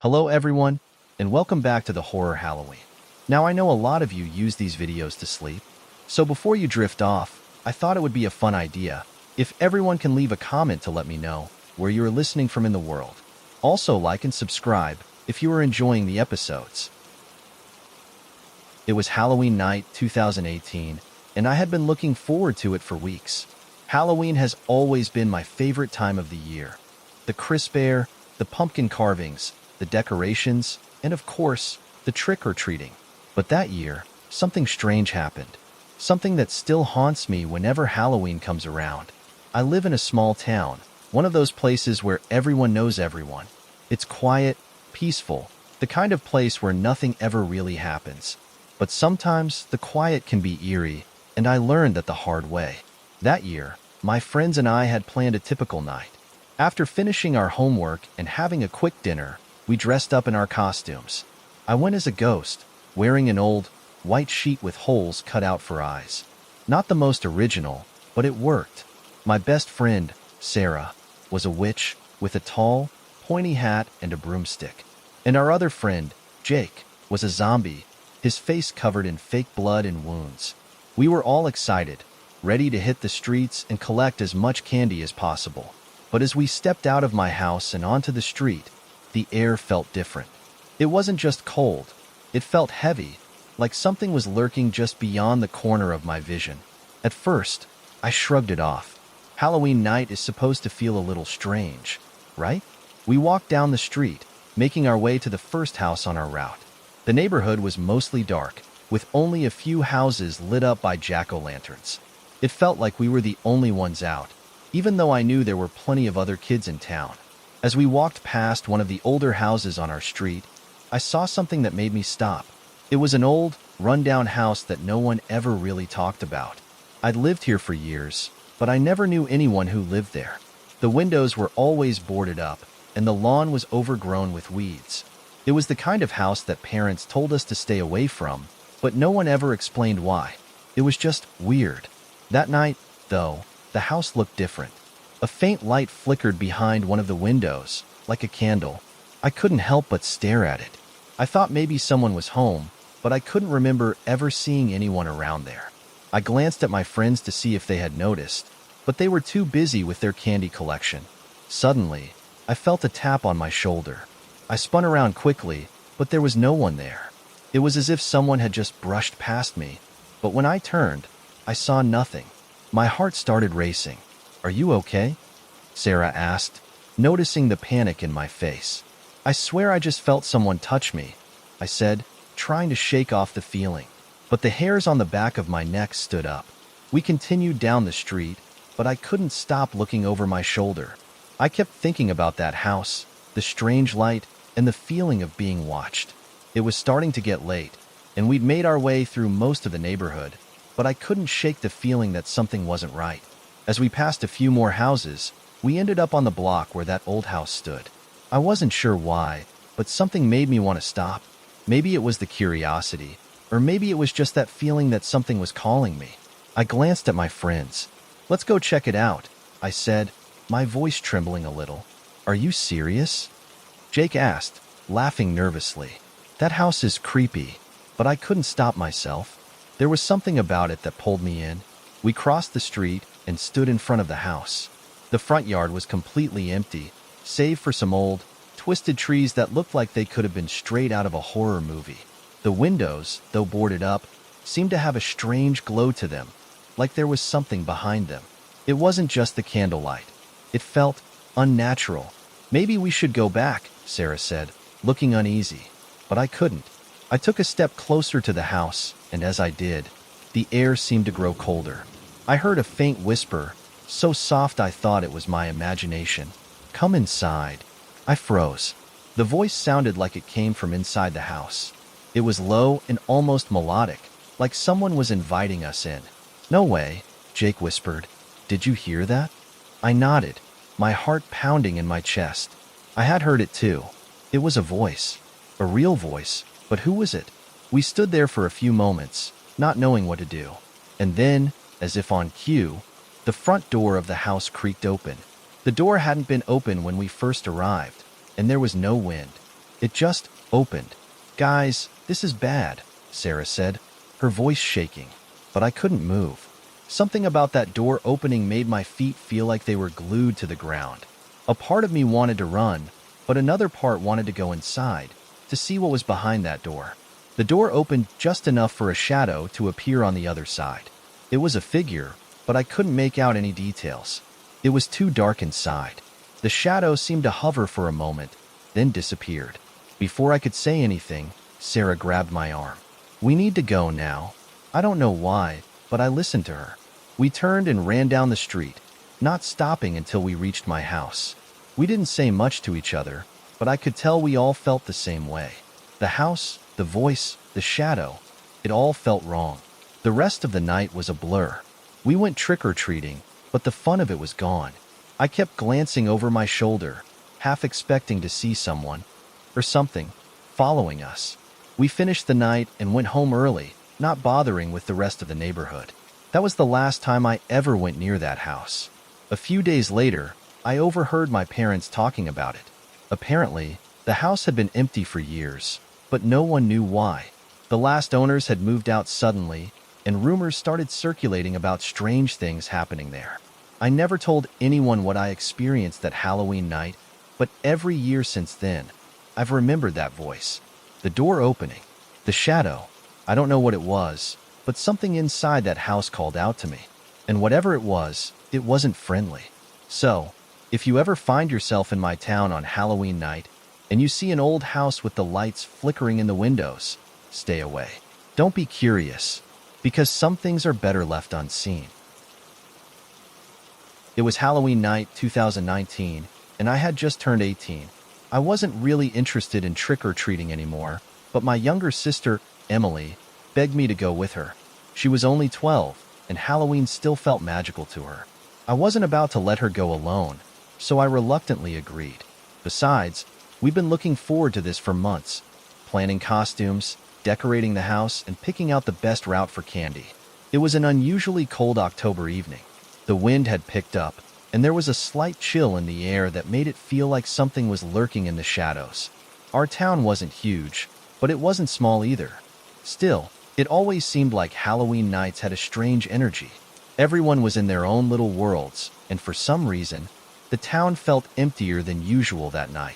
Hello everyone, and welcome back to the Horror Halloween. Now I know a lot of you use these videos to sleep, so before you drift off, I thought it would be a fun idea if everyone can leave a comment to let me know where you're listening from in the world. Also like and subscribe if you are enjoying the episodes. It was Halloween night 2018, and I had been looking forward to it for weeks. Halloween has always been my favorite time of the year. The crisp air, the pumpkin carvings, the decorations, and of course, the trick-or-treating. But that year, something strange happened. Something that still haunts me whenever Halloween comes around. I live in a small town, one of those places where everyone knows everyone. It's quiet, peaceful, the kind of place where nothing ever really happens. But sometimes the quiet can be eerie, and I learned that the hard way. That year, my friends and I had planned a typical night. After finishing our homework and having a quick dinner, we dressed up in our costumes. I went as a ghost, wearing an old, white sheet with holes cut out for eyes. Not the most original, but it worked. My best friend, Sarah, was a witch with a tall, pointy hat and a broomstick. And our other friend, Jake, was a zombie, his face covered in fake blood and wounds. We were all excited, ready to hit the streets and collect as much candy as possible. But as we stepped out of my house and onto the street, the air felt different. It wasn't just cold, it felt heavy, like something was lurking just beyond the corner of my vision. At first, I shrugged it off. Halloween night is supposed to feel a little strange, right? We walked down the street, making our way to the first house on our route. The neighborhood was mostly dark, with only a few houses lit up by jack-o'-lanterns. It felt like we were the only ones out, even though I knew there were plenty of other kids in town. As we walked past one of the older houses on our street, I saw something that made me stop. It was an old, run-down house that no one ever really talked about. I'd lived here for years, but I never knew anyone who lived there. The windows were always boarded up, and the lawn was overgrown with weeds. It was the kind of house that parents told us to stay away from, but no one ever explained why. It was just weird. That night, though, the house looked different. A faint light flickered behind one of the windows, like a candle. I couldn't help but stare at it. I thought maybe someone was home, but I couldn't remember ever seeing anyone around there. I glanced at my friends to see if they had noticed, but they were too busy with their candy collection. Suddenly, I felt a tap on my shoulder. I spun around quickly, but there was no one there. It was as if someone had just brushed past me, but when I turned, I saw nothing. My heart started racing. "Are you okay?" Sarah asked, noticing the panic in my face. "I swear I just felt someone touch me," I said, trying to shake off the feeling. But the hairs on the back of my neck stood up. We continued down the street, but I couldn't stop looking over my shoulder. I kept thinking about that house, the strange light, and the feeling of being watched. It was starting to get late, and we'd made our way through most of the neighborhood, but I couldn't shake the feeling that something wasn't right. As we passed a few more houses, we ended up on the block where that old house stood. I wasn't sure why, but something made me want to stop. Maybe it was the curiosity, or maybe it was just that feeling that something was calling me. I glanced at my friends. "Let's go check it out," I said, my voice trembling a little. "Are you serious?" Jake asked, laughing nervously. "That house is creepy," but I couldn't stop myself. There was something about it that pulled me in. We crossed the street and stood in front of the house. The front yard was completely empty, save for some old, twisted trees that looked like they could have been straight out of a horror movie. The windows, though boarded up, seemed to have a strange glow to them, like there was something behind them. It wasn't just the candlelight. It felt unnatural. "Maybe we should go back," Sarah said, looking uneasy. But I couldn't. I took a step closer to the house, and as I did, the air seemed to grow colder. I heard a faint whisper, so soft I thought it was my imagination. "Come inside." I froze. The voice sounded like it came from inside the house. It was low and almost melodic, like someone was inviting us in. "No way," Jake whispered. "Did you hear that?" I nodded, my heart pounding in my chest. I had heard it too. It was a voice. A real voice. But who was it? We stood there for a few moments, not knowing what to do. And then, as if on cue, the front door of the house creaked open. The door hadn't been open when we first arrived, and there was no wind. It just opened. "Guys, this is bad," Sarah said, her voice shaking, but I couldn't move. Something about that door opening made my feet feel like they were glued to the ground. A part of me wanted to run, but another part wanted to go inside to see what was behind that door. The door opened just enough for a shadow to appear on the other side. It was a figure, but I couldn't make out any details. It was too dark inside. The shadow seemed to hover for a moment, then disappeared. Before I could say anything, Sarah grabbed my arm. "We need to go now." I don't know why, but I listened to her. We turned and ran down the street, not stopping until we reached my house. We didn't say much to each other, but I could tell we all felt the same way. The house, the voice, the shadow, it all felt wrong. The rest of the night was a blur. We went trick-or-treating, but the fun of it was gone. I kept glancing over my shoulder, half expecting to see someone, or something, following us. We finished the night and went home early, not bothering with the rest of the neighborhood. That was the last time I ever went near that house. A few days later, I overheard my parents talking about it. Apparently, the house had been empty for years, but no one knew why. The last owners had moved out suddenly, and rumors started circulating about strange things happening there. I never told anyone what I experienced that Halloween night, but every year since then, I've remembered that voice. The door opening, the shadow. I don't know what it was, but something inside that house called out to me. And whatever it wasn't friendly. So, if you ever find yourself in my town on Halloween night, and you see an old house with the lights flickering in the windows, stay away. Don't be curious, because some things are better left unseen. It was Halloween night 2019, and I had just turned 18. I wasn't really interested in trick-or-treating anymore, but my younger sister, Emily, begged me to go with her. She was only 12, and Halloween still felt magical to her. I wasn't about to let her go alone, so I reluctantly agreed. Besides, we've been looking forward to this for months, planning costumes, decorating the house, and picking out the best route for candy. It was an unusually cold October evening. The wind had picked up, and there was a slight chill in the air that made it feel like something was lurking in the shadows. Our town wasn't huge, but it wasn't small either. Still, it always seemed like Halloween nights had a strange energy. Everyone was in their own little worlds, and for some reason, the town felt emptier than usual that night.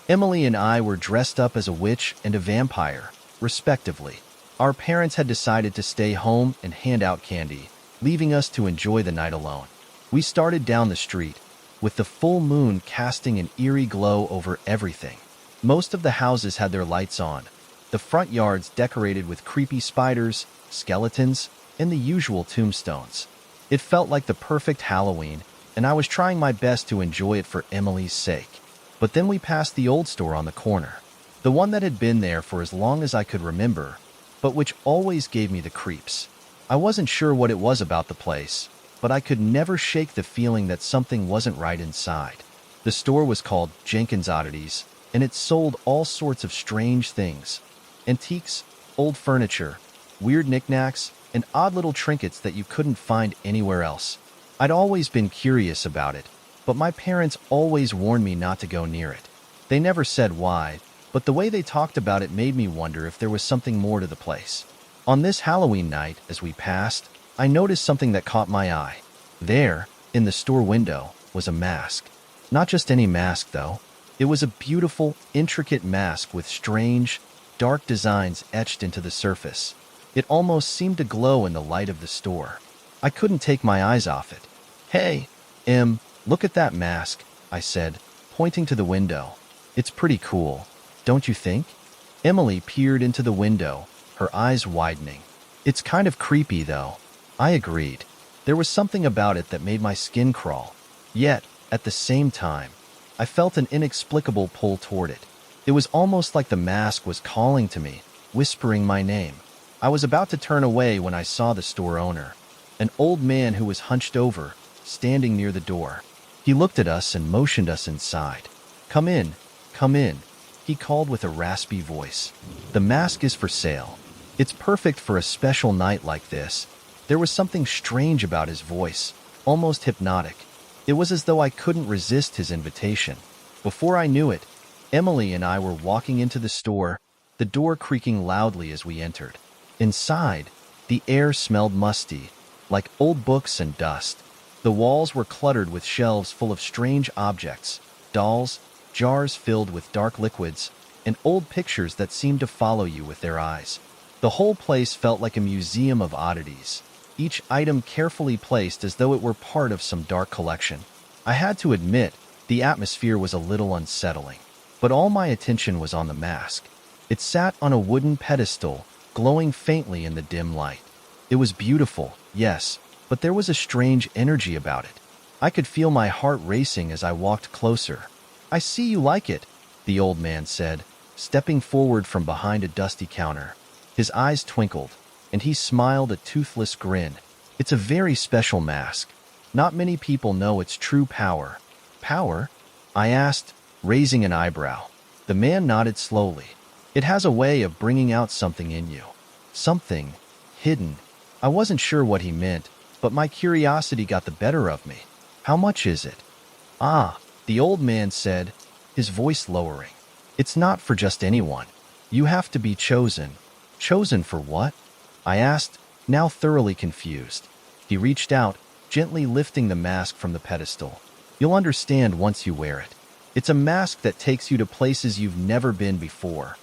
Emily and I were dressed up as a witch and a vampire, respectively. Our parents had decided to stay home and hand out candy, leaving us to enjoy the night alone. We started down the street, with the full moon casting an eerie glow over everything. Most of the houses had their lights on, the front yards decorated with creepy spiders, skeletons, and the usual tombstones. It felt like the perfect Halloween, and I was trying my best to enjoy it for Emily's sake. But then we passed the old store on the corner, the one that had been there for as long as I could remember, but which always gave me the creeps. I wasn't sure what it was about the place, but I could never shake the feeling that something wasn't right inside. The store was called Jenkins Oddities, and it sold all sorts of strange things. Antiques, old furniture, weird knickknacks, and odd little trinkets that you couldn't find anywhere else. I'd always been curious about it, but my parents always warned me not to go near it. They never said why, but the way they talked about it made me wonder if there was something more to the place. On this Halloween night, as we passed, I noticed something that caught my eye. There, in the store window, was a mask. Not just any mask, though. It was a beautiful, intricate mask with strange, dark designs etched into the surface. It almost seemed to glow in the light of the store. I couldn't take my eyes off it. "Hey, look at that mask," I said, pointing to the window. "It's pretty cool, don't you think?" Emily peered into the window, her eyes widening. "It's kind of creepy, though." I agreed. There was something about it that made my skin crawl. Yet, at the same time, I felt an inexplicable pull toward it. It was almost like the mask was calling to me, whispering my name. I was about to turn away when I saw the store owner, an old man who was hunched over, standing near the door. He looked at us and motioned us inside. Come in," he called with a raspy voice. "The mask is for sale. It's perfect for a special night like this." There was something strange about his voice, almost hypnotic. It was as though I couldn't resist his invitation. Before I knew it, Emily and I were walking into the store, the door creaking loudly as we entered. Inside, the air smelled musty, like old books and dust. The walls were cluttered with shelves full of strange objects, dolls, jars filled with dark liquids, and old pictures that seemed to follow you with their eyes. The whole place felt like a museum of oddities, each item carefully placed as though it were part of some dark collection. I had to admit, the atmosphere was a little unsettling, but all my attention was on the mask. It sat on a wooden pedestal, glowing faintly in the dim light. It was beautiful, yes, but there was a strange energy about it. I could feel my heart racing as I walked closer. "I see you like it," the old man said, stepping forward from behind a dusty counter. His eyes twinkled, and he smiled a toothless grin. "It's a very special mask. Not many people know its true power." "Power?" I asked, raising an eyebrow. The man nodded slowly. "It has a way of bringing out something in you. Something hidden." I wasn't sure what he meant, but my curiosity got the better of me. "How much is it?" "Ah," the old man said, his voice lowering. "It's not for just anyone. You have to be chosen." "Chosen for what?" I asked, now thoroughly confused. He reached out, gently lifting the mask from the pedestal. "You'll understand once you wear it. It's a mask that takes you to places you've never been before.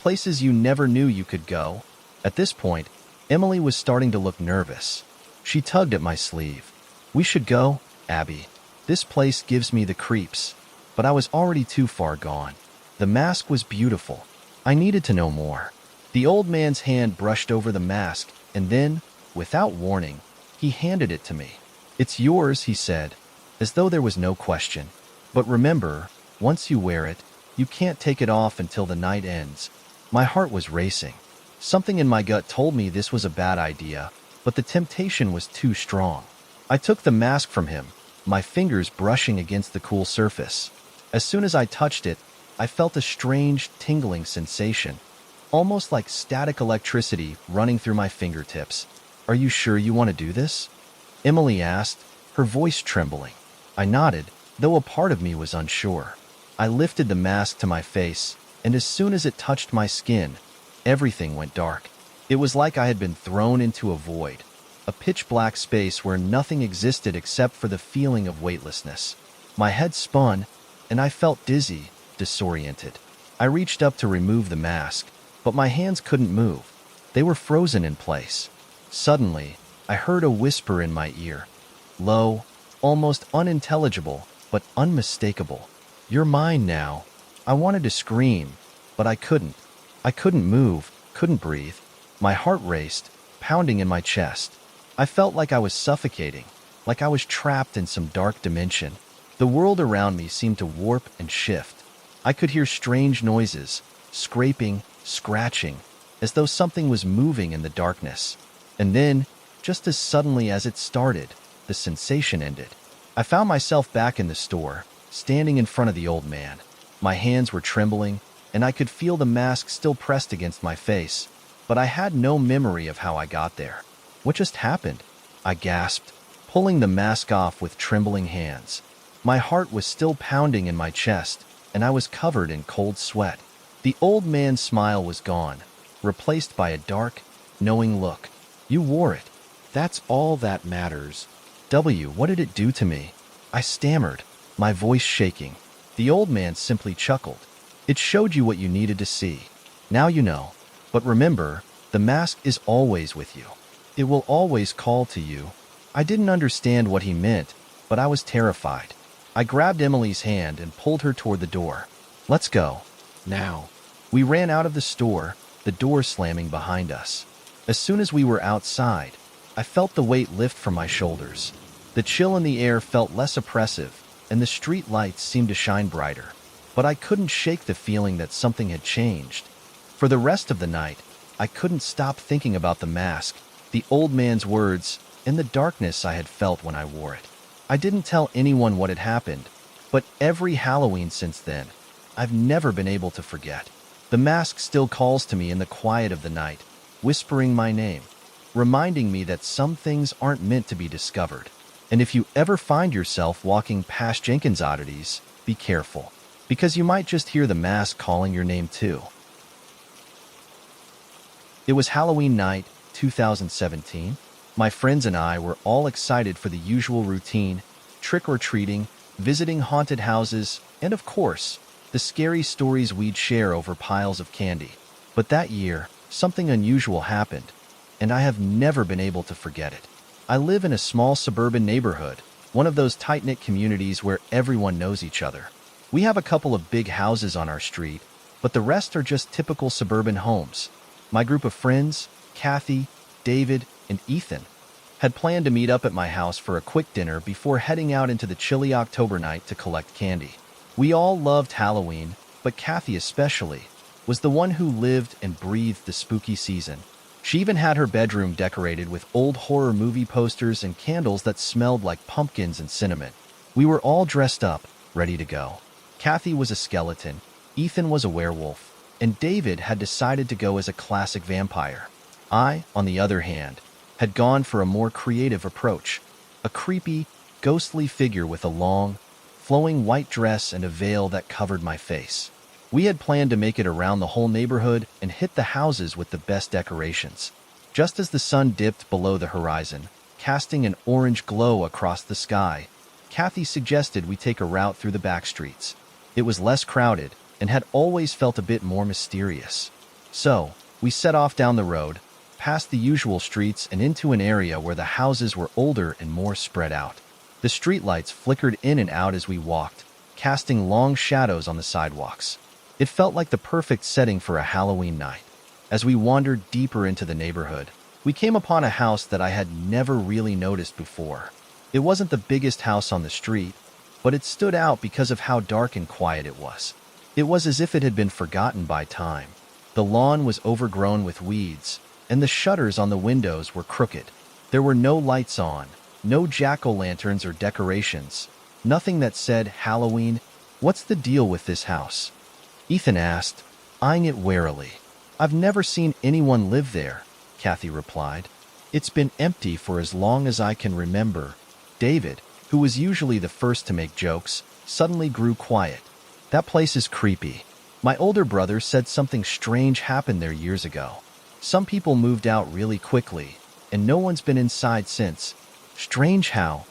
Places you never knew you could go." At this point, Emily was starting to look nervous. She tugged at my sleeve. "We should go, Abby. This place gives me the creeps." But I was already too far gone. The mask was beautiful. I needed to know more. The old man's hand brushed over the mask, and then, without warning, he handed it to me. "It's yours," he said, as though there was no question. "But remember, once you wear it, you can't take it off until the night ends." My heart was racing. Something in my gut told me this was a bad idea, but the temptation was too strong. I took the mask from him, my fingers brushing against the cool surface. As soon as I touched it, I felt a strange, tingling sensation, almost like static electricity running through my fingertips. "Are you sure you want to do this?" Emily asked, her voice trembling. I nodded, though a part of me was unsure. I lifted the mask to my face, and as soon as it touched my skin, everything went dark. It was like I had been thrown into a void, a pitch-black space where nothing existed except for the feeling of weightlessness. My head spun, and I felt dizzy, disoriented. I reached up to remove the mask, but my hands couldn't move. They were frozen in place. Suddenly, I heard a whisper in my ear. Low, almost unintelligible, but unmistakable. "You're mine now." I wanted to scream, but I couldn't. I couldn't move, couldn't breathe. My heart raced, pounding in my chest. I felt like I was suffocating, like I was trapped in some dark dimension. The world around me seemed to warp and shift. I could hear strange noises, scraping, scratching, as though something was moving in the darkness. And then, just as suddenly as it started, the sensation ended. I found myself back in the store, standing in front of the old man. My hands were trembling, and I could feel the mask still pressed against my face, but I had no memory of how I got there. "What just happened?" I gasped, pulling the mask off with trembling hands. My heart was still pounding in my chest, and I was covered in cold sweat. The old man's smile was gone, replaced by a dark, knowing look. "You wore it. That's all that matters." What did it do to me?" I stammered, my voice shaking. The old man simply chuckled. "It showed you what you needed to see. Now you know. But remember, the mask is always with you. It will always call to you." I didn't understand what he meant, but I was terrified. I grabbed Emily's hand and pulled her toward the door. "Let's go. Now." We ran out of the store, the door slamming behind us. As soon as we were outside, I felt the weight lift from my shoulders. The chill in the air felt less oppressive, and the street lights seemed to shine brighter. But I couldn't shake the feeling that something had changed. For the rest of the night, I couldn't stop thinking about the mask, the old man's words, and the darkness I had felt when I wore it. I didn't tell anyone what had happened, but every Halloween since then, I've never been able to forget. The mask still calls to me in the quiet of the night, whispering my name, reminding me that some things aren't meant to be discovered. And if you ever find yourself walking past Jenkins' oddities, be careful. because you might just hear the mask calling your name too. It was Halloween night, 2017. My friends and I were all excited for the usual routine, trick-or-treating, visiting haunted houses, and of course, the scary stories we'd share over piles of candy. But that year, something unusual happened, and I have never been able to forget it. I live in a small suburban neighborhood, one of those tight-knit communities where everyone knows each other. We have a couple of big houses on our street, but the rest are just typical suburban homes. My group of friends, Kathy, David, and Ethan, had planned to meet up at my house for a quick dinner before heading out into the chilly October night to collect candy. We all loved Halloween, but Kathy especially was the one who lived and breathed the spooky season. She even had her bedroom decorated with old horror movie posters and candles that smelled like pumpkins and cinnamon. We were all dressed up, ready to go. Kathy was a skeleton, Ethan was a werewolf, and David had decided to go as a classic vampire. I, on the other hand, had gone for a more creative approach, a creepy, ghostly figure with a long, flowing white dress and a veil that covered my face. We had planned to make it around the whole neighborhood and hit the houses with the best decorations. Just as the sun dipped below the horizon, casting an orange glow across the sky, Kathy suggested we take a route through the back streets. It was less crowded and had always felt a bit more mysterious. So, we set off down the road, past the usual streets and into an area where the houses were older and more spread out. The streetlights flickered in and out as we walked, casting long shadows on the sidewalks. It felt like the perfect setting for a Halloween night. As we wandered deeper into the neighborhood, we came upon a house that I had never really noticed before. It wasn't the biggest house on the street, but it stood out because of how dark and quiet it was. It was as if it had been forgotten by time. The lawn was overgrown with weeds, and the shutters on the windows were crooked. There were no lights on, no jack-o'-lanterns or decorations, nothing that said Halloween. What's the deal with this house? Ethan asked, eyeing it warily. I've never seen anyone live there, Kathy replied. It's been empty for as long as I can remember. David, who was usually the first to make jokes, suddenly grew quiet. That place is creepy. My older brother said something strange happened there years ago. Some people moved out really quickly, and no one's been inside since. Strange how?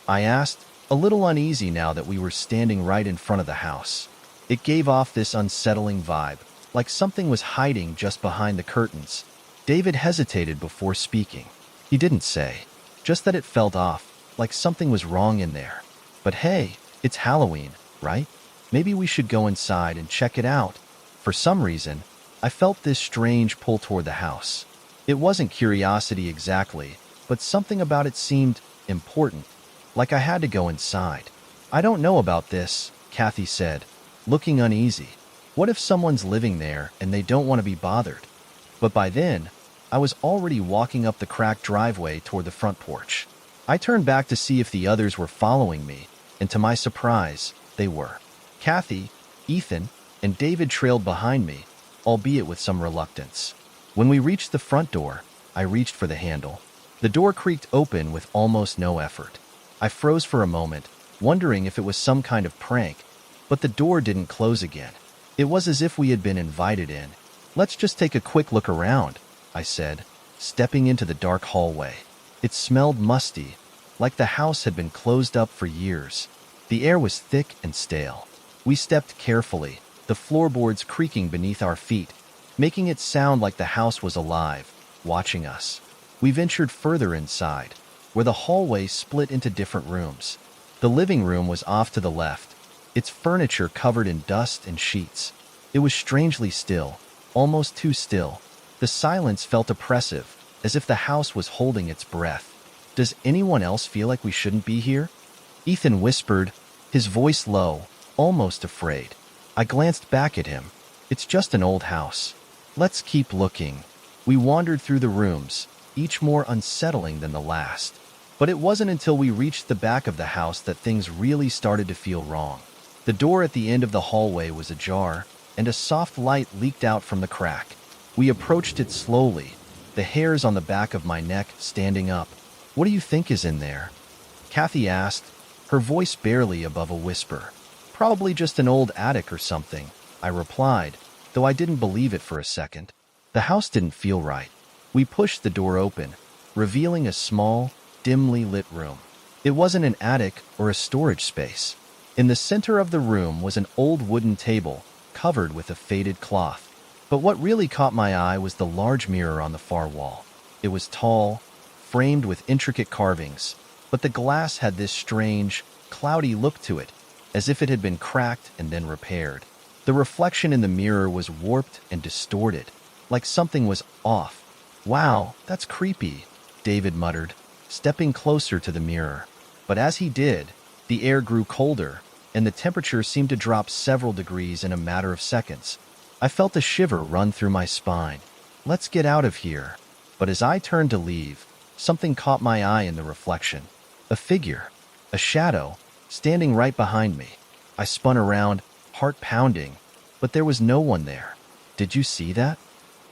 I asked, a little uneasy now that we were standing right in front of the house. It gave off this unsettling vibe, like something was hiding just behind the curtains. David hesitated before speaking. He didn't say, just that it felt off, like something was wrong in there. But hey, it's Halloween, right? Maybe we should go inside and check it out. For some reason, I felt this strange pull toward the house. It wasn't curiosity exactly, but something about it seemed important, like I had to go inside. I don't know about this, Kathy said, looking uneasy. What if someone's living there and they don't want to be bothered? But by then, I was already walking up the cracked driveway toward the front porch. I turned back to see if the others were following me, and to my surprise, they were. Kathy, Ethan, and David trailed behind me, albeit with some reluctance. When we reached the front door, I reached for the handle. The door creaked open with almost no effort. I froze for a moment, wondering if it was some kind of prank, but the door didn't close again. It was as if we had been invited in. Let's just take a quick look around, I said, stepping into the dark hallway. It smelled musty, like the house had been closed up for years. The air was thick and stale. We stepped carefully, the floorboards creaking beneath our feet, making it sound like the house was alive, watching us. We ventured further inside, where the hallway split into different rooms. The living room was off to the left, its furniture covered in dust and sheets. It was strangely still, almost too still. The silence felt oppressive, as if the house was holding its breath. Does anyone else feel like we shouldn't be here? Ethan whispered, his voice low, almost afraid. I glanced back at him. It's just an old house. Let's keep looking. We wandered through the rooms, each more unsettling than the last. But it wasn't until we reached the back of the house that things really started to feel wrong. The door at the end of the hallway was ajar, and a soft light leaked out from the crack. We approached it slowly, the hairs on the back of my neck standing up. What do you think is in there? Kathy asked, her voice barely above a whisper. Probably just an old attic or something, I replied, though I didn't believe it for a second. The house didn't feel right. We pushed the door open, revealing a small, dimly lit room. It wasn't an attic or a storage space. In the center of the room was an old wooden table covered with a faded cloth. But what really caught my eye was the large mirror on the far wall. It was tall, framed with intricate carvings, but the glass had this strange, cloudy look to it, as if it had been cracked and then repaired. The reflection in the mirror was warped and distorted, like something was off. "Wow, that's creepy," David muttered, stepping closer to the mirror. But as he did, the air grew colder, and the temperature seemed to drop several degrees in a matter of seconds. I felt a shiver run through my spine. "Let's get out of here." But as I turned to leave, something caught my eye in the reflection. A figure, a shadow, standing right behind me. I spun around, heart pounding, but there was no one there. "Did you see that?"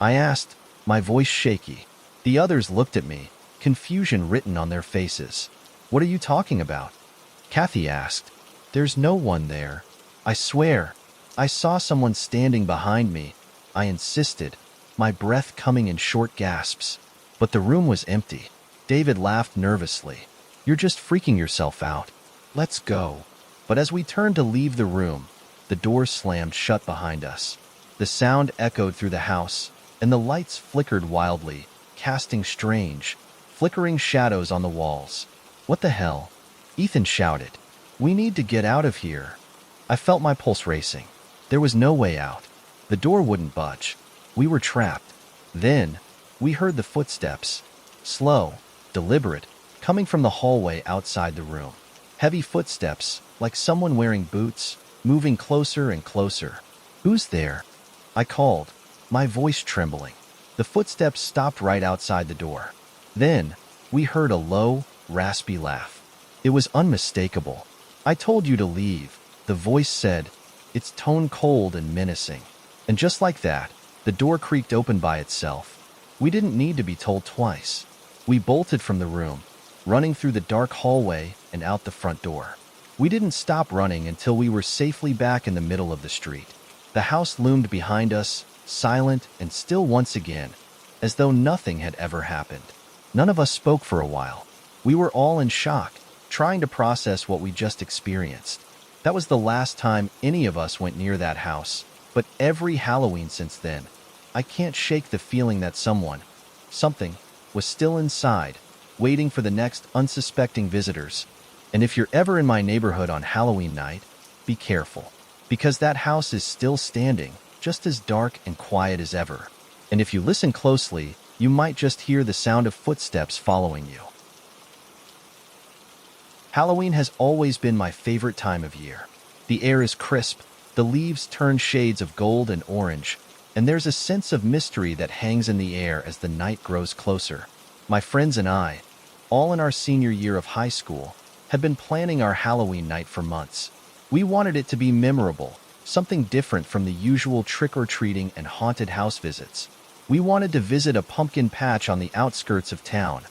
I asked, my voice shaky. The others looked at me, confusion written on their faces. "What are you talking about?" Kathy asked. "There's no one there. I swear, I saw someone standing behind me," I insisted, my breath coming in short gasps. But the room was empty. David laughed nervously. "You're just freaking yourself out. Let's go." But as we turned to leave the room, the door slammed shut behind us. The sound echoed through the house, and the lights flickered wildly, casting strange, flickering shadows on the walls. "What the hell?" Ethan shouted. "We need to get out of here." I felt my pulse racing. There was no way out. The door wouldn't budge. We were trapped. Then, we heard the footsteps. Slow, deliberate, coming from the hallway outside the room. Heavy footsteps, like someone wearing boots, moving closer and closer. "Who's there?" I called, my voice trembling. The footsteps stopped right outside the door. Then, we heard a low, raspy laugh. It was unmistakable. "I told you to leave," the voice said, its tone cold and menacing. And just like that, the door creaked open by itself. We didn't need to be told twice. We bolted from the room, running through the dark hallway and out the front door. We didn't stop running until we were safely back in the middle of the street. The house loomed behind us, silent and still once again, as though nothing had ever happened. None of us spoke for a while. We were all in shock, trying to process what we just experienced. That was the last time any of us went near that house, but every Halloween since then, I can't shake the feeling that something, was still inside, waiting for the next unsuspecting visitors. And if you're ever in my neighborhood on Halloween night, be careful, because that house is still standing, just as dark and quiet as ever. And if you listen closely, you might just hear the sound of footsteps following you. Halloween has always been my favorite time of year. The air is crisp, the leaves turn shades of gold and orange, and there's a sense of mystery that hangs in the air as the night grows closer. My friends and I, all in our senior year of high school, had been planning our Halloween night for months. We wanted it to be memorable, something different from the usual trick-or-treating and haunted house visits. We wanted to visit a pumpkin patch on the outskirts of town,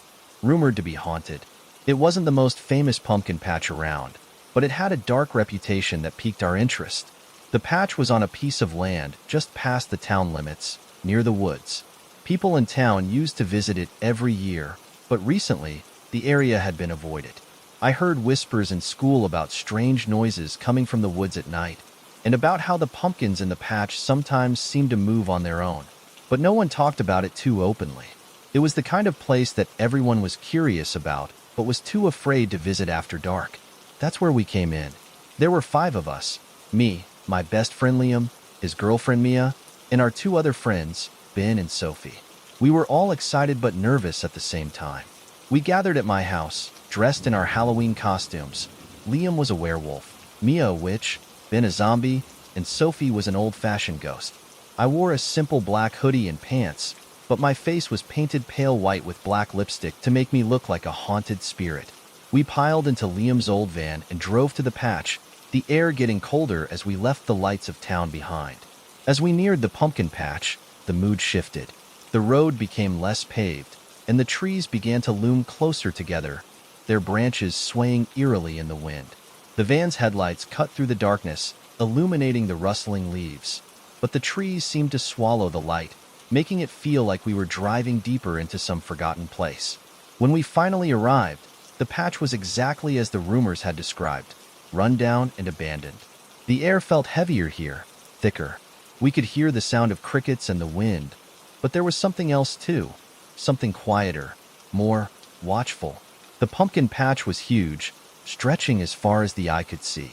rumored to be haunted. It wasn't the most famous pumpkin patch around, but it had a dark reputation that piqued our interest. The patch was on a piece of land just past the town limits, near the woods. People in town used to visit it every year, but recently, the area had been avoided. I heard whispers in school about strange noises coming from the woods at night, and about how the pumpkins in the patch sometimes seemed to move on their own. But no one talked about it too openly. It was the kind of place that everyone was curious about, but was too afraid to visit after dark. That's where we came in. There were 5 of us: me, my best friend Liam, his girlfriend Mia, and our 2 other friends, Ben and Sophie. We were all excited but nervous at the same time. We gathered at my house, dressed in our Halloween costumes. Liam was a werewolf, Mia a witch, Ben a zombie, and Sophie was an old-fashioned ghost. I wore a simple black hoodie and pants, but my face was painted pale white with black lipstick to make me look like a haunted spirit. We piled into Liam's old van and drove to the patch, the air getting colder as we left the lights of town behind. As we neared the pumpkin patch, the mood shifted. The road became less paved, and the trees began to loom closer together, their branches swaying eerily in the wind. The van's headlights cut through the darkness, illuminating the rustling leaves. But the trees seemed to swallow the light, making it feel like we were driving deeper into some forgotten place. When we finally arrived, the patch was exactly as the rumors had described, run down and abandoned. The air felt heavier here, thicker. We could hear the sound of crickets and the wind, but there was something else too, something quieter, more watchful. The pumpkin patch was huge, stretching as far as the eye could see.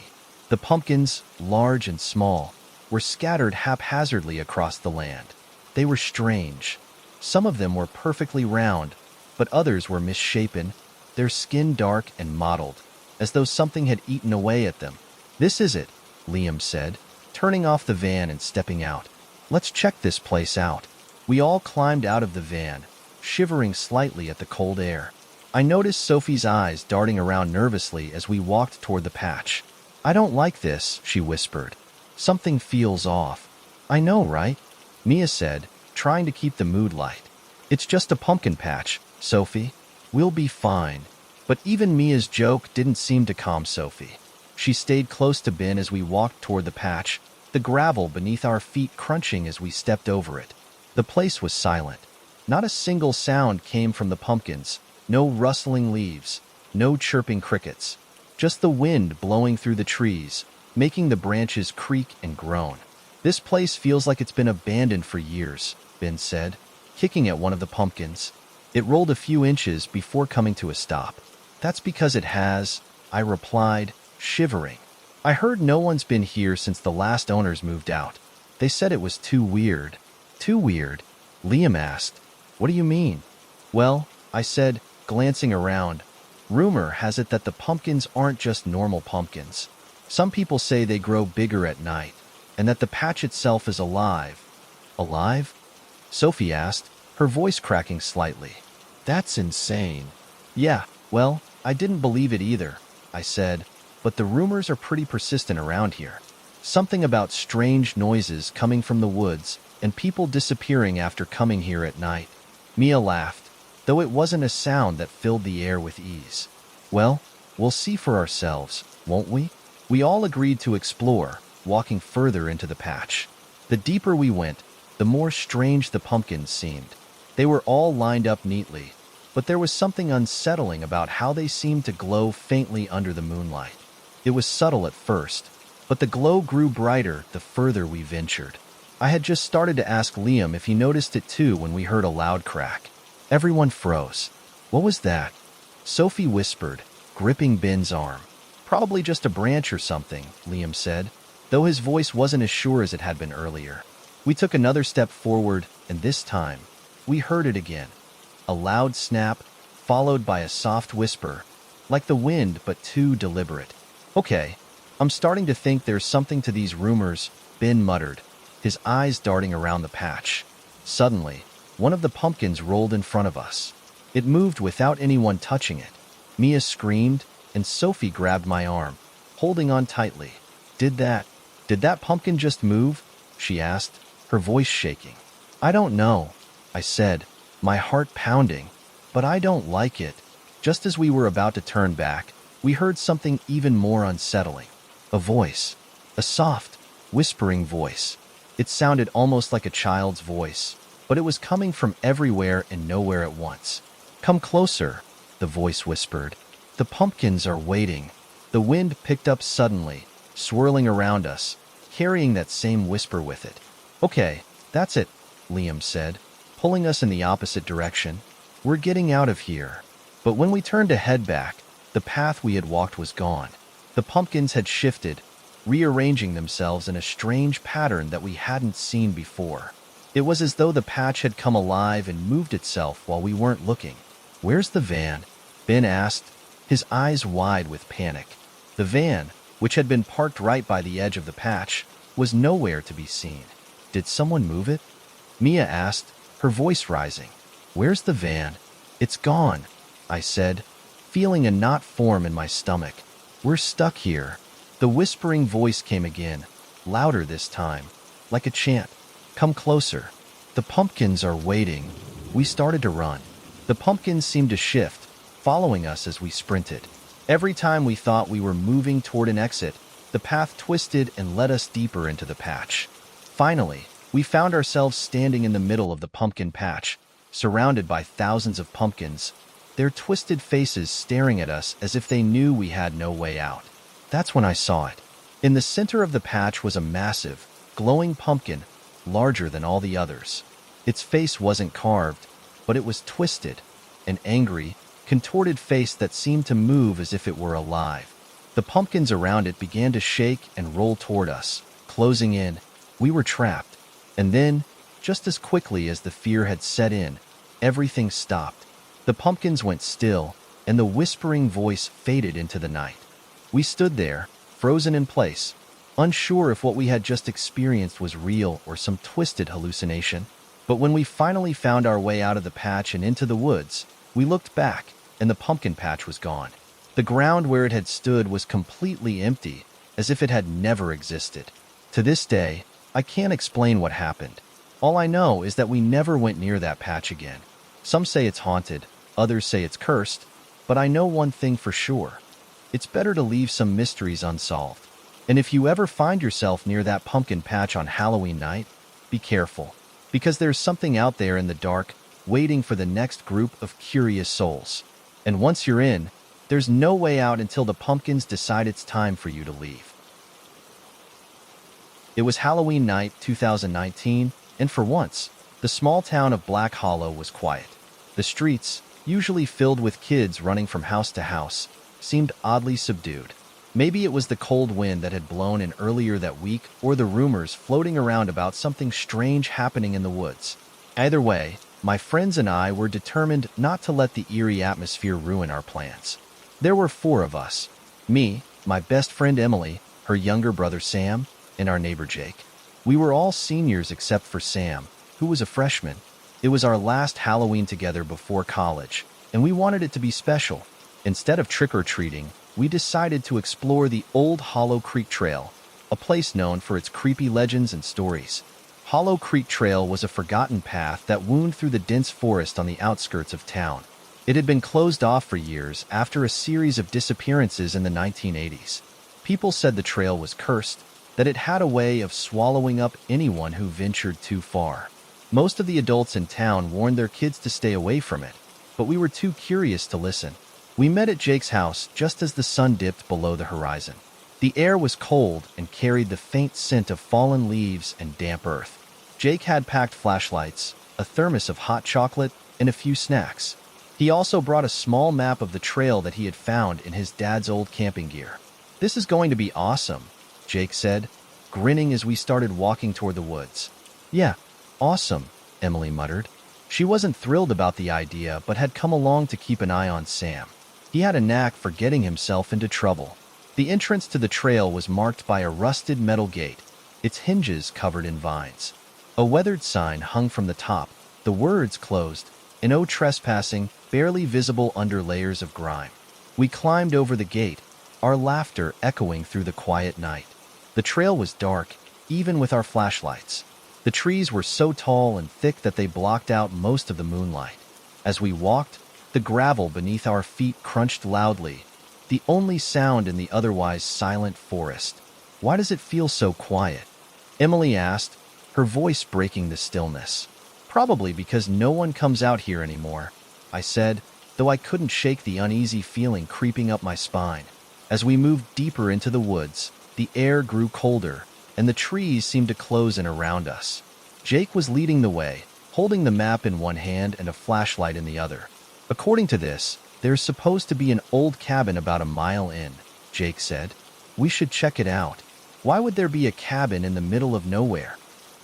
The pumpkins, large and small, were scattered haphazardly across the land. They were strange. Some of them were perfectly round, but others were misshapen, their skin dark and mottled, as though something had eaten away at them. "This is it," Liam said, turning off the van and stepping out. "Let's check this place out." We all climbed out of the van, shivering slightly at the cold air. I noticed Sophie's eyes darting around nervously as we walked toward the patch. "I don't like this," she whispered. "Something feels off." "I know, right?" Mia said, trying to keep the mood light. "It's just a pumpkin patch, Sophie. We'll be fine." But even Mia's joke didn't seem to calm Sophie. She stayed close to Ben as we walked toward the patch, the gravel beneath our feet crunching as we stepped over it. The place was silent. Not a single sound came from the pumpkins, no rustling leaves, no chirping crickets, just the wind blowing through the trees, making the branches creak and groan. "This place feels like it's been abandoned for years," Ben said, kicking at one of the pumpkins. It rolled a few inches before coming to a stop. "That's because it has," I replied, shivering. "I heard no one's been here since the last owners moved out. They said it was too weird." "Too weird?" Liam asked. "What do you mean?" "Well," I said, glancing around, "rumor has it that the pumpkins aren't just normal pumpkins. Some people say they grow bigger at night, and that the patch itself is alive." "Alive?" Sophie asked, her voice cracking slightly. "That's insane." "Yeah, well, I didn't believe it either," I said, "but the rumors are pretty persistent around here. Something about strange noises coming from the woods and people disappearing after coming here at night." Mia laughed, though it wasn't a sound that filled the air with ease. "Well, we'll see for ourselves, won't we?" We all agreed to explore, walking further into the patch. The deeper we went, the more strange the pumpkins seemed. They were all lined up neatly, but there was something unsettling about how they seemed to glow faintly under the moonlight. It was subtle at first, but the glow grew brighter the further we ventured. I had just started to ask Liam if he noticed it too when we heard a loud crack. Everyone froze. "What was that?" Sophie whispered, gripping Ben's arm. "Probably just a branch or something," Liam said, though his voice wasn't as sure as it had been earlier. We took another step forward, and this time, we heard it again. A loud snap, followed by a soft whisper, like the wind but too deliberate. "Okay, I'm starting to think there's something to these rumors," Ben muttered, his eyes darting around the patch. Suddenly, one of the pumpkins rolled in front of us. It moved without anyone touching it. Mia screamed, and Sophie grabbed my arm, holding on tightly. Did that pumpkin just move?" she asked, her voice shaking. "I don't know," I said, my heart pounding, "but I don't like it." Just as we were about to turn back, we heard something even more unsettling. A voice. A soft, whispering voice. It sounded almost like a child's voice, but it was coming from everywhere and nowhere at once. "Come closer," the voice whispered. "The pumpkins are waiting." The wind picked up suddenly, swirling around us, carrying that same whisper with it. "Okay, that's it," Liam said, pulling us in the opposite direction. "We're getting out of here." But when we turned to head back, the path we had walked was gone. The pumpkins had shifted, rearranging themselves in a strange pattern that we hadn't seen before. It was as though the patch had come alive and moved itself while we weren't looking. "Where's the van?" Ben asked, his eyes wide with panic. The van, which had been parked right by the edge of the patch, was nowhere to be seen. "Did someone move it?" Mia asked, her voice rising. "Where's the van?" "It's gone," I said, feeling a knot form in my stomach. "We're stuck here." The whispering voice came again, louder this time, like a chant. "Come closer. The pumpkins are waiting." We started to run. The pumpkins seemed to shift, following us as we sprinted. Every time we thought we were moving toward an exit, the path twisted and led us deeper into the patch. Finally, we found ourselves standing in the middle of the pumpkin patch, surrounded by thousands of pumpkins, their twisted faces staring at us as if they knew we had no way out. That's when I saw it. In the center of the patch was a massive, glowing pumpkin, larger than all the others. Its face wasn't carved, but it was twisted, an angry, contorted face that seemed to move as if it were alive. The pumpkins around it began to shake and roll toward us, closing in. We were trapped. And then, just as quickly as the fear had set in, everything stopped. The pumpkins went still, and the whispering voice faded into the night. We stood there, frozen in place, unsure if what we had just experienced was real or some twisted hallucination. But when we finally found our way out of the patch and into the woods, we looked back, and the pumpkin patch was gone. The ground where it had stood was completely empty, as if it had never existed. To this day, I can't explain what happened. All I know is that we never went near that patch again. Some say it's haunted, others say it's cursed, but I know one thing for sure. It's better to leave some mysteries unsolved. And if you ever find yourself near that pumpkin patch on Halloween night, be careful, because there's something out there in the dark waiting for the next group of curious souls. And once you're in, there's no way out until the pumpkins decide it's time for you to leave. It was Halloween night 2019, and for once, the small town of Black Hollow was quiet. The streets, usually filled with kids running from house to house, seemed oddly subdued. Maybe it was the cold wind that had blown in earlier that week, or the rumors floating around about something strange happening in the woods. Either way, my friends and I were determined not to let the eerie atmosphere ruin our plans. There were 4 of us: me, my best friend Emily, her younger brother Sam, and our neighbor Jake. We were all seniors except for Sam, who was a freshman. It was our last Halloween together before college, and we wanted it to be special. Instead of trick-or-treating, we decided to explore the old Hollow Creek Trail, a place known for its creepy legends and stories. Hollow Creek Trail was a forgotten path that wound through the dense forest on the outskirts of town. It had been closed off for years after a series of disappearances in the 1980s. People said the trail was cursed, that it had a way of swallowing up anyone who ventured too far. Most of the adults in town warned their kids to stay away from it, but we were too curious to listen. We met at Jake's house just as the sun dipped below the horizon. The air was cold and carried the faint scent of fallen leaves and damp earth. Jake had packed flashlights, a thermos of hot chocolate, and a few snacks. He also brought a small map of the trail that he had found in his dad's old camping gear. "This is going to be awesome," Jake said, grinning as we started walking toward the woods. "Yeah, awesome," Emily muttered. She wasn't thrilled about the idea, but had come along to keep an eye on Sam. He had a knack for getting himself into trouble. The entrance to the trail was marked by a rusted metal gate, its hinges covered in vines. A weathered sign hung from the top, the words closed, and "No trespassing," barely visible under layers of grime. We climbed over the gate, our laughter echoing through the quiet night. The trail was dark, even with our flashlights. The trees were so tall and thick that they blocked out most of the moonlight. As we walked, the gravel beneath our feet crunched loudly, the only sound in the otherwise silent forest. "Why does it feel so quiet?" Emily asked, her voice breaking the stillness. "Probably because no one comes out here anymore," I said, though I couldn't shake the uneasy feeling creeping up my spine. As we moved deeper into the woods, the air grew colder, and the trees seemed to close in around us. Jake was leading the way, holding the map in one hand and a flashlight in the other. "According to this, there's supposed to be an old cabin about a mile in," Jake said. "We should check it out." "Why would there be a cabin in the middle of nowhere?"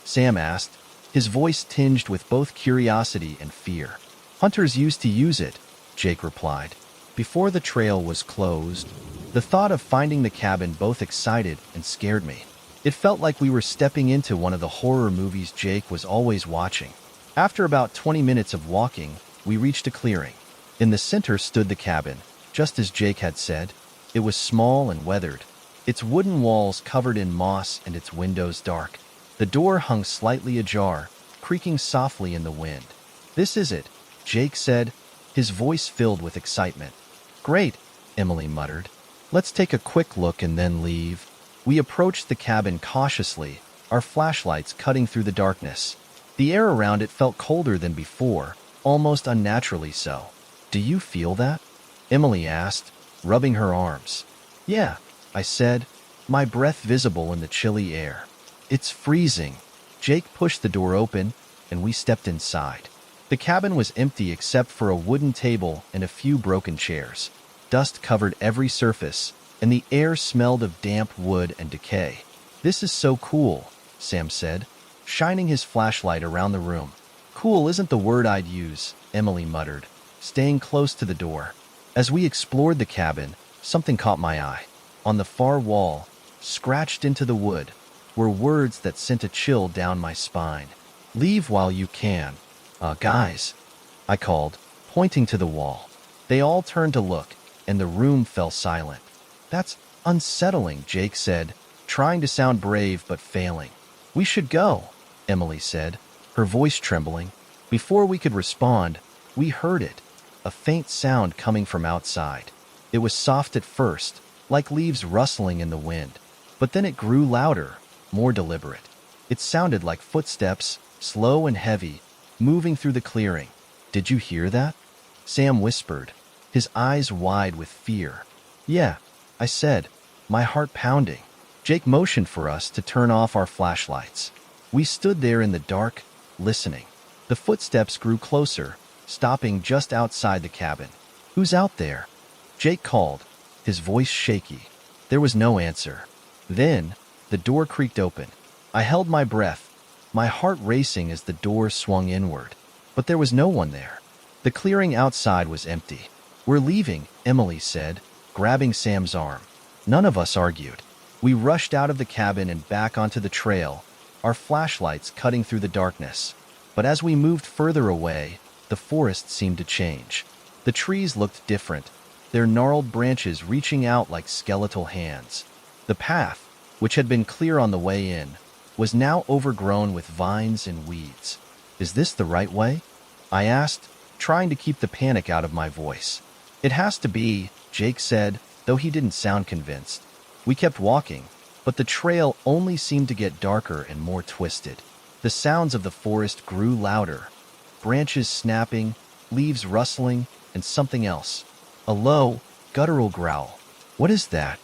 Sam asked, his voice tinged with both curiosity and fear. "Hunters used to use it," Jake replied, "before the trail was closed." The thought of finding the cabin both excited and scared me. It felt like we were stepping into one of the horror movies Jake was always watching. After about 20 minutes of walking, we reached a clearing. In the center stood the cabin, just as Jake had said. It was small and weathered, its wooden walls covered in moss and its windows dark. The door hung slightly ajar, creaking softly in the wind. "This is it," Jake said, his voice filled with excitement. "Great, Emily muttered. "Let's take a quick look and then leave." We approached the cabin cautiously, our flashlights cutting through the darkness. The air around it felt colder than before, almost unnaturally so. "Do you feel that?" Emily asked, rubbing her arms. "Yeah," I said, my breath visible in the chilly air. "It's freezing." Jake pushed the door open, and we stepped inside. The cabin was empty except for a wooden table and a few broken chairs. Dust covered every surface, and the air smelled of damp wood and decay. "This is so cool," Sam said, shining his flashlight around the room. "Cool isn't the word I'd use," Emily muttered, staying close to the door. As we explored the cabin, something caught my eye. On the far wall, scratched into the wood, were words that sent a chill down my spine. "Leave while you can." Guys," I called, pointing to the wall. They all turned to look, and the room fell silent. "That's unsettling," Jake said, trying to sound brave but failing. "We should go," Emily said, her voice trembling. Before we could respond, we heard it, a faint sound coming from outside. It was soft at first, like leaves rustling in the wind, but then it grew louder, more deliberate. It sounded like footsteps, slow and heavy, moving through the clearing. "Did you hear that?" Sam whispered, his eyes wide with fear. "Yeah," I said, my heart pounding. Jake motioned for us to turn off our flashlights. We stood there in the dark, listening. The footsteps grew closer, stopping just outside the cabin. "Who's out there?" Jake called, his voice shaky. There was no answer. Then, the door creaked open. I held my breath, my heart racing as the door swung inward. But there was no one there. The clearing outside was empty. "We're leaving," Emily said, grabbing Sam's arm. None of us argued. We rushed out of the cabin and back onto the trail, our flashlights cutting through the darkness. But as we moved further away, the forest seemed to change. The trees looked different, their gnarled branches reaching out like skeletal hands. The path, which had been clear on the way in, was now overgrown with vines and weeds. "Is this the right way?" I asked, trying to keep the panic out of my voice. "It has to be," Jake said, though he didn't sound convinced. We kept walking, but the trail only seemed to get darker and more twisted. The sounds of the forest grew louder, branches snapping, leaves rustling, and something else. A low, guttural growl. "What is that?"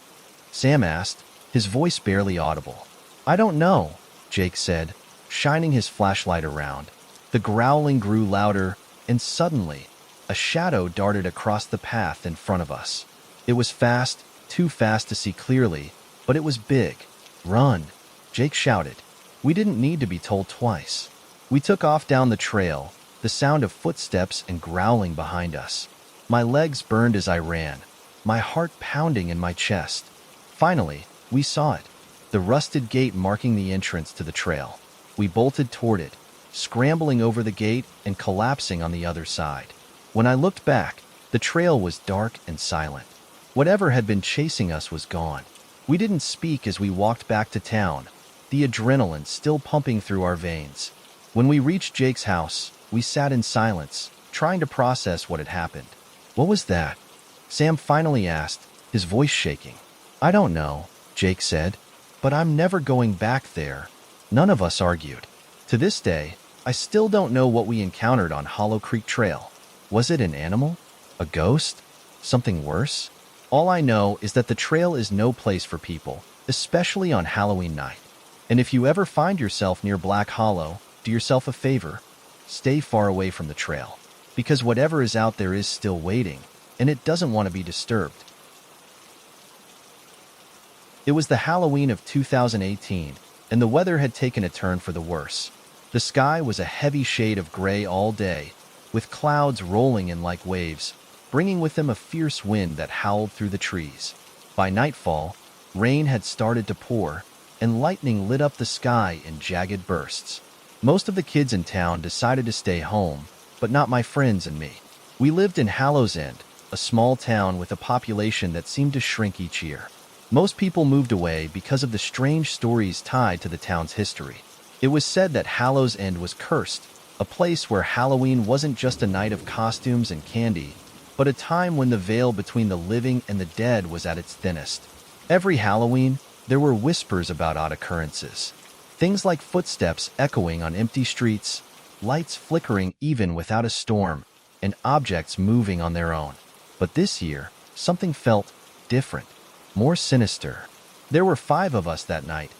Sam asked, his voice barely audible. "I don't know," Jake said, shining his flashlight around. The growling grew louder, and suddenly, a shadow darted across the path in front of us. It was fast, too fast to see clearly, but it was big. "Run!" Jake shouted. We didn't need to be told twice. We took off down the trail, the sound of footsteps and growling behind us. My legs burned as I ran, my heart pounding in my chest. Finally, we saw it, the rusted gate marking the entrance to the trail. We bolted toward it, scrambling over the gate and collapsing on the other side. When I looked back, the trail was dark and silent. Whatever had been chasing us was gone. We didn't speak as we walked back to town, the adrenaline still pumping through our veins. When we reached Jake's house, we sat in silence, trying to process what had happened. "What was that?" Sam finally asked, his voice shaking. "I don't know," Jake said, "but I'm never going back there." None of us argued. To this day, I still don't know what we encountered on Hollow Creek Trail. Was it an animal? A ghost? Something worse? All I know is that the trail is no place for people, especially on Halloween night. And if you ever find yourself near Black Hollow, do yourself a favor. Stay far away from the trail, because whatever is out there is still waiting, and it doesn't want to be disturbed. It was the Halloween of 2018, and the weather had taken a turn for the worse. The sky was a heavy shade of gray all day, with clouds rolling in like waves, bringing with them a fierce wind that howled through the trees. By nightfall, rain had started to pour, and lightning lit up the sky in jagged bursts. Most of the kids in town decided to stay home, but not my friends and me. We lived in Hallows End, a small town with a population that seemed to shrink each year. Most people moved away because of the strange stories tied to the town's history. It was said that Hallows End was cursed, a place where Halloween wasn't just a night of costumes and candy, but a time when the veil between the living and the dead was at its thinnest. Every Halloween, there were whispers about odd occurrences. Things like footsteps echoing on empty streets, lights flickering even without a storm, and objects moving on their own. But this year, something felt different, more sinister. There were 5 of us that night.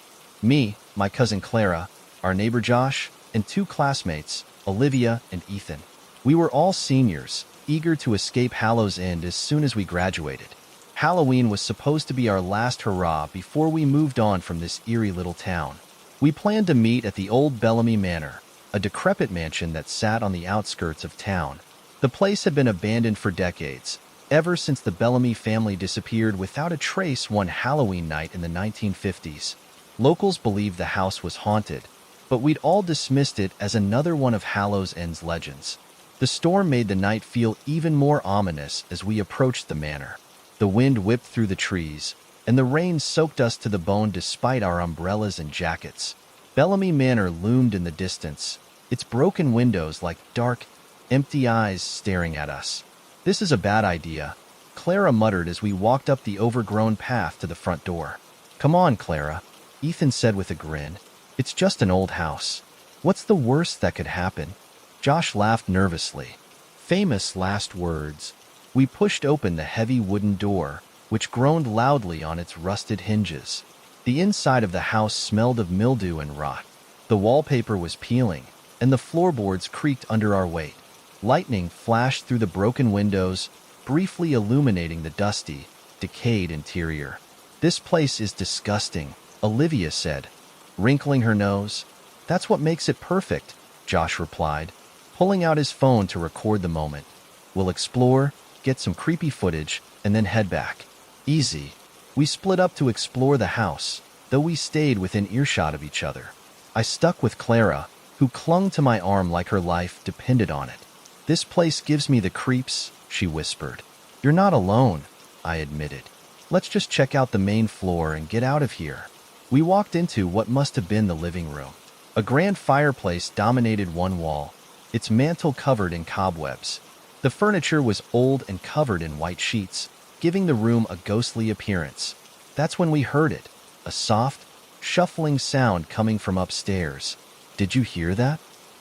Me, my cousin Clara, our neighbor Josh, and 2 classmates, Olivia and Ethan. We were all seniors, eager to escape Hallow's End as soon as we graduated. Halloween was supposed to be our last hurrah before we moved on from this eerie little town. We planned to meet at the old Bellamy Manor, a decrepit mansion that sat on the outskirts of town. The place had been abandoned for decades, ever since the Bellamy family disappeared without a trace one Halloween night in the 1950s. Locals believed the house was haunted, but we'd all dismissed it as another one of Hallow's End's legends. The storm made the night feel even more ominous as we approached the manor. The wind whipped through the trees, and the rain soaked us to the bone despite our umbrellas and jackets. Bellamy Manor loomed in the distance, its broken windows like dark, empty eyes staring at us. "This is a bad idea," Clara muttered as we walked up the overgrown path to the front door. "Come on, Clara," Ethan said with a grin. "It's just an old house. What's the worst that could happen?" Josh laughed nervously. Famous last words. We pushed open the heavy wooden door, which groaned loudly on its rusted hinges. The inside of the house smelled of mildew and rot. The wallpaper was peeling, and the floorboards creaked under our weight. Lightning flashed through the broken windows, briefly illuminating the dusty, decayed interior. "This place is disgusting," Olivia said, wrinkling her nose. "That's what makes it perfect," Josh replied, pulling out his phone to record the moment. "We'll explore, get some creepy footage, and then head back." Easy. We split up to explore the house, though we stayed within earshot of each other. I stuck with Clara, who clung to my arm like her life depended on it. "This place gives me the creeps," she whispered. "You're not alone," I admitted. "Let's just check out the main floor and get out of here." We walked into what must have been the living room. A grand fireplace dominated one wall, its mantel covered in cobwebs. The furniture was old and covered in white sheets, giving the room a ghostly appearance. That's when we heard it, a soft, shuffling sound coming from upstairs. "Did you hear that?"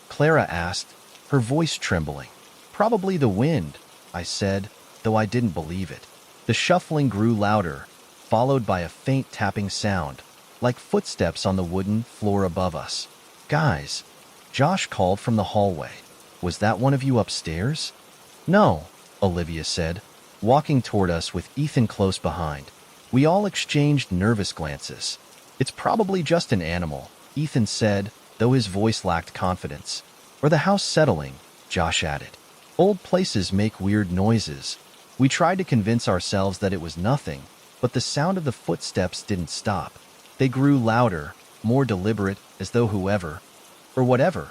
Clara asked, her voice trembling. "Probably the wind," I said, though I didn't believe it. The shuffling grew louder, followed by a faint tapping sound, like footsteps on the wooden floor above us. "Guys," Josh called from the hallway. "Was that one of you upstairs?" "No," Olivia said, walking toward us with Ethan close behind. We all exchanged nervous glances. "It's probably just an animal," Ethan said, though his voice lacked confidence. "Or the house settling," Josh added. "Old places make weird noises." We tried to convince ourselves that it was nothing, but the sound of the footsteps didn't stop. They grew louder, more deliberate, as though whoever, or whatever,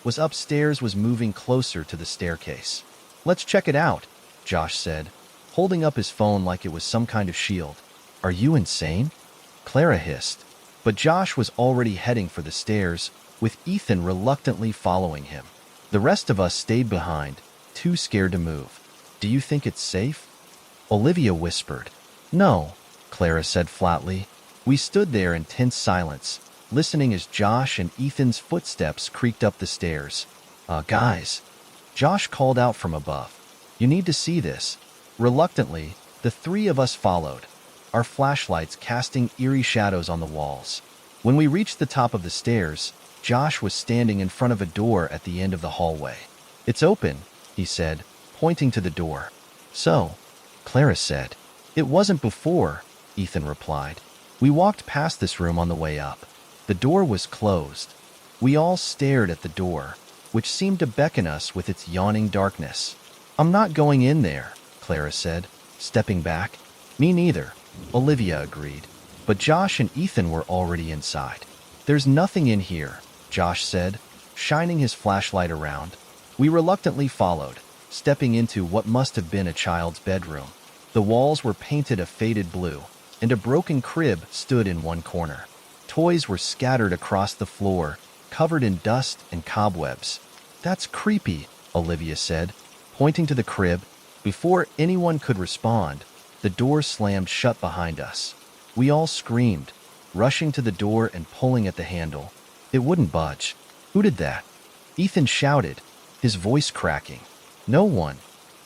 was upstairs was moving closer to the staircase. "Let's check it out," Josh said, holding up his phone like it was some kind of shield. "Are you insane?" Clara hissed, but Josh was already heading for the stairs, with Ethan reluctantly following him. The rest of us stayed behind, too scared to move. "Do you think it's safe?" Olivia whispered. "No," Clara said flatly. We stood there in tense silence, listening as Josh and Ethan's footsteps creaked up the stairs. Guys," Josh called out from above. "You need to see this." Reluctantly, the 3 of us followed, our flashlights casting eerie shadows on the walls. When we reached the top of the stairs, Josh was standing in front of a door at the end of the hallway. "It's open," he said, pointing to the door. "So," Clara said. "It wasn't before," Ethan replied. We walked past this room on the way up. The door was closed. We all stared at the door, which seemed to beckon us with its yawning darkness. "I'm not going in there," Clara said, stepping back. "Me neither," Olivia agreed. But Josh and Ethan were already inside. "There's nothing in here," Josh said, shining his flashlight around. We reluctantly followed, stepping into what must have been a child's bedroom. The walls were painted a faded blue, and a broken crib stood in one corner. Toys were scattered across the floor, covered in dust and cobwebs. "That's creepy," Olivia said, pointing to the crib, Before anyone could respond, the door slammed shut behind us. We all screamed, rushing to the door and pulling at the handle. It wouldn't budge. Who did that? Ethan shouted, his voice cracking. No one,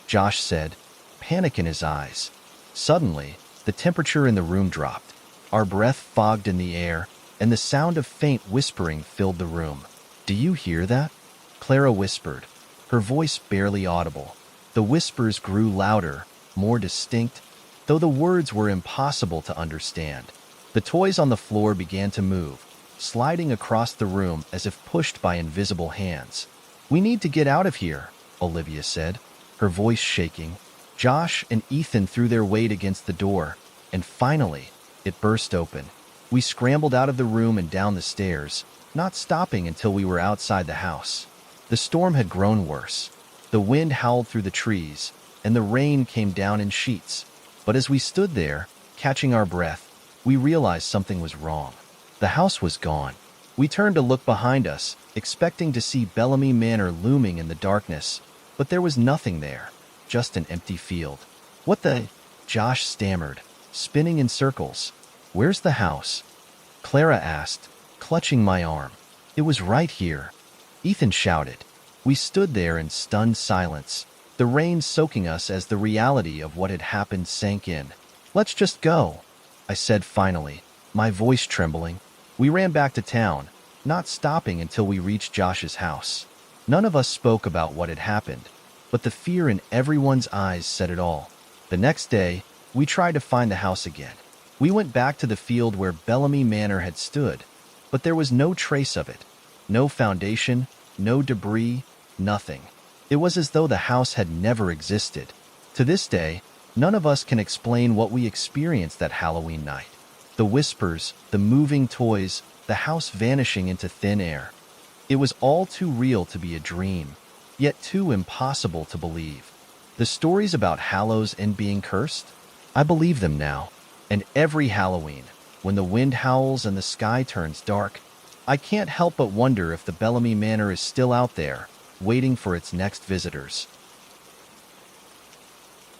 Josh said, panic in his eyes. Suddenly, the temperature in the room dropped. Our breath fogged in the air, and the sound of faint whispering filled the room. Do you hear that? Clara whispered, her voice barely audible. The whispers grew louder, more distinct, though the words were impossible to understand. The toys on the floor began to move, sliding across the room as if pushed by invisible hands. We need to get out of here, Olivia said, her voice shaking. Josh and Ethan threw their weight against the door, and finally, it burst open. We scrambled out of the room and down the stairs, not stopping until we were outside the house. The storm had grown worse. The wind howled through the trees, and the rain came down in sheets. But as we stood there, catching our breath, we realized something was wrong. The house was gone. We turned to look behind us, expecting to see Bellamy Manor looming in the darkness, but there was nothing there, just an empty field. What the? Josh stammered, spinning in circles. Where's the house? Clara asked, clutching my arm. It was right here, Ethan shouted. We stood there in stunned silence, the rain soaking us as the reality of what had happened sank in. Let's just go, I said finally, my voice trembling. We ran back to town, not stopping until we reached Josh's house. None of us spoke about what had happened, but the fear in everyone's eyes said it all. The next day, we tried to find the house again. We went back to the field where Bellamy Manor had stood, but there was no trace of it. No foundation, no debris, nothing. It was as though the house had never existed. To this day, none of us can explain what we experienced that Halloween night. The whispers, the moving toys, the house vanishing into thin air. It was all too real to be a dream, yet too impossible to believe. The stories about Hallows End being cursed? I believe them now. And every Halloween, when the wind howls and the sky turns dark, I can't help but wonder if the Bellamy Manor is still out there, waiting for its next visitors.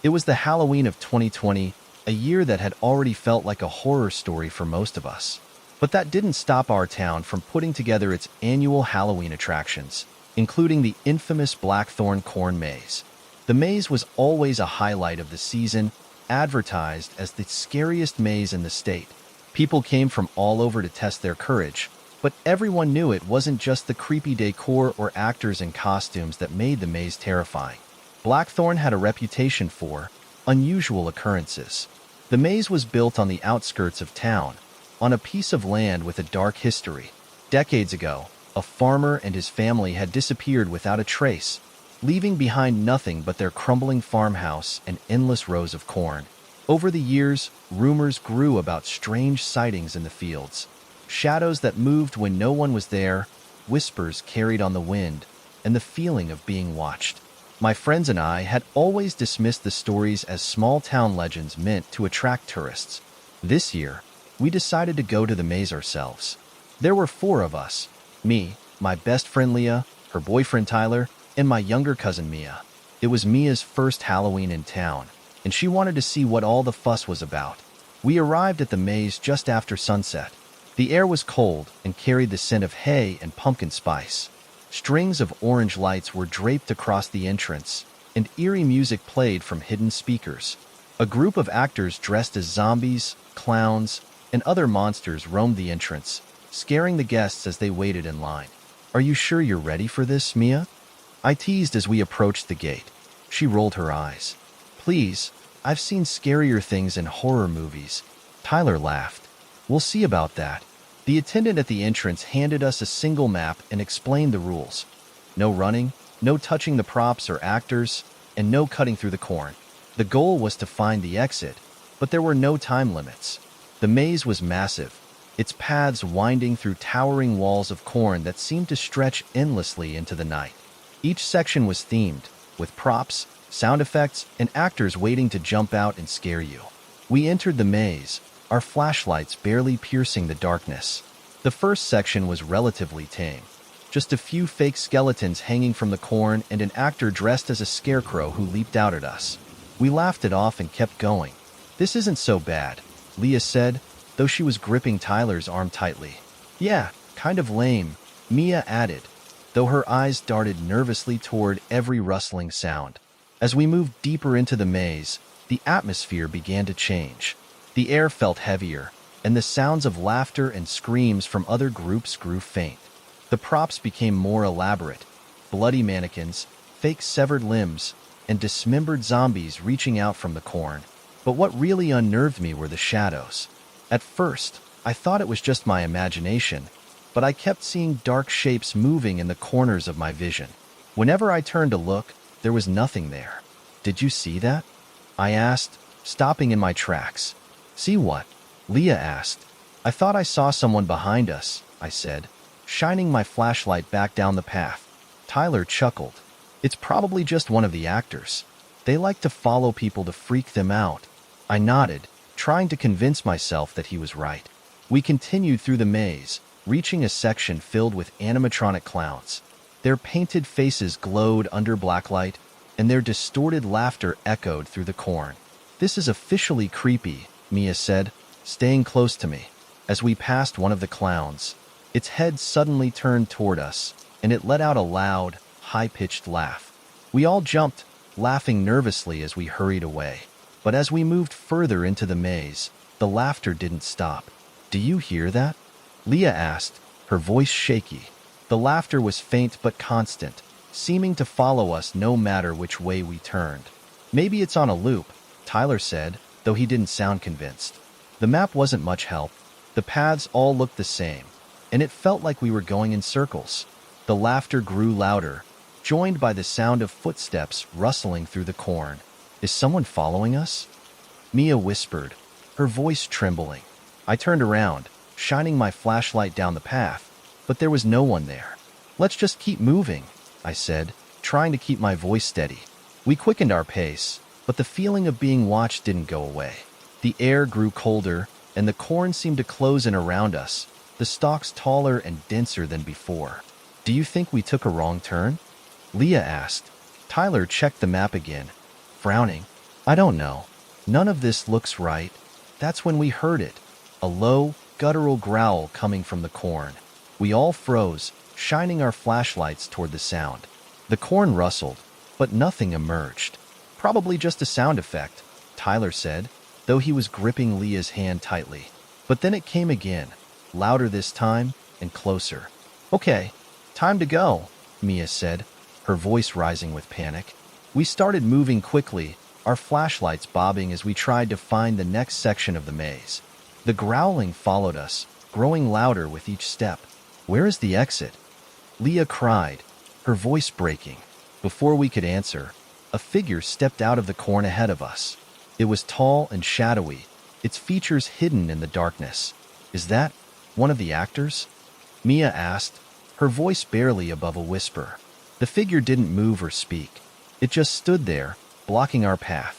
It was the Halloween of 2020, a year that had already felt like a horror story for most of us. But that didn't stop our town from putting together its annual Halloween attractions, including the infamous Blackthorn Corn Maze. The maze was always a highlight of the season, advertised as the scariest maze in the state. People came from all over to test their courage, but everyone knew it wasn't just the creepy decor or actors in costumes that made the maze terrifying. Blackthorn had a reputation for unusual occurrences. The maze was built on the outskirts of town, on a piece of land with a dark history. Decades ago, a farmer and his family had disappeared without a trace, leaving behind nothing but their crumbling farmhouse and endless rows of corn. Over the years, rumors grew about strange sightings in the fields. Shadows that moved when no one was there, whispers carried on the wind, and the feeling of being watched. My friends and I had always dismissed the stories as small-town legends meant to attract tourists. This year, we decided to go to the maze ourselves. There were 4 of us: me, my best friend Leah, her boyfriend Tyler, and my younger cousin Mia. It was Mia's first Halloween in town, and she wanted to see what all the fuss was about. We arrived at the maze just after sunset. The air was cold and carried the scent of hay and pumpkin spice. Strings of orange lights were draped across the entrance, and eerie music played from hidden speakers. A group of actors dressed as zombies, clowns, and other monsters roamed the entrance, scaring the guests as they waited in line. "Are you sure you're ready for this, Mia?" I teased as we approached the gate. She rolled her eyes. "Please, I've seen scarier things in horror movies." Tyler laughed. "We'll see about that." The attendant at the entrance handed us a single map and explained the rules. No running, no touching the props or actors, and no cutting through the corn. The goal was to find the exit, but there were no time limits. The maze was massive, its paths winding through towering walls of corn that seemed to stretch endlessly into the night. Each section was themed, with props, sound effects, and actors waiting to jump out and scare you. We entered the maze, our flashlights barely piercing the darkness. The first section was relatively tame. Just a few fake skeletons hanging from the corn and an actor dressed as a scarecrow who leaped out at us. We laughed it off and kept going. "This isn't so bad," Leah said, though she was gripping Tyler's arm tightly. "Yeah, kind of lame," Mia added, though her eyes darted nervously toward every rustling sound. As we moved deeper into the maze, the atmosphere began to change. The air felt heavier, and the sounds of laughter and screams from other groups grew faint. The props became more elaborate: bloody mannequins, fake severed limbs, and dismembered zombies reaching out from the corn. But what really unnerved me were the shadows. At first, I thought it was just my imagination, but I kept seeing dark shapes moving in the corners of my vision. Whenever I turned to look, there was nothing there. "Did you see that?" I asked, stopping in my tracks. "See what?" Leah asked. "I thought I saw someone behind us," I said, shining my flashlight back down the path. Tyler chuckled. "It's probably just one of the actors. They like to follow people to freak them out." I nodded, trying to convince myself that he was right. We continued through the maze, reaching a section filled with animatronic clowns. Their painted faces glowed under blacklight, and their distorted laughter echoed through the corn. "This is officially creepy," Mia said, staying close to me. As we passed one of the clowns, its head suddenly turned toward us, and it let out a loud, high-pitched laugh. We all jumped, laughing nervously as we hurried away. But as we moved further into the maze, the laughter didn't stop. "Do you hear that?" Leah asked, her voice shaky. The laughter was faint but constant, seeming to follow us no matter which way we turned. "Maybe it's on a loop," Tyler said, though he didn't sound convinced. The map wasn't much help. The paths all looked the same, and it felt like we were going in circles. The laughter grew louder, joined by the sound of footsteps rustling through the corn. "Is someone following us?" Mia whispered, her voice trembling. I turned around, shining my flashlight down the path, but there was no one there. "Let's just keep moving," I said, trying to keep my voice steady. We quickened our pace, but the feeling of being watched didn't go away. The air grew colder, and the corn seemed to close in around us, the stalks taller and denser than before. "Do you think we took a wrong turn?" Leah asked. Tyler checked the map again, frowning. "I don't know. None of this looks right." That's when we heard it, a low, guttural growl coming from the corn. We all froze, shining our flashlights toward the sound. The corn rustled, but nothing emerged. "Probably just a sound effect," Tyler said, though he was gripping Leah's hand tightly. But then it came again, louder this time and closer. "Okay, time to go," Mia said, her voice rising with panic. We started moving quickly, our flashlights bobbing as we tried to find the next section of the maze. The growling followed us, growing louder with each step. "Where is the exit?" Leah cried, her voice breaking. Before we could answer, a figure stepped out of the corn ahead of us. It was tall and shadowy, its features hidden in the darkness. "Is that one of the actors?" Mia asked, her voice barely above a whisper. The figure didn't move or speak. It just stood there, blocking our path.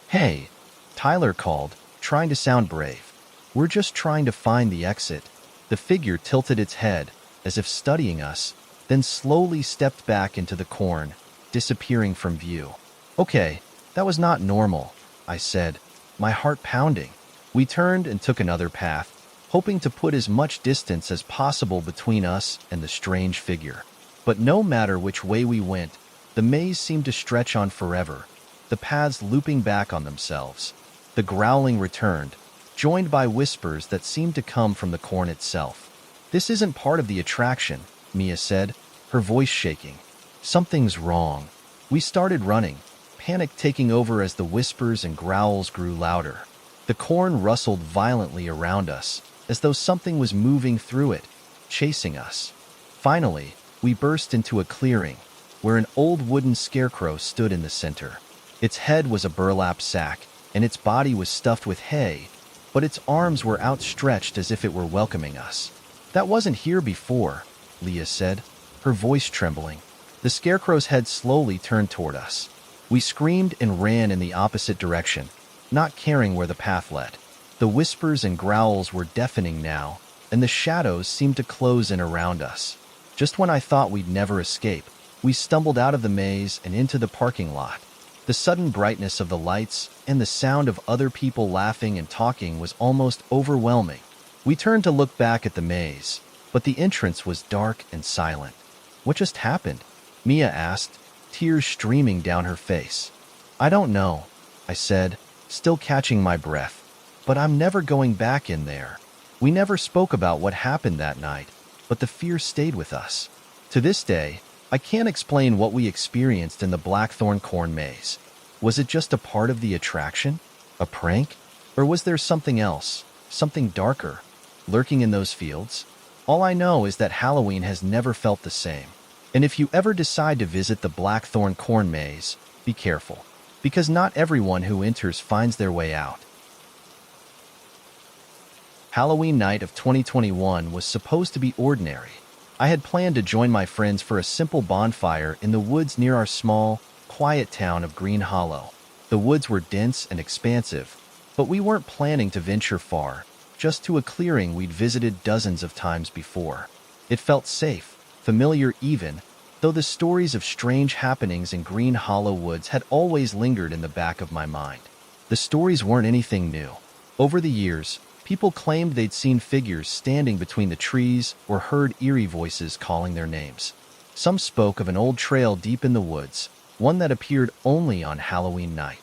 "Hey," Tyler called, trying to sound brave. "We're just trying to find the exit." The figure tilted its head, as if studying us, then slowly stepped back into the corn, disappearing from view. "Okay, that was not normal," I said, my heart pounding. We turned and took another path, hoping to put as much distance as possible between us and the strange figure. But no matter which way we went, the maze seemed to stretch on forever, the paths looping back on themselves. The growling returned, joined by whispers that seemed to come from the corn itself. "This isn't part of the attraction," Mia said, her voice shaking. "Something's wrong." We started running, panic taking over as the whispers and growls grew louder. The corn rustled violently around us, as though something was moving through it, chasing us. Finally, we burst into a clearing, where an old wooden scarecrow stood in the center. Its head was a burlap sack, and its body was stuffed with hay, but its arms were outstretched as if it were welcoming us. "That wasn't here before," Leah said, her voice trembling. The scarecrow's head slowly turned toward us. We screamed and ran in the opposite direction, not caring where the path led. The whispers and growls were deafening now, and the shadows seemed to close in around us. Just when I thought we'd never escape, we stumbled out of the maze and into the parking lot. The sudden brightness of the lights and the sound of other people laughing and talking was almost overwhelming. We turned to look back at the maze, but the entrance was dark and silent. "What just happened?" Mia asked, tears streaming down her face. "I don't know," I said, still catching my breath, "but I'm never going back in there." We never spoke about what happened that night, but the fear stayed with us. To this day, I can't explain what we experienced in the Blackthorn Corn Maze. Was it just a part of the attraction? A prank? Or was there something else, something darker, lurking in those fields? All I know is that Halloween has never felt the same. And if you ever decide to visit the Blackthorn Corn Maze, be careful, because not everyone who enters finds their way out. Halloween night of 2021 was supposed to be ordinary. I had planned to join my friends for a simple bonfire in the woods near our small, quiet town of Green Hollow. The woods were dense and expansive, but we weren't planning to venture far, just to a clearing we'd visited dozens of times before. It felt safe, familiar even, though the stories of strange happenings in Green Hollow woods had always lingered in the back of my mind. The stories weren't anything new. Over the years, people claimed they'd seen figures standing between the trees or heard eerie voices calling their names. Some spoke of an old trail deep in the woods, one that appeared only on Halloween night.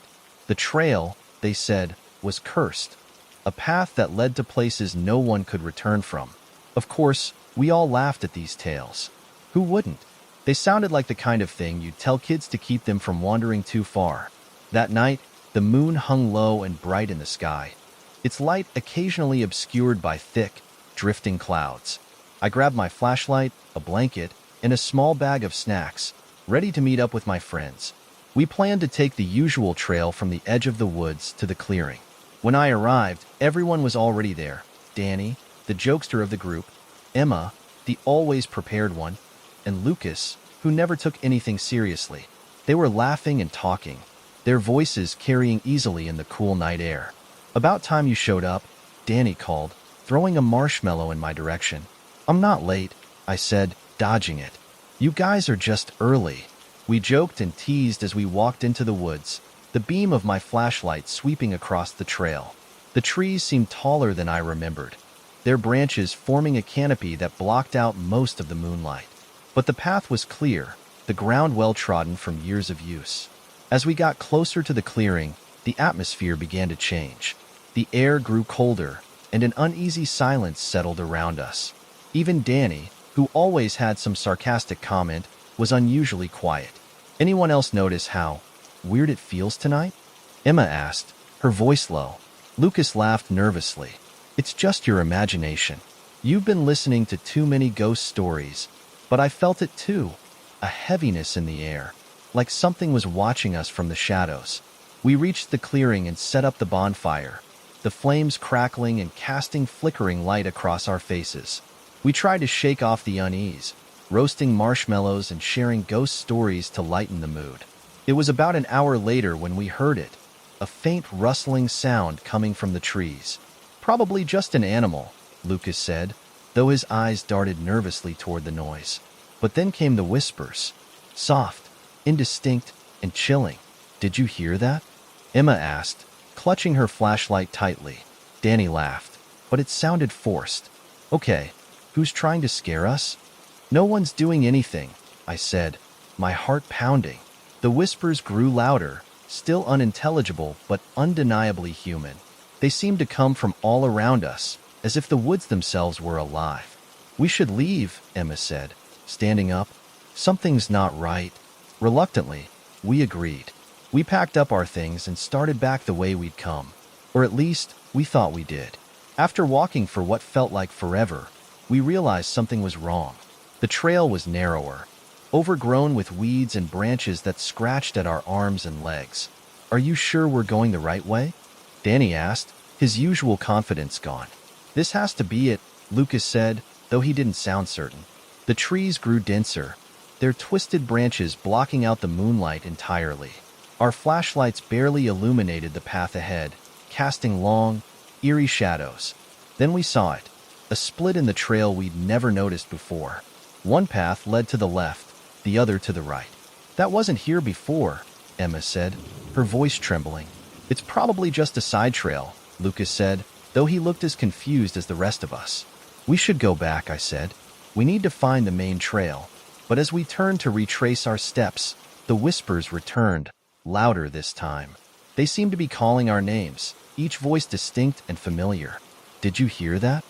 The trail, they said, was cursed, a path that led to places no one could return from. Of course, we all laughed at these tales. Who wouldn't? They sounded like the kind of thing you'd tell kids to keep them from wandering too far. That night, the moon hung low and bright in the sky, its light occasionally obscured by thick, drifting clouds. I grabbed my flashlight, a blanket, and a small bag of snacks, ready to meet up with my friends. We planned to take the usual trail from the edge of the woods to the clearing. When I arrived, everyone was already there. Danny, the jokester of the group, Emma, the always prepared one, and Lucas, who never took anything seriously. They were laughing and talking, their voices carrying easily in the cool night air. "About time you showed up," Danny called, throwing a marshmallow in my direction. "I'm not late," I said, dodging it. "You guys are just early." We joked and teased as we walked into the woods, the beam of my flashlight sweeping across the trail. The trees seemed taller than I remembered, their branches forming a canopy that blocked out most of the moonlight. But the path was clear, the ground well-trodden from years of use. As we got closer to the clearing, the atmosphere began to change. The air grew colder, and an uneasy silence settled around us. Even Danny, who always had some sarcastic comment, was unusually quiet. "Anyone else notice how weird it feels tonight?" Emma asked, her voice low. Lucas laughed nervously. "It's just your imagination. You've been listening to too many ghost stories." But I felt it too, a heaviness in the air, like something was watching us from the shadows. We reached the clearing and set up the bonfire, the flames crackling and casting flickering light across our faces. We tried to shake off the unease, roasting marshmallows and sharing ghost stories to lighten the mood. It was about an hour later when we heard it, a faint rustling sound coming from the trees. "Probably just an animal," Lucas said, though his eyes darted nervously toward the noise. But then came the whispers, soft, indistinct, and chilling. "Did you hear that?" Emma asked, clutching her flashlight tightly. Danny laughed, but it sounded forced. "Okay, who's trying to scare us?" "No one's doing anything," I said, my heart pounding. The whispers grew louder, still unintelligible but undeniably human. They seemed to come from all around us, as if the woods themselves were alive. "We should leave," Emma said, standing up. "Something's not right." Reluctantly, we agreed. We packed up our things and started back the way we'd come. Or at least, we thought we did. After walking for what felt like forever, we realized something was wrong. The trail was narrower, overgrown with weeds and branches that scratched at our arms and legs. "Are you sure we're going the right way?" Danny asked, his usual confidence gone. "This has to be it," Lucas said, though he didn't sound certain. The trees grew denser, their twisted branches blocking out the moonlight entirely. Our flashlights barely illuminated the path ahead, casting long, eerie shadows. Then we saw it, a split in the trail we'd never noticed before. One path led to the left, the other to the right. "That wasn't here before," Emma said, her voice trembling. It's probably just a side trail, Lucas said, though he looked as confused as the rest of us. We should go back, I said. We need to find the main trail. But as we turned to retrace our steps, the whispers returned, louder this time. They seemed to be calling our names, each voice distinct and familiar. Did you hear that?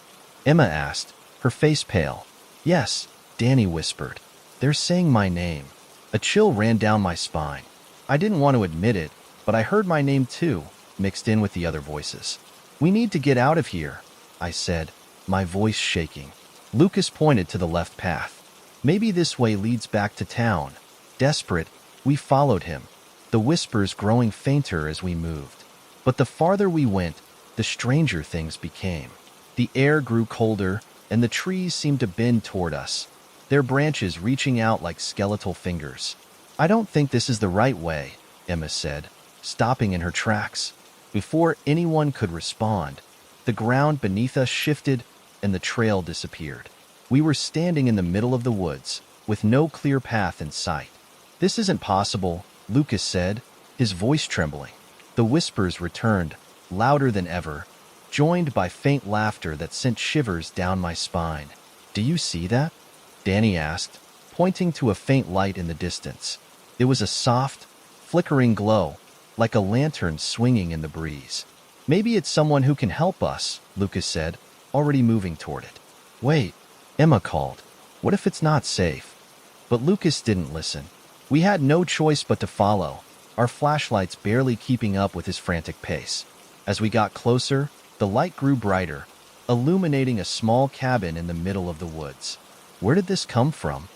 Emma asked, her face pale. Yes, Danny whispered. They're saying my name. A chill ran down my spine. I didn't want to admit it, but I heard my name too, mixed in with the other voices. We need to get out of here, I said, my voice shaking. Lucas pointed to the left path. Maybe this way leads back to town. Desperate, we followed him, the whispers growing fainter as we moved. But the farther we went, the stranger things became. The air grew colder, and the trees seemed to bend toward us, their branches reaching out like skeletal fingers. I don't think this is the right way, Emma said, stopping in her tracks. Before anyone could respond, the ground beneath us shifted and the trail disappeared. We were standing in the middle of the woods, with no clear path in sight. This isn't possible, Lucas said, his voice trembling. The whispers returned, louder than ever, joined by faint laughter that sent shivers down my spine. Do you see that? Danny asked, pointing to a faint light in the distance. It was a soft, flickering glow, like a lantern swinging in the breeze. Maybe it's someone who can help us, Lucas said, already moving toward it. Wait, Emma called. What if it's not safe? But Lucas didn't listen. We had no choice but to follow, our flashlights barely keeping up with his frantic pace. As we got closer, the light grew brighter, illuminating a small cabin in the middle of the woods. Where did this come from?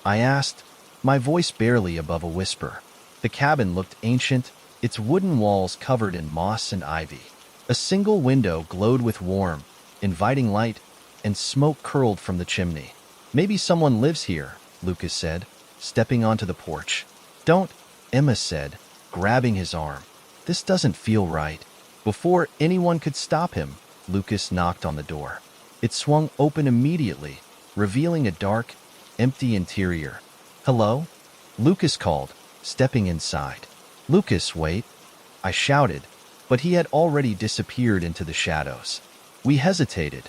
I asked, my voice barely above a whisper. The cabin looked ancient, its wooden walls covered in moss and ivy. A single window glowed with warm, inviting light, and smoke curled from the chimney. Maybe someone lives here, Lucas said, stepping onto the porch. Don't, Emma said, grabbing his arm. This doesn't feel right. Before anyone could stop him, Lucas knocked on the door. It swung open immediately, revealing a dark, empty interior. Hello? Lucas called, stepping inside. Lucas, wait, I shouted, but he had already disappeared into the shadows. We hesitated,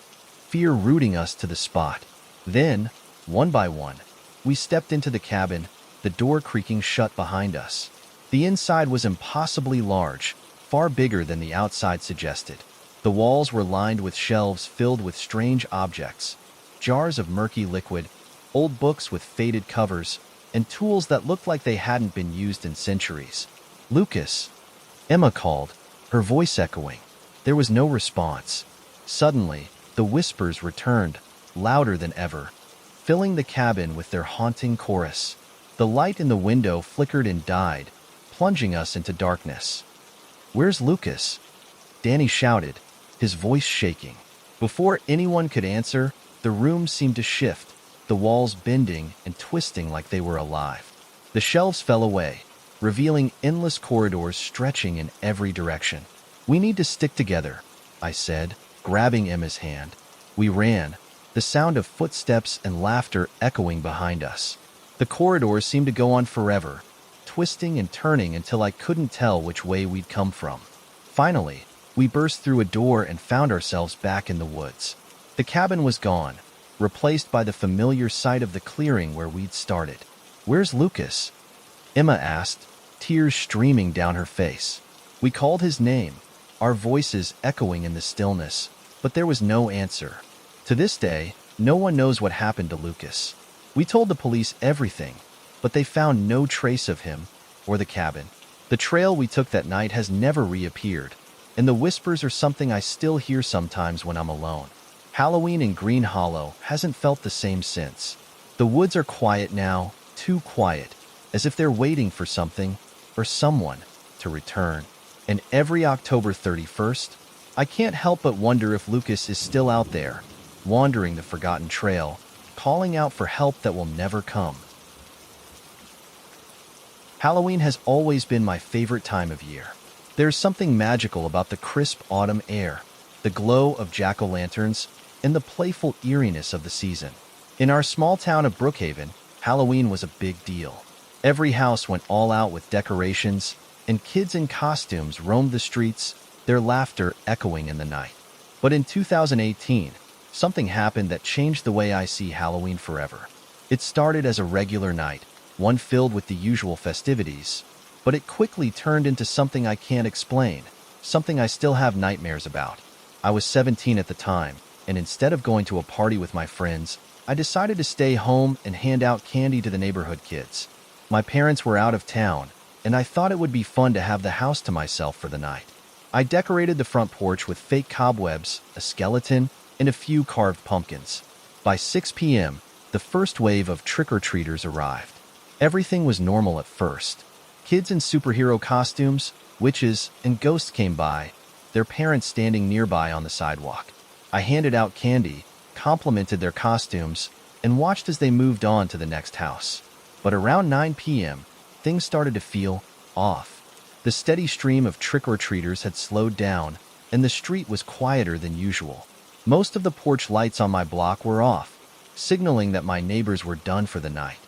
fear rooting us to the spot. Then, one by one, we stepped into the cabin, the door creaking shut behind us. The inside was impossibly large, far bigger than the outside suggested. The walls were lined with shelves filled with strange objects, jars of murky liquid, old books with faded covers, and tools that looked like they hadn't been used in centuries. Lucas, Emma called, her voice echoing. There was no response. Suddenly, the whispers returned, louder than ever, filling the cabin with their haunting chorus. The light in the window flickered and died, plunging us into darkness. Where's Lucas? Danny shouted, his voice shaking. Before anyone could answer, the room seemed to shift, the walls bending and twisting like they were alive. The shelves fell away, revealing endless corridors stretching in every direction. We need to stick together, I said, grabbing Emma's hand. We ran, the sound of footsteps and laughter echoing behind us. The corridors seemed to go on forever, twisting and turning until I couldn't tell which way we'd come from. Finally, we burst through a door and found ourselves back in the woods. The cabin was gone, replaced by the familiar sight of the clearing where we'd started. Where's Lucas? Emma asked, tears streaming down her face. We called his name, our voices echoing in the stillness, but there was no answer. To this day, no one knows what happened to Lucas. We told the police everything, but they found no trace of him or the cabin. The trail we took that night has never reappeared, and the whispers are something I still hear sometimes when I'm alone. Halloween in Green Hollow hasn't felt the same since. The woods are quiet now, too quiet, as if they're waiting for something or someone to return. And every October 31st, I can't help but wonder if Lucas is still out there, wandering the forgotten trail, calling out for help that will never come. Halloween has always been my favorite time of year. There's something magical about the crisp autumn air, the glow of jack-o'-lanterns, and the playful eeriness of the season. In our small town of Brookhaven, Halloween was a big deal. Every house went all out with decorations, and kids in costumes roamed the streets, their laughter echoing in the night. But in 2018, something happened that changed the way I see Halloween forever. It started as a regular night, one filled with the usual festivities, but it quickly turned into something I can't explain, something I still have nightmares about. I was 17 at the time, and instead of going to a party with my friends, I decided to stay home and hand out candy to the neighborhood kids. My parents were out of town, and I thought it would be fun to have the house to myself for the night. I decorated the front porch with fake cobwebs, a skeleton, and a few carved pumpkins. By 6 p.m., the first wave of trick-or-treaters arrived. Everything was normal at first. Kids in superhero costumes, witches, and ghosts came by, their parents standing nearby on the sidewalk. I handed out candy, complimented their costumes, and watched as they moved on to the next house. But around 9 p.m., things started to feel off. The steady stream of trick-or-treaters had slowed down, and the street was quieter than usual. Most of the porch lights on my block were off, signaling that my neighbors were done for the night.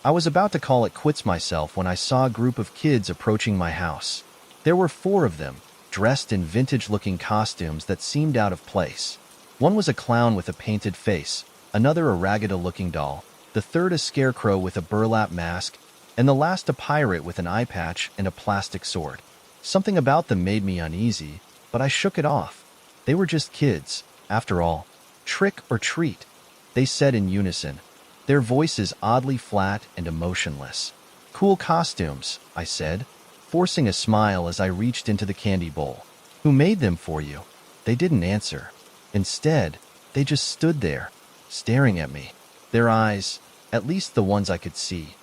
I was about to call it quits myself when I saw a group of kids approaching my house. There were 4 of them, dressed in vintage-looking costumes that seemed out of place. One was a clown with a painted face, another a ragged-looking doll, the third a scarecrow with a burlap mask, and the last a pirate with an eye patch and a plastic sword. Something about them made me uneasy, but I shook it off. They were just kids, after all. Trick or treat, they said in unison, their voices oddly flat and emotionless. Cool costumes, I said, forcing a smile as I reached into the candy bowl. Who made them for you? They didn't answer. Instead, they just stood there, staring at me. Their eyes, at least the ones I could see,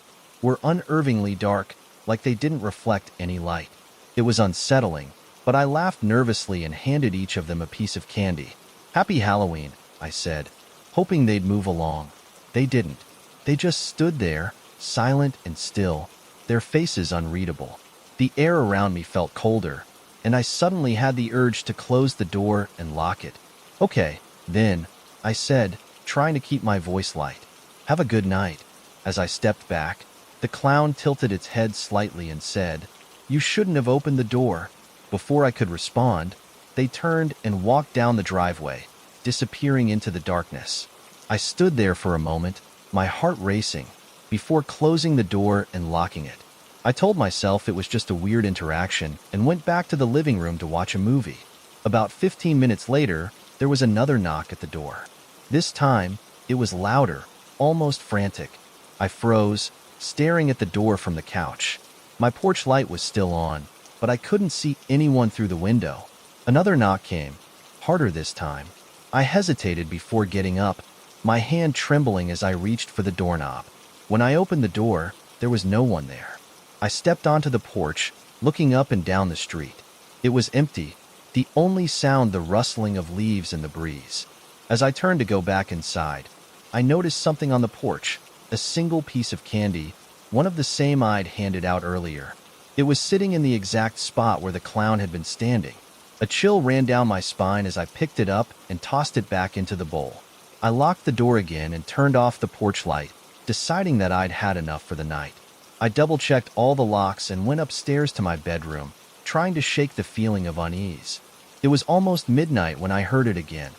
were unnervingly dark, like they didn't reflect any light. It was unsettling, but I laughed nervously and handed each of them a piece of candy. "Happy Halloween," I said, hoping they'd move along. They didn't. They just stood there, silent and still, their faces unreadable. The air around me felt colder, and I suddenly had the urge to close the door and lock it. "Okay, then," I said, trying to keep my voice light. "Have a good night." As I stepped back, the clown tilted its head slightly and said, "You shouldn't have opened the door." Before I could respond, they turned and walked down the driveway, disappearing into the darkness. I stood there for a moment, my heart racing, before closing the door and locking it. I told myself it was just a weird interaction and went back to the living room to watch a movie. About 15 minutes later, there was another knock at the door. This time, it was louder, almost frantic. I froze, staring at the door from the couch. My porch light was still on, but I couldn't see anyone through the window. Another knock came, harder this time. I hesitated before getting up, my hand trembling as I reached for the doorknob. When I opened the door, there was no one there. I stepped onto the porch, looking up and down the street. It was empty, the only sound the rustling of leaves in the breeze. As I turned to go back inside, I noticed something on the porch, a single piece of candy, one of the same I'd handed out earlier. It was sitting in the exact spot where the clown had been standing. A chill ran down my spine as I picked it up and tossed it back into the bowl. I locked the door again and turned off the porch light, deciding that I'd had enough for the night. I double-checked all the locks and went upstairs to my bedroom, trying to shake the feeling of unease. It was almost midnight when I heard it again,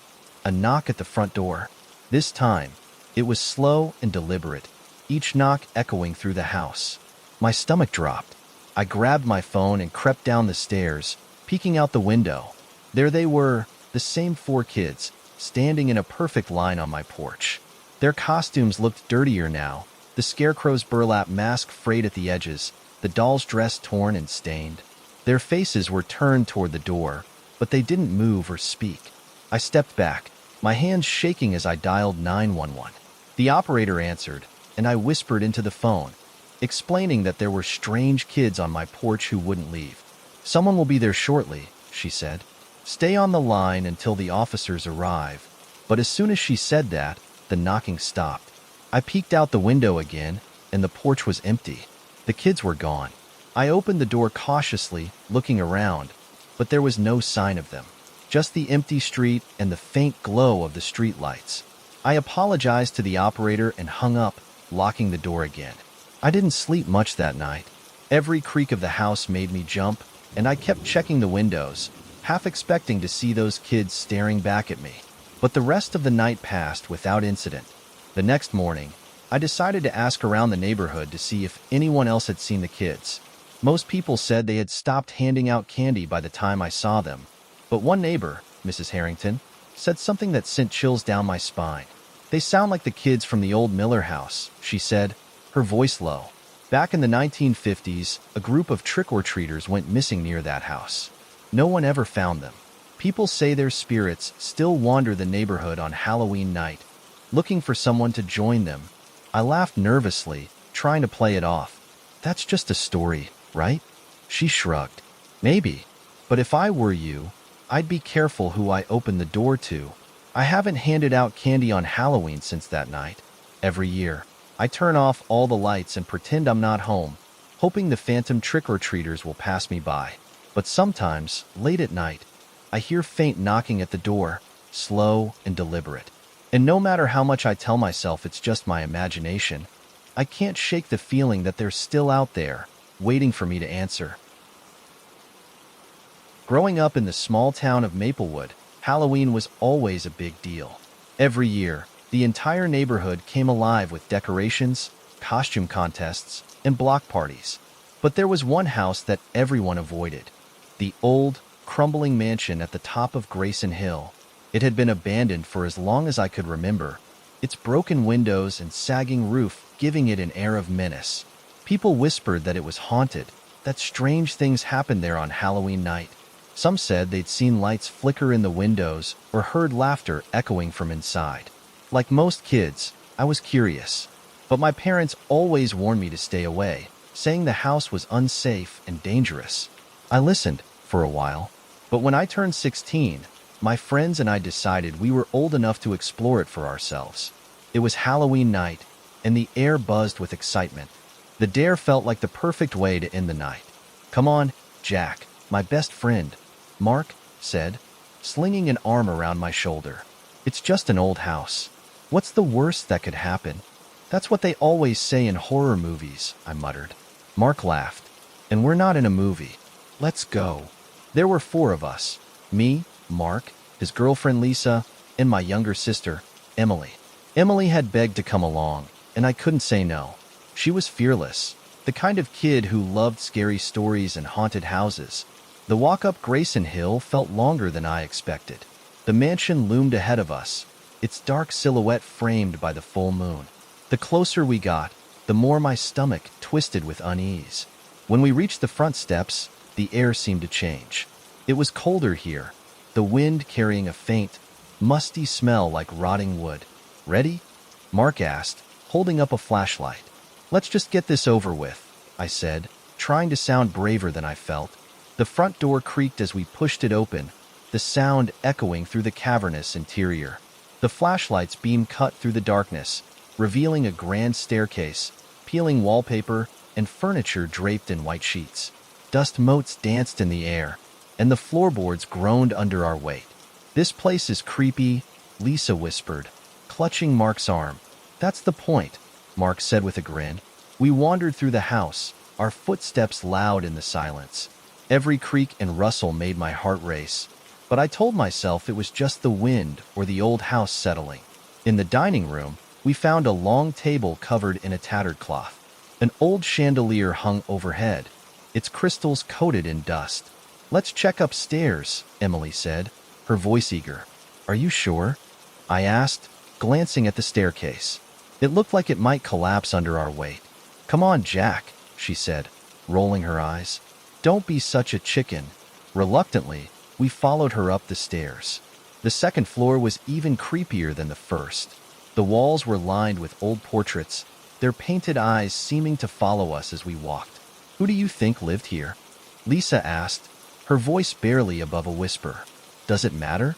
a knock at the front door. This time, it was slow and deliberate, each knock echoing through the house. My stomach dropped. I grabbed my phone and crept down the stairs, peeking out the window. There they were, the same 4 kids, standing in a perfect line on my porch. Their costumes looked dirtier now, the scarecrow's burlap mask frayed at the edges, the doll's dress torn and stained. Their faces were turned toward the door, but they didn't move or speak. I stepped back, my hands shaking as I dialed 911. The operator answered, and I whispered into the phone, explaining that there were strange kids on my porch who wouldn't leave. "Someone will be there shortly," she said. "Stay on the line until the officers arrive." But as soon as she said that, the knocking stopped. I peeked out the window again, and the porch was empty. The kids were gone. I opened the door cautiously, looking around, but there was no sign of them. Just the empty street and the faint glow of the street lights. I apologized to the operator and hung up, locking the door again. I didn't sleep much that night. Every creak of the house made me jump, and I kept checking the windows, half expecting to see those kids staring back at me. But the rest of the night passed without incident. The next morning, I decided to ask around the neighborhood to see if anyone else had seen the kids. Most people said they had stopped handing out candy by the time I saw them. But one neighbor, Mrs. Harrington, said something that sent chills down my spine. "They sound like the kids from the old Miller house," she said, her voice low. Back in the 1950s, a group of trick-or-treaters went missing near that house. No one ever found them. People say their spirits still wander the neighborhood on Halloween night, looking for someone to join them. I laughed nervously, trying to play it off. "That's just a story, right?" She shrugged. "Maybe. But if I were you, I'd be careful who I open the door to. I haven't handed out candy on Halloween since that night. Every year, I turn off all the lights and pretend I'm not home, hoping the phantom trick-or-treaters will pass me by. But sometimes, late at night, I hear faint knocking at the door, slow and deliberate. And no matter how much I tell myself it's just my imagination, I can't shake the feeling that they're still out there, waiting for me to answer." Growing up in the small town of Maplewood, Halloween was always a big deal. Every year, the entire neighborhood came alive with decorations, costume contests, and block parties. But there was one house that everyone avoided: the old, crumbling mansion at the top of Grayson Hill. It had been abandoned for as long as I could remember, its broken windows and sagging roof giving it an air of menace. People whispered that it was haunted, that strange things happened there on Halloween night. Some said they'd seen lights flicker in the windows or heard laughter echoing from inside. Like most kids, I was curious, but my parents always warned me to stay away, saying the house was unsafe and dangerous. I listened for a while, but when I turned 16, my friends and I decided we were old enough to explore it for ourselves. It was Halloween night, and the air buzzed with excitement. The dare felt like the perfect way to end the night. "Come on, Jack, my best friend," Mark said, slinging an arm around my shoulder. "It's just an old house. What's the worst that could happen?" "That's what they always say in horror movies," I muttered. Mark laughed. "And we're not in a movie. Let's go." There were 4 of us: me, Mark, his girlfriend Lisa, and my younger sister, Emily. Emily had begged to come along, and I couldn't say no. She was fearless, the kind of kid who loved scary stories and haunted houses. The walk up Grayson Hill felt longer than I expected. The mansion loomed ahead of us, its dark silhouette framed by the full moon. The closer we got, the more my stomach twisted with unease. When we reached the front steps, the air seemed to change. It was colder here, the wind carrying a faint, musty smell like rotting wood. "Ready?" Mark asked, holding up a flashlight. "Let's just get this over with," I said, trying to sound braver than I felt. The front door creaked as we pushed it open, the sound echoing through the cavernous interior. The flashlight's beam cut through the darkness, revealing a grand staircase, peeling wallpaper, and furniture draped in white sheets. Dust motes danced in the air, and the floorboards groaned under our weight. "This place is creepy," Lisa whispered, clutching Mark's arm. "That's the point," Mark said with a grin. We wandered through the house, our footsteps loud in the silence. Every creak and rustle made my heart race, but I told myself it was just the wind or the old house settling. In the dining room, we found a long table covered in a tattered cloth. An old chandelier hung overhead, its crystals coated in dust. "Let's check upstairs," Emily said, her voice eager. "Are you sure?" I asked, glancing at the staircase. It looked like it might collapse under our weight. "Come on, Jack," she said, rolling her eyes. "Don't be such a chicken." Reluctantly, we followed her up the stairs. The second floor was even creepier than the first. The walls were lined with old portraits, their painted eyes seeming to follow us as we walked. "Who do you think lived here?" Lisa asked, her voice barely above a whisper. "Does it matter?"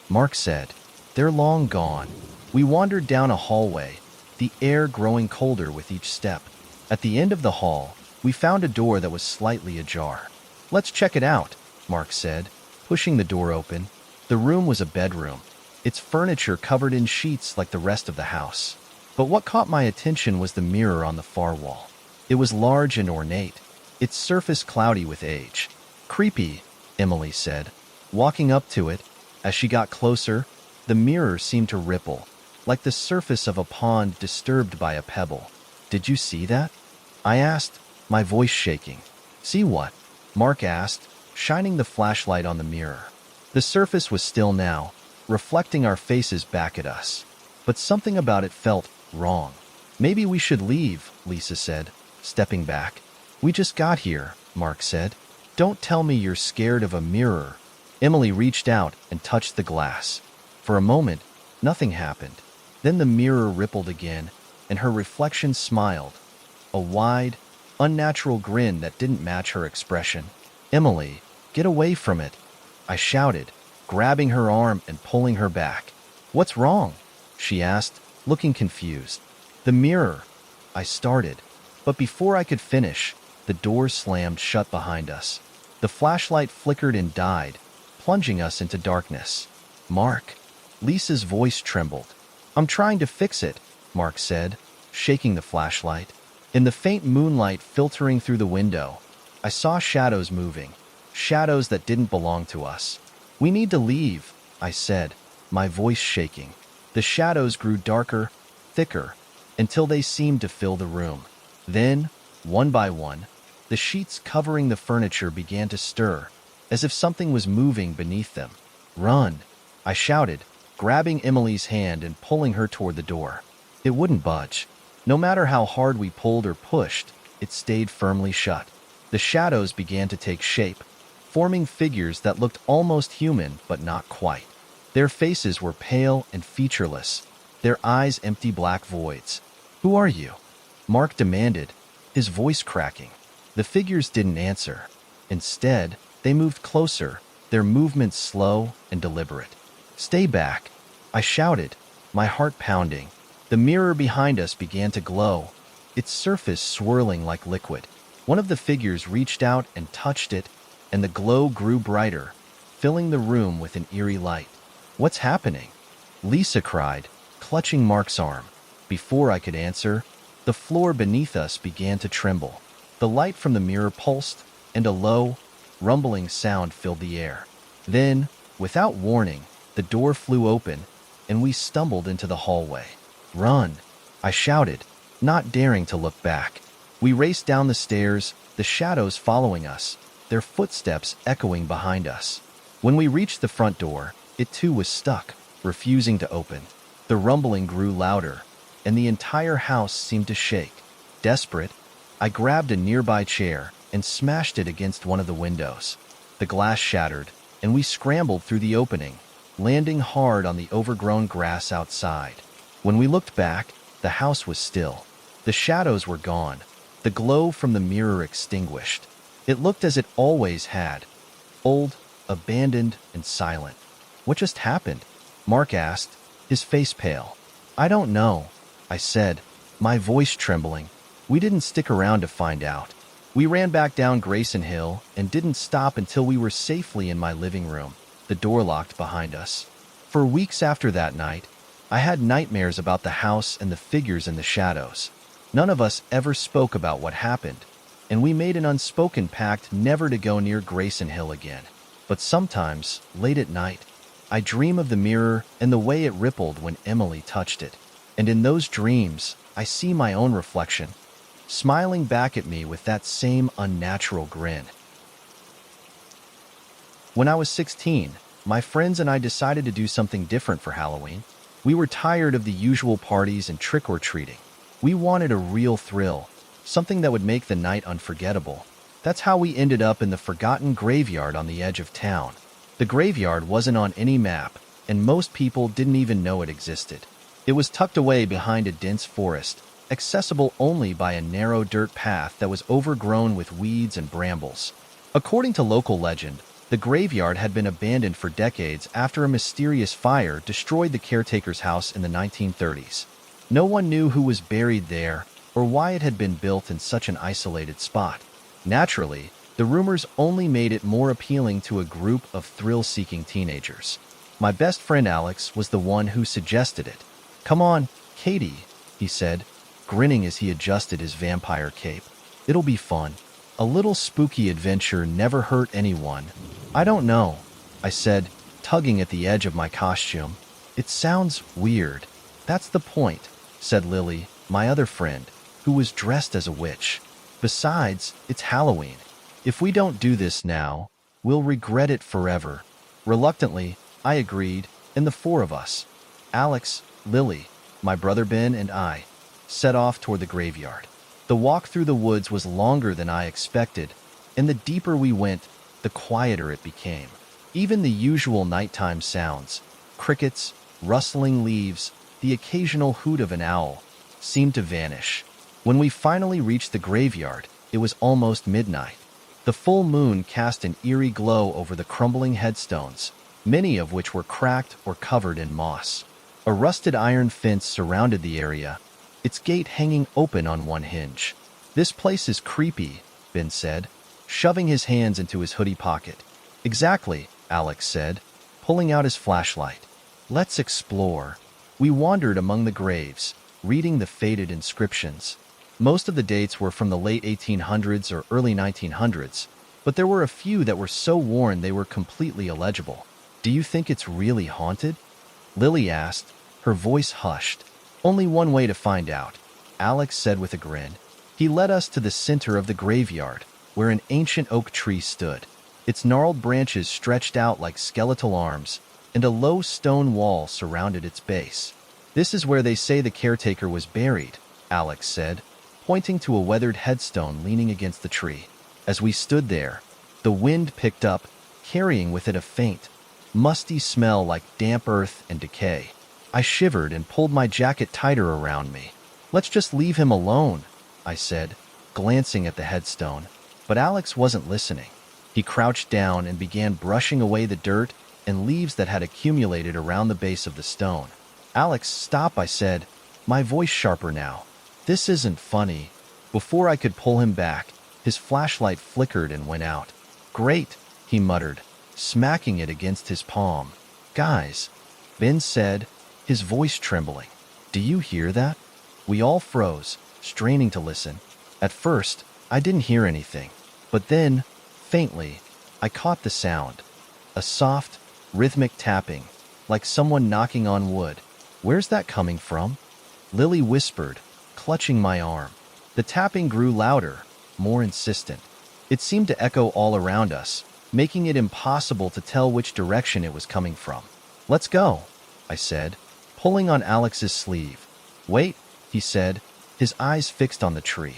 Mark said, "They're long gone." We wandered down a hallway, the air growing colder with each step. At the end of the hall, we found a door that was slightly ajar. "Let's check it out," Mark said, pushing the door open. The room was a bedroom, its furniture covered in sheets like the rest of the house. But what caught my attention was the mirror on the far wall. It was large and ornate, its surface cloudy with age. "Creepy," Emily said. Walking up to it, as she got closer, the mirror seemed to ripple, like the surface of a pond disturbed by a pebble. "Did you see that?" I asked, my voice shaking. "See what?" Mark asked, shining the flashlight on the mirror. The surface was still now, reflecting our faces back at us. But something about it felt wrong. "Maybe we should leave," Lisa said, stepping back. "We just got here," Mark said. "Don't tell me you're scared of a mirror." Emily reached out and touched the glass. For a moment, nothing happened. Then the mirror rippled again, and her reflection smiled. A wide, unnatural grin that didn't match her expression. "Emily, get away from it," I shouted, grabbing her arm and pulling her back. "What's wrong?" she asked, looking confused. "The mirror," I started, but before I could finish, the door slammed shut behind us. The flashlight flickered and died, plunging us into darkness. "Mark," Lisa's voice trembled. "I'm trying to fix it," Mark said, shaking the flashlight. In the faint moonlight filtering through the window, I saw shadows moving, shadows that didn't belong to us. "We need to leave," I said, my voice shaking. The shadows grew darker, thicker, until they seemed to fill the room. Then, one by one, the sheets covering the furniture began to stir, as if something was moving beneath them. "Run," I shouted, grabbing Emily's hand and pulling her toward the door. It wouldn't budge. No matter how hard we pulled or pushed, it stayed firmly shut. The shadows began to take shape, forming figures that looked almost human but not quite. Their faces were pale and featureless, their eyes empty black voids. "Who are you?" Mark demanded, his voice cracking. The figures didn't answer. Instead, they moved closer, their movements slow and deliberate. "Stay back," I shouted, my heart pounding. The mirror behind us began to glow, its surface swirling like liquid. One of the figures reached out and touched it, and the glow grew brighter, filling the room with an eerie light. "What's happening?" Lisa cried, clutching Mark's arm. Before I could answer, the floor beneath us began to tremble. The light from the mirror pulsed, and a low, rumbling sound filled the air. Then, without warning, the door flew open, and we stumbled into the hallway. "Run," I shouted, not daring to look back. We raced down the stairs, the shadows following us, their footsteps echoing behind us. When we reached the front door, it too was stuck, refusing to open. The rumbling grew louder, and the entire house seemed to shake. Desperate, I grabbed a nearby chair and smashed it against one of the windows. The glass shattered, and we scrambled through the opening, landing hard on the overgrown grass outside. When we looked back, the house was still. The shadows were gone, the glow from the mirror extinguished. It looked as it always had, old, abandoned, and silent. "What just happened?" Mark asked, his face pale. "I don't know," I said, my voice trembling. "We didn't stick around to find out. We ran back down Grayson Hill and didn't stop until we were safely in my living room, the door locked behind us." For weeks after that night, I had nightmares about the house and the figures in the shadows. None of us ever spoke about what happened, and we made an unspoken pact never to go near Grayson Hill again. But sometimes, late at night, I dream of the mirror and the way it rippled when Emily touched it. And in those dreams, I see my own reflection, smiling back at me with that same unnatural grin. When I was 16, my friends and I decided to do something different for Halloween. We were tired of the usual parties and trick-or-treating. We wanted a real thrill, something that would make the night unforgettable. That's how we ended up in the forgotten graveyard on the edge of town. The graveyard wasn't on any map, and most people didn't even know it existed. It was tucked away behind a dense forest, accessible only by a narrow dirt path that was overgrown with weeds and brambles. According to local legend, the graveyard had been abandoned for decades after a mysterious fire destroyed the caretaker's house in the 1930s. No one knew who was buried there or why it had been built in such an isolated spot. Naturally, the rumors only made it more appealing to a group of thrill-seeking teenagers. My best friend Alex was the one who suggested it. "Come on, Katie," he said, grinning as he adjusted his vampire cape. It'll be fun. A little spooky adventure never hurt anyone. I don't know, I said, tugging at the edge of my costume. It sounds weird. That's the point, said Lily, my other friend, who was dressed as a witch. Besides, it's Halloween. If we don't do this now, we'll regret it forever. Reluctantly, I agreed, and the four of us, Alex, Lily, my brother Ben, and I, set off toward the graveyard. The walk through the woods was longer than I expected, and the deeper we went, the quieter it became. Even the usual nighttime sounds, crickets, rustling leaves, the occasional hoot of an owl, seemed to vanish. When we finally reached the graveyard, it was almost midnight. The full moon cast an eerie glow over the crumbling headstones, many of which were cracked or covered in moss. A rusted iron fence surrounded the area, its gate hanging open on one hinge. This place is creepy, Ben said, shoving his hands into his hoodie pocket. Exactly, Alex said, pulling out his flashlight. Let's explore. We wandered among the graves, reading the faded inscriptions. Most of the dates were from the late 1800s or early 1900s, but there were a few that were so worn they were completely illegible. Do you think it's really haunted? Lily asked, her voice hushed. Only one way to find out, Alex said with a grin. He led us to the center of the graveyard, where an ancient oak tree stood. Its gnarled branches stretched out like skeletal arms, and a low stone wall surrounded its base. This is where they say the caretaker was buried, Alex said, pointing to a weathered headstone leaning against the tree. As we stood there, the wind picked up, carrying with it a faint, musty smell like damp earth and decay. I shivered and pulled my jacket tighter around me. Let's just leave him alone, I said, glancing at the headstone. But Alex wasn't listening. He crouched down and began brushing away the dirt and leaves that had accumulated around the base of the stone. Alex, stop, I said, my voice sharper now. This isn't funny. Before I could pull him back, his flashlight flickered and went out. Great, he muttered, smacking it against his palm. Guys, Ben said, his voice trembling. Do you hear that? We all froze, straining to listen. At first, I didn't hear anything. But then, faintly, I caught the sound. A soft, rhythmic tapping, like someone knocking on wood. Where's that coming from? Lily whispered, clutching my arm. The tapping grew louder, more insistent. It seemed to echo all around us, making it impossible to tell which direction it was coming from. Let's go, I said, pulling on Alex's sleeve. Wait, he said, his eyes fixed on the tree.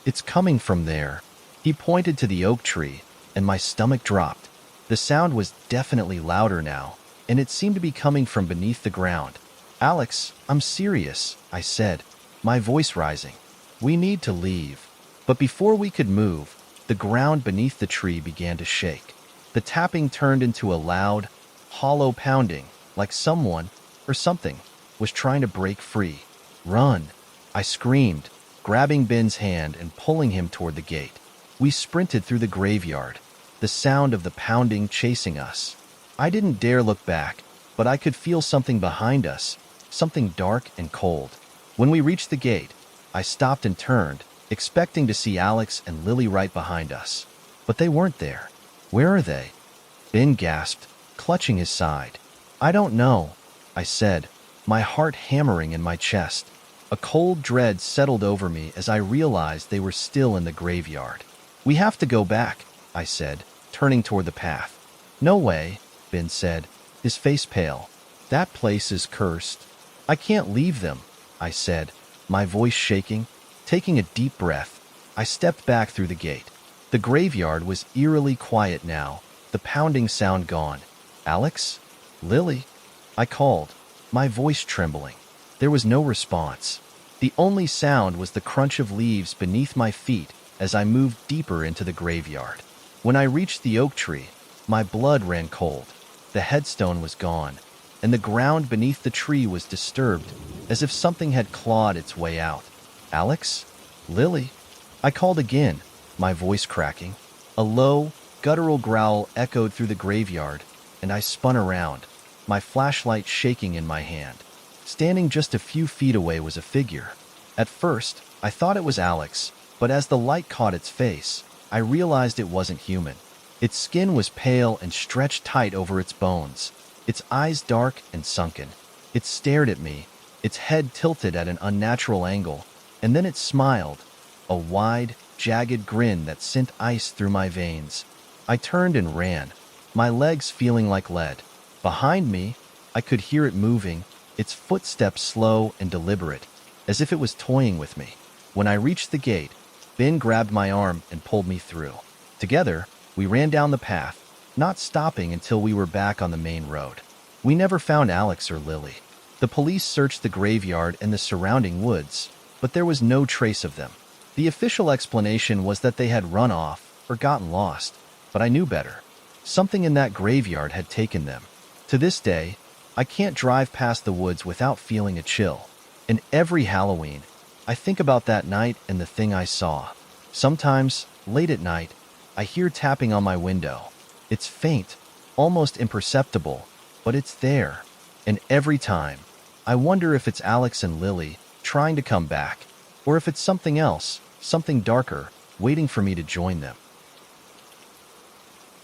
It's coming from there. He pointed to the oak tree, and my stomach dropped. The sound was definitely louder now, and it seemed to be coming from beneath the ground. Alex, I'm serious, I said, my voice rising. We need to leave. But before we could move, the ground beneath the tree began to shake. The tapping turned into a loud, hollow pounding, like someone, or something, was trying to break free. Run, I screamed, grabbing Ben's hand and pulling him toward the gate. We sprinted through the graveyard, the sound of the pounding chasing us. I didn't dare look back, but I could feel something behind us, something dark and cold. When we reached the gate, I stopped and turned, expecting to see Alex and Lily right behind us. But they weren't there. Where are they? Ben gasped, clutching his side. I don't know, I said, my heart hammering in my chest. A cold dread settled over me as I realized they were still in the graveyard. We have to go back, I said, turning toward the path. No way, Ben said, his face pale. That place is cursed. I can't leave them, I said, my voice shaking. Taking a deep breath, I stepped back through the gate. The graveyard was eerily quiet now, the pounding sound gone. Alex? Lily? I called, my voice trembling. There was no response. The only sound was the crunch of leaves beneath my feet as I moved deeper into the graveyard. When I reached the oak tree, my blood ran cold. The headstone was gone, and the ground beneath the tree was disturbed, as if something had clawed its way out. Alex? Lily? I called again, my voice cracking. A low, guttural growl echoed through the graveyard, and I spun around, my flashlight shaking in my hand. Standing just a few feet away was a figure. At first, I thought it was Alex, But as the light caught its face, I realized it wasn't human. Its skin was pale and stretched tight over its bones, its eyes dark and sunken. It stared at me, its head tilted at an unnatural angle, and then it smiled, a wide, jagged grin that sent ice through my veins. I turned and ran, my legs feeling like lead. Behind me, I could hear it moving, its footsteps slow and deliberate, as if it was toying with me. When I reached the gate, Ben grabbed my arm and pulled me through. Together, we ran down the path, not stopping until we were back on the main road. We never found Alex or Lily. The police searched the graveyard and the surrounding woods, but there was no trace of them. The official explanation was that they had run off or gotten lost, but I knew better. Something in that graveyard had taken them. To this day, I can't drive past the woods without feeling a chill. And every Halloween, I think about that night and the thing I saw. Sometimes, late at night, I hear tapping on my window. It's faint, almost imperceptible, but it's there. And every time, I wonder if it's Alex and Lily trying to come back, or if it's something else, something darker, waiting for me to join them.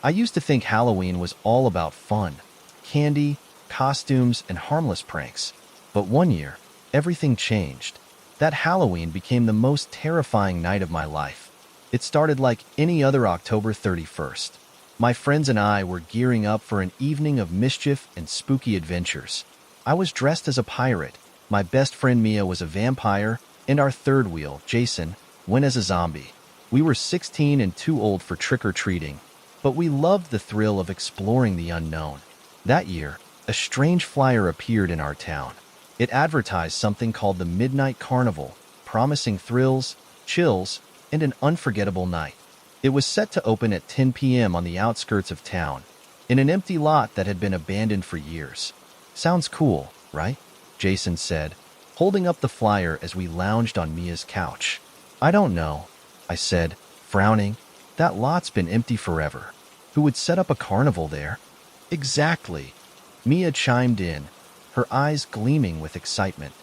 I used to think Halloween was all about fun, candy, costumes, and harmless pranks. But one year, everything changed. That Halloween became the most terrifying night of my life. It started like any other October 31st. My friends and I were gearing up for an evening of mischief and spooky adventures. I was dressed as a pirate, my best friend Mia was a vampire, and our third wheel, Jason, went as a zombie. We were 16 and too old for trick-or-treating, but we loved the thrill of exploring the unknown. That year, a strange flyer appeared in our town. It advertised something called the Midnight Carnival, promising thrills, chills, and an unforgettable night. It was set to open at 10 p.m. on the outskirts of town, in an empty lot that had been abandoned for years. "Sounds cool, right?" Jason said, holding up the flyer as we lounged on Mia's couch. "I don't know," I said, frowning. "That lot's been empty forever. Who would set up a carnival there?" "Exactly," Mia chimed in, her eyes gleaming with excitement.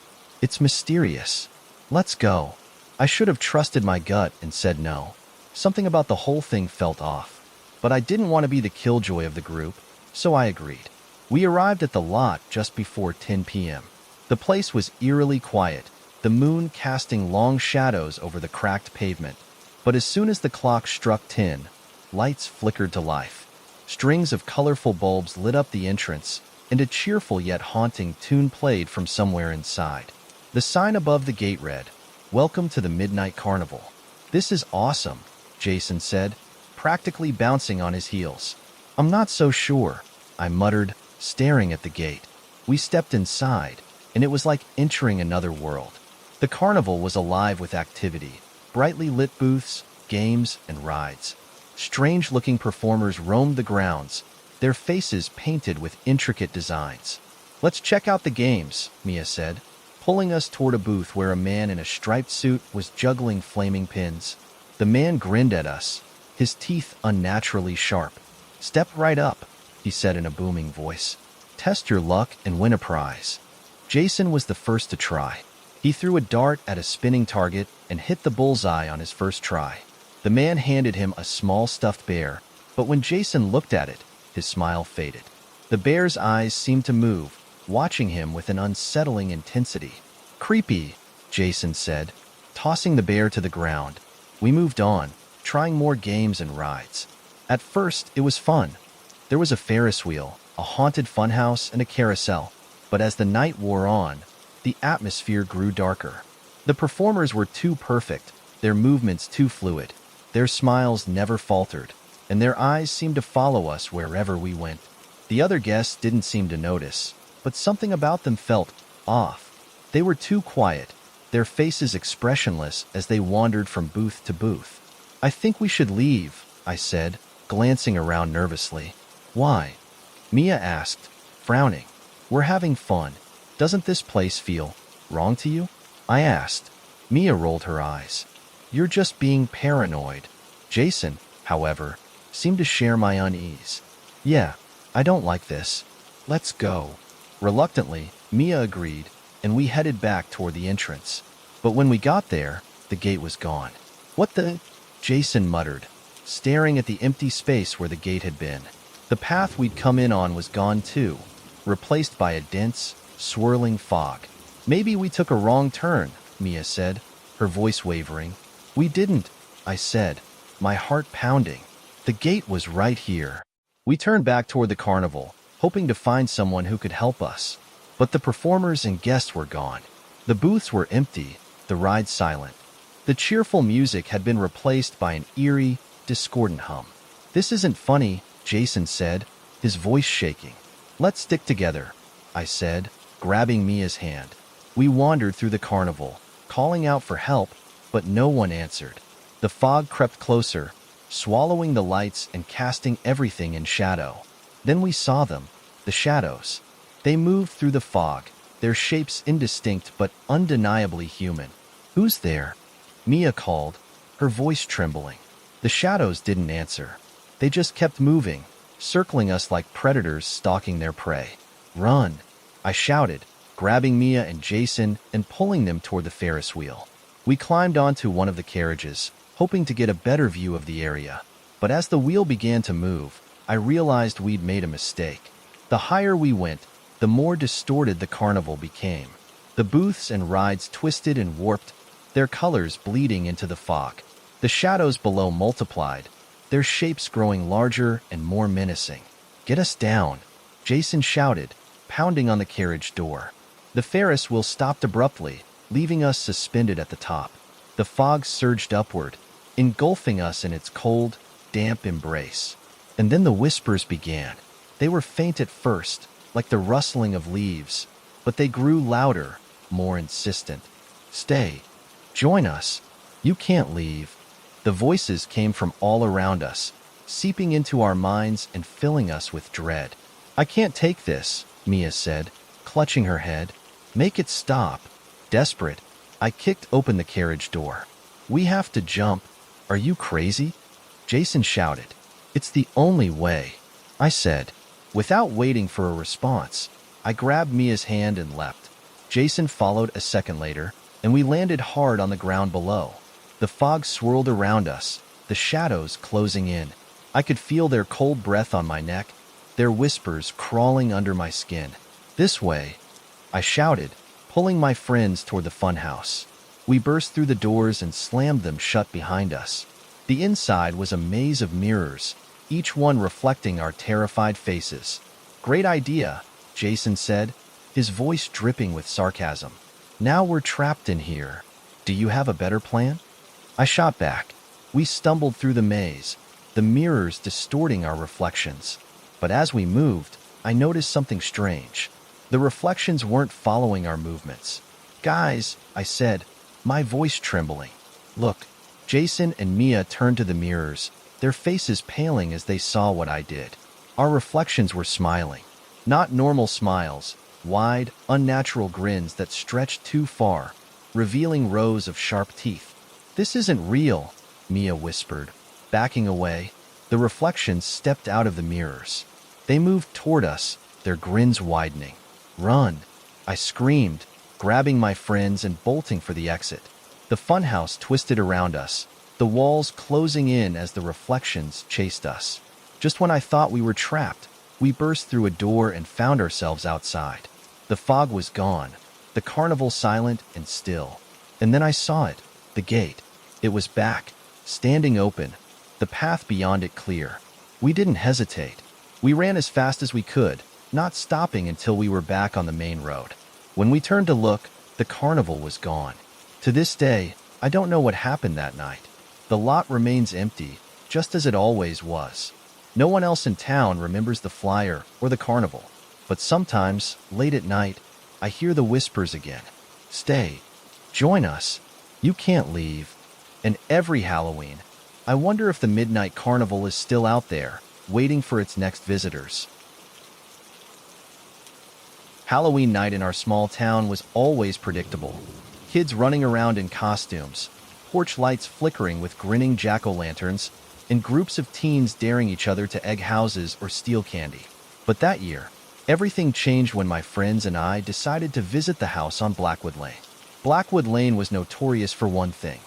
"It's mysterious. Let's go." I should have trusted my gut and said no. Something about the whole thing felt off. But I didn't want to be the killjoy of the group, so I agreed. We arrived at the lot just before 10 p.m. The place was eerily quiet, the moon casting long shadows over the cracked pavement. But as soon as the clock struck 10, lights flickered to life. Strings of colorful bulbs lit up the entrance, and a cheerful yet haunting tune played from somewhere inside. The sign above the gate read, "Welcome to the Midnight Carnival." "This is awesome," Jason said, practically bouncing on his heels. "I'm not so sure," I muttered, staring at the gate. We stepped inside, and it was like entering another world. The carnival was alive with activity, brightly lit booths, games, and rides. Strange-looking performers roamed the grounds, their faces painted with intricate designs. "Let's check out the games," Mia said, pulling us toward a booth where a man in a striped suit was juggling flaming pins. The man grinned at us, his teeth unnaturally sharp. "Step right up," he said in a booming voice. "Test your luck and win a prize." Jason was the first to try. He threw a dart at a spinning target and hit the bullseye on his first try. The man handed him a small stuffed bear, but when Jason looked at it, his smile faded. The bear's eyes seemed to move, watching him with an unsettling intensity. "Creepy," Jason said, tossing the bear to the ground. We moved on, trying more games and rides. At first, it was fun. There was a Ferris wheel, a haunted funhouse, and a carousel. But as the night wore on, the atmosphere grew darker. The performers were too perfect, their movements too fluid. Their smiles never faltered, and their eyes seemed to follow us wherever we went. The other guests didn't seem to notice, but something about them felt off. They were too quiet, their faces expressionless as they wandered from booth to booth. "I think we should leave," I said, glancing around nervously. "Why?" Mia asked, frowning. "We're having fun. Doesn't this place feel wrong to you?" I asked. Mia rolled her eyes. "You're just being paranoid." Jason, however, seemed to share my unease. "Yeah, I don't like this. Let's go." Reluctantly, Mia agreed, and we headed back toward the entrance. But when we got there, the gate was gone. What the? Jason muttered, staring at the empty space where the gate had been. The path we'd come in on was gone too, replaced by a dense, swirling fog. Maybe we took a wrong turn, Mia said, her voice wavering. We didn't, I said, my heart pounding. The gate was right here. We turned back toward the carnival, hoping to find someone who could help us. But the performers and guests were gone. The booths were empty, the ride silent. The cheerful music had been replaced by an eerie, discordant hum. This isn't funny, Jason said, his voice shaking. Let's stick together, I said, grabbing Mia's hand. We wandered through the carnival, calling out for help, but no one answered. The fog crept closer, swallowing the lights and casting everything in shadow. Then we saw them, the shadows. They moved through the fog, their shapes indistinct but undeniably human. Who's there? Mia called, her voice trembling. The shadows didn't answer. They just kept moving, circling us like predators stalking their prey. Run, I shouted, grabbing Mia and Jason and pulling them toward the Ferris wheel. We climbed onto one of the carriages, hoping to get a better view of the area. But as the wheel began to move, I realized we'd made a mistake. The higher we went, the more distorted the carnival became. The booths and rides twisted and warped, their colors bleeding into the fog. The shadows below multiplied, their shapes growing larger and more menacing. Get us down, Jason shouted, pounding on the carriage door. The Ferris wheel stopped abruptly, leaving us suspended at the top. The fog surged upward, engulfing us in its cold, damp embrace. And then the whispers began. They were faint at first, like the rustling of leaves, but they grew louder, more insistent. Stay. Join us. You can't leave. The voices came from all around us, seeping into our minds and filling us with dread. I can't take this, Mia said, clutching her head. Make it stop. Desperate, I kicked open the carriage door. We have to jump. Are you crazy? Jason shouted. It's the only way, I said. Without waiting for a response, I grabbed Mia's hand and leapt. Jason followed a second later, and we landed hard on the ground below. The fog swirled around us, the shadows closing in. I could feel their cold breath on my neck, their whispers crawling under my skin. This way, I shouted, pulling my friends toward the funhouse. We burst through the doors and slammed them shut behind us. The inside was a maze of mirrors, each one reflecting our terrified faces. Great idea, Jason said, his voice dripping with sarcasm. Now we're trapped in here. Do you have a better plan? I shot back. We stumbled through the maze, the mirrors distorting our reflections. But as we moved, I noticed something strange. The reflections weren't following our movements. Guys, I said, my voice trembling. Look. Jason and Mia turned to the mirrors, their faces paling as they saw what I did. Our reflections were smiling. Not normal smiles, wide, unnatural grins that stretched too far, revealing rows of sharp teeth. This isn't real, Mia whispered. Backing away, the reflections stepped out of the mirrors. They moved toward us, their grins widening. Run, I screamed, grabbing my friends and bolting for the exit. The funhouse twisted around us, the walls closing in as the reflections chased us. Just when I thought we were trapped, we burst through a door and found ourselves outside. The fog was gone, the carnival silent and still. And then I saw it, the gate. It was back, standing open, the path beyond it clear. We didn't hesitate. We ran as fast as we could, not stopping until we were back on the main road. When we turned to look, the carnival was gone. To this day, I don't know what happened that night. The lot remains empty, just as it always was. No one else in town remembers the flyer or the carnival. But sometimes, late at night, I hear the whispers again. Stay. Join us. You can't leave. And every Halloween, I wonder if the Midnight Carnival is still out there, waiting for its next visitors. Halloween night in our small town was always predictable. Kids running around in costumes, porch lights flickering with grinning jack-o'-lanterns, and groups of teens daring each other to egg houses or steal candy. But that year, everything changed when my friends and I decided to visit the house on Blackwood Lane. Blackwood Lane was notorious for one thing: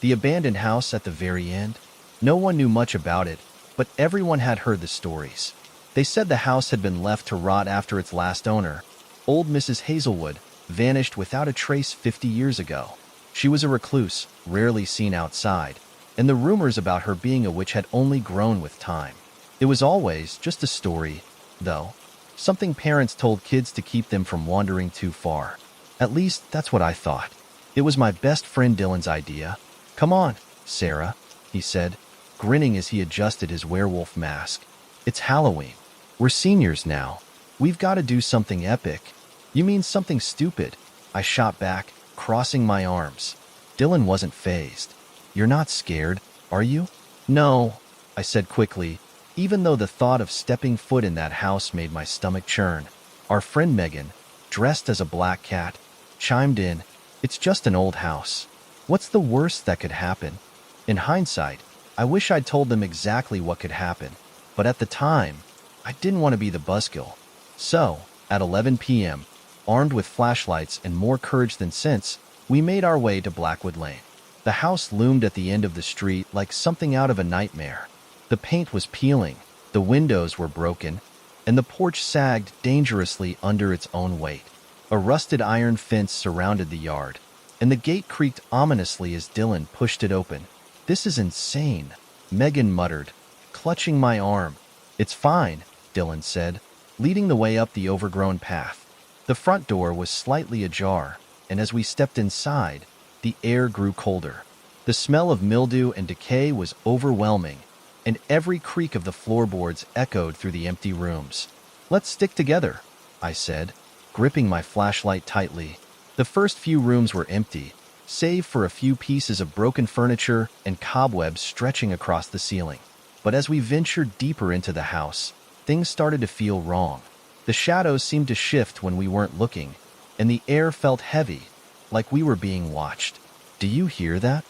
The abandoned house at the very end? No one knew much about it, but everyone had heard the stories. They said the house had been left to rot after its last owner, old Mrs. Hazelwood, vanished without a trace 50 years ago. She was a recluse, rarely seen outside, and the rumors about her being a witch had only grown with time. It was always just a story, though. Something parents told kids to keep them from wandering too far. At least, that's what I thought. It was my best friend Dylan's idea. "Come on, Sarah," he said, grinning as he adjusted his werewolf mask. "It's Halloween. We're seniors now. We've got to do something epic." "You mean something stupid?" I shot back, crossing my arms. Dylan wasn't fazed. "You're not scared, are you?" "No," I said quickly, even though the thought of stepping foot in that house made my stomach churn. Our friend Megan, dressed as a black cat, chimed in, "It's just an old house. What's the worst that could happen?" In hindsight, I wish I'd told them exactly what could happen, but at the time, I didn't want to be the buzzkill. So, at 11 p.m., armed with flashlights and more courage than sense, we made our way to Blackwood Lane. The house loomed at the end of the street like something out of a nightmare. The paint was peeling, the windows were broken, and the porch sagged dangerously under its own weight. A rusted iron fence surrounded the yard, and the gate creaked ominously as Dylan pushed it open. "This is insane," Megan muttered, clutching my arm. "It's fine," Dylan said, leading the way up the overgrown path. The front door was slightly ajar, and as we stepped inside, the air grew colder. The smell of mildew and decay was overwhelming, and every creak of the floorboards echoed through the empty rooms. "Let's stick together," I said, gripping my flashlight tightly. The first few rooms were empty, save for a few pieces of broken furniture and cobwebs stretching across the ceiling. But as we ventured deeper into the house, things started to feel wrong. The shadows seemed to shift when we weren't looking, and the air felt heavy, like we were being watched. "Do you hear that?"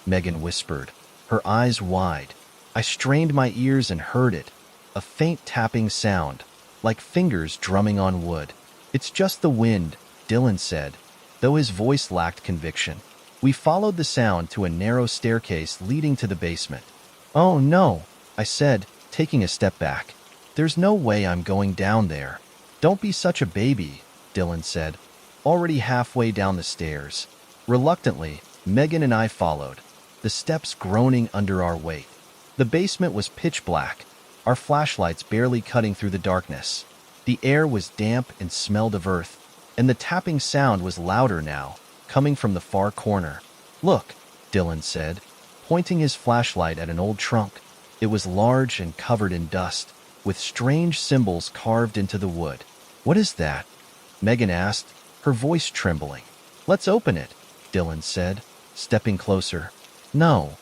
Megan whispered, her eyes wide. I strained my ears and heard it, a faint tapping sound, like fingers drumming on wood. "It's just the wind," Dylan said, though his voice lacked conviction. We followed the sound to a narrow staircase leading to the basement. "Oh no," I said, taking a step back. "There's no way I'm going down there." "Don't be such a baby," Dylan said, already halfway down the stairs. Reluctantly, Megan and I followed, the steps groaning under our weight. The basement was pitch black, our flashlights barely cutting through the darkness. The air was damp and smelled of earth, and the tapping sound was louder now, coming from the far corner. "Look," Dylan said, pointing his flashlight at an old trunk. It was large and covered in dust, with strange symbols carved into the wood. "What is that?" Megan asked, her voice trembling. "Let's open it," Dylan said, stepping closer. "No,"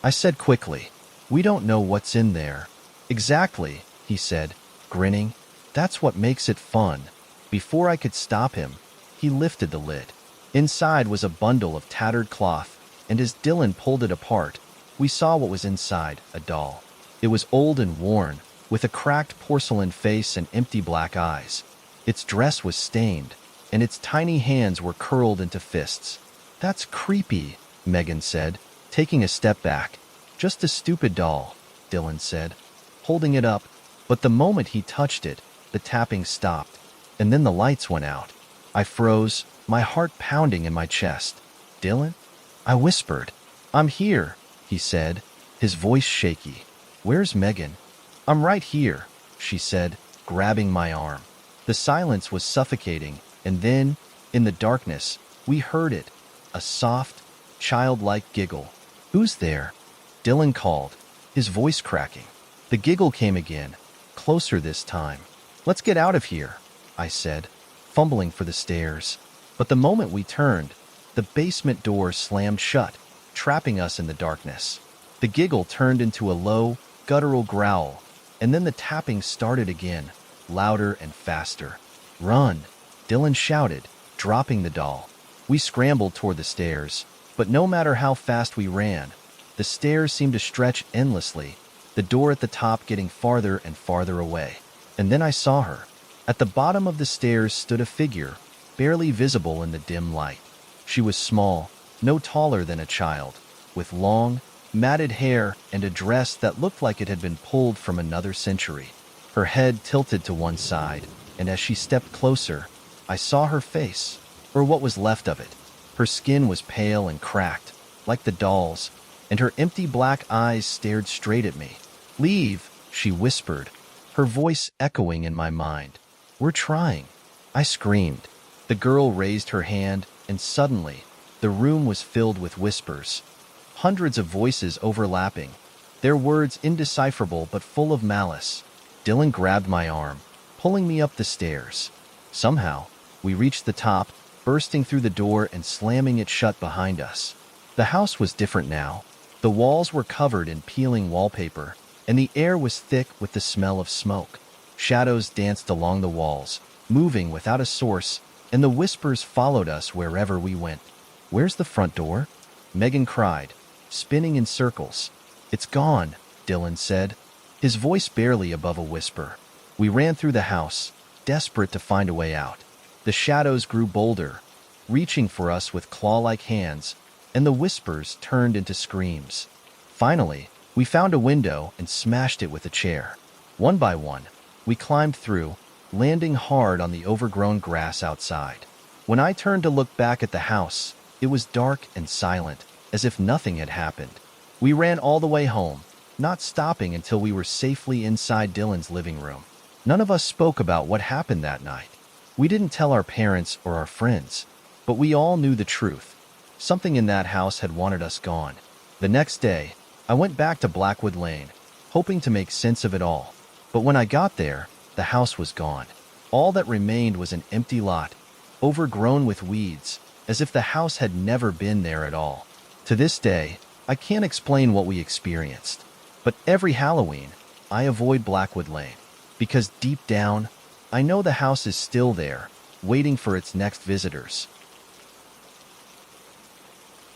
I said quickly. "We don't know what's in there." "Exactly," he said, grinning. "That's what makes it fun." Before I could stop him, he lifted the lid. Inside was a bundle of tattered cloth, and as Dylan pulled it apart, we saw what was inside, a doll. It was old and worn, with a cracked porcelain face and empty black eyes. Its dress was stained, and its tiny hands were curled into fists. "That's creepy," Megan said, taking a step back. "Just a stupid doll," Dylan said, holding it up, but the moment he touched it, the tapping stopped, and then the lights went out. I froze, my heart pounding in my chest. "Dylan?" I whispered. "I'm here," he said, his voice shaky. "Where's Megan?" "I'm right here," she said, grabbing my arm. The silence was suffocating, and then, in the darkness, we heard it, a soft, childlike giggle. "Who's there?" Dylan called, his voice cracking. The giggle came again, closer this time. "Let's get out of here," I said, fumbling for the stairs. But the moment we turned, the basement door slammed shut, trapping us in the darkness. The giggle turned into a low, guttural growl, and then the tapping started again, louder and faster. "Run!" Dylan shouted, dropping the doll. We scrambled toward the stairs, but no matter how fast we ran, the stairs seemed to stretch endlessly, the door at the top getting farther and farther away. And then I saw her. At the bottom of the stairs stood a figure, barely visible in the dim light. She was small, no taller than a child, with long, matted hair and a dress that looked like it had been pulled from another century. Her head tilted to one side, and as she stepped closer, I saw her face, or what was left of it. Her skin was pale and cracked, like the doll's, and her empty black eyes stared straight at me. "Leave," she whispered, her voice echoing in my mind. "We're trying." I screamed. The girl raised her hand, and suddenly, the room was filled with whispers. Hundreds of voices overlapping, their words indecipherable but full of malice. Dylan grabbed my arm, pulling me up the stairs. Somehow, we reached the top, bursting through the door and slamming it shut behind us. The house was different now. The walls were covered in peeling wallpaper, and the air was thick with the smell of smoke. Shadows danced along the walls, moving without a source, and the whispers followed us wherever we went. "Where's the front door?" Megan cried, spinning in circles. "It's gone," Dylan said, his voice barely above a whisper. We ran through the house, desperate to find a way out. The shadows grew bolder, reaching for us with claw-like hands, and the whispers turned into screams. Finally, we found a window and smashed it with a chair. One by one, we climbed through, landing hard on the overgrown grass outside. When I turned to look back at the house, it was dark and silent, as if nothing had happened. We ran all the way home, not stopping until we were safely inside Dylan's living room. None of us spoke about what happened that night. We didn't tell our parents or our friends, but we all knew the truth. Something in that house had wanted us gone. The next day, I went back to Blackwood Lane, hoping to make sense of it all. But when I got there, the house was gone. All that remained was an empty lot, overgrown with weeds, as if the house had never been there at all. To this day, I can't explain what we experienced. But every Halloween, I avoid Blackwood Lane, because deep down, I know the house is still there, waiting for its next visitors.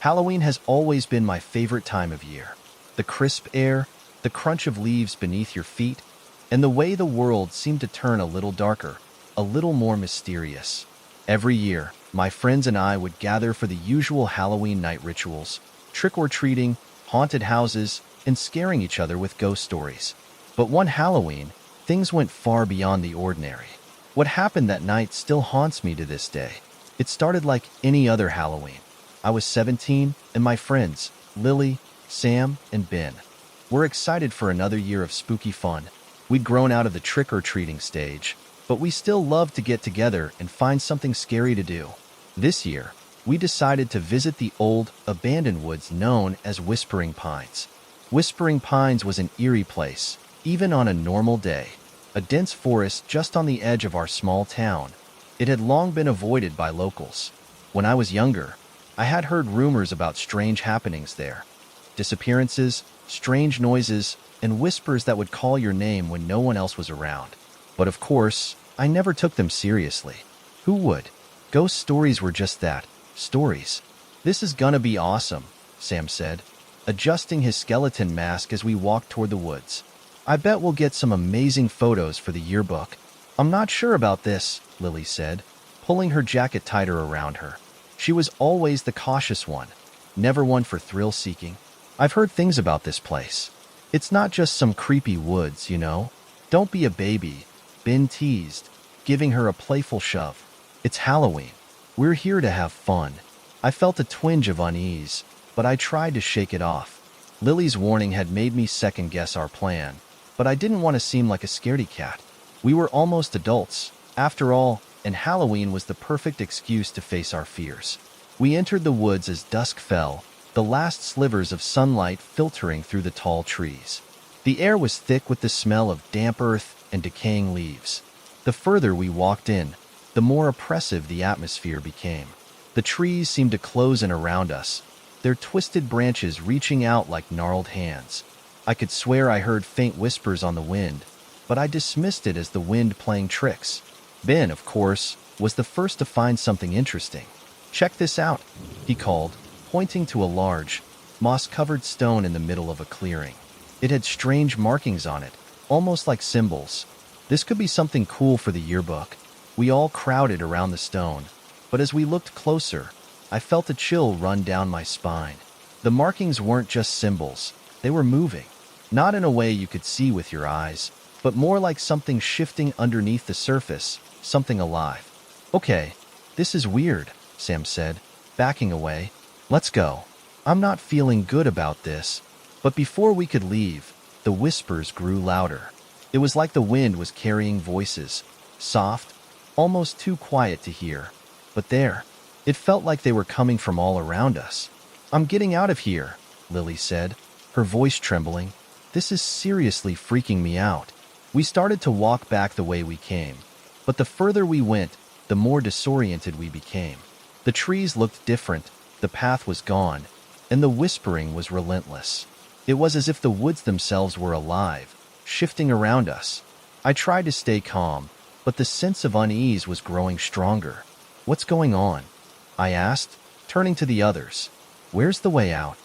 Halloween has always been my favorite time of year. The crisp air, the crunch of leaves beneath your feet, and the way the world seemed to turn a little darker, a little more mysterious. Every year, my friends and I would gather for the usual Halloween night rituals, trick-or-treating, haunted houses, and scaring each other with ghost stories. But one Halloween, things went far beyond the ordinary. What happened that night still haunts me to this day. It started like any other Halloween. I was 17, and my friends, Lily, Sam, and Ben, were excited for another year of spooky fun. We'd grown out of the trick-or-treating stage, but we still loved to get together and find something scary to do. This year, we decided to visit the old, abandoned woods known as Whispering Pines. Whispering Pines was an eerie place, even on a normal day. A dense forest just on the edge of our small town. It had long been avoided by locals. When I was younger, I had heard rumors about strange happenings there. Disappearances, strange noises, and whispers that would call your name when no one else was around. But of course, I never took them seriously. Who would? Ghost stories were just that, stories. "This is gonna be awesome," Sam said, adjusting his skeleton mask as we walked toward the woods. "I bet we'll get some amazing photos for the yearbook." "I'm not sure about this," Lily said, pulling her jacket tighter around her. She was always the cautious one, never one for thrill-seeking. "I've heard things about this place. It's not just some creepy woods, you know. Don't be a baby," Ben teased, giving her a playful shove. "It's Halloween. We're here to have fun." I felt a twinge of unease, but I tried to shake it off. Lily's warning had made me second-guess our plan, but I didn't want to seem like a scaredy cat. We were almost adults, after all, and Halloween was the perfect excuse to face our fears. We entered the woods as dusk fell, the last slivers of sunlight filtering through the tall trees. The air was thick with the smell of damp earth and decaying leaves. The further we walked in, the more oppressive the atmosphere became. The trees seemed to close in around us, their twisted branches reaching out like gnarled hands. I could swear I heard faint whispers on the wind, but I dismissed it as the wind playing tricks. Ben, of course, was the first to find something interesting. "Check this out," he called, pointing to a large, moss-covered stone in the middle of a clearing. It had strange markings on it, almost like symbols. This could be something cool for the yearbook. We all crowded around the stone, but as we looked closer, I felt a chill run down my spine. The markings weren't just symbols, they were moving. Not in a way you could see with your eyes, but more like something shifting underneath the surface, something alive. Okay, this is weird, Sam said, backing away. Let's go. I'm not feeling good about this. But before we could leave, the whispers grew louder. It was like the wind was carrying voices, soft, almost too quiet to hear. But there, it felt like they were coming from all around us. I'm getting out of here, Lily said, her voice trembling. This is seriously freaking me out. We started to walk back the way we came. But the further we went, the more disoriented we became. The trees looked different, the path was gone, and the whispering was relentless. It was as if the woods themselves were alive, shifting around us. I tried to stay calm, but the sense of unease was growing stronger. What's going on? I asked, turning to the others. Where's the way out?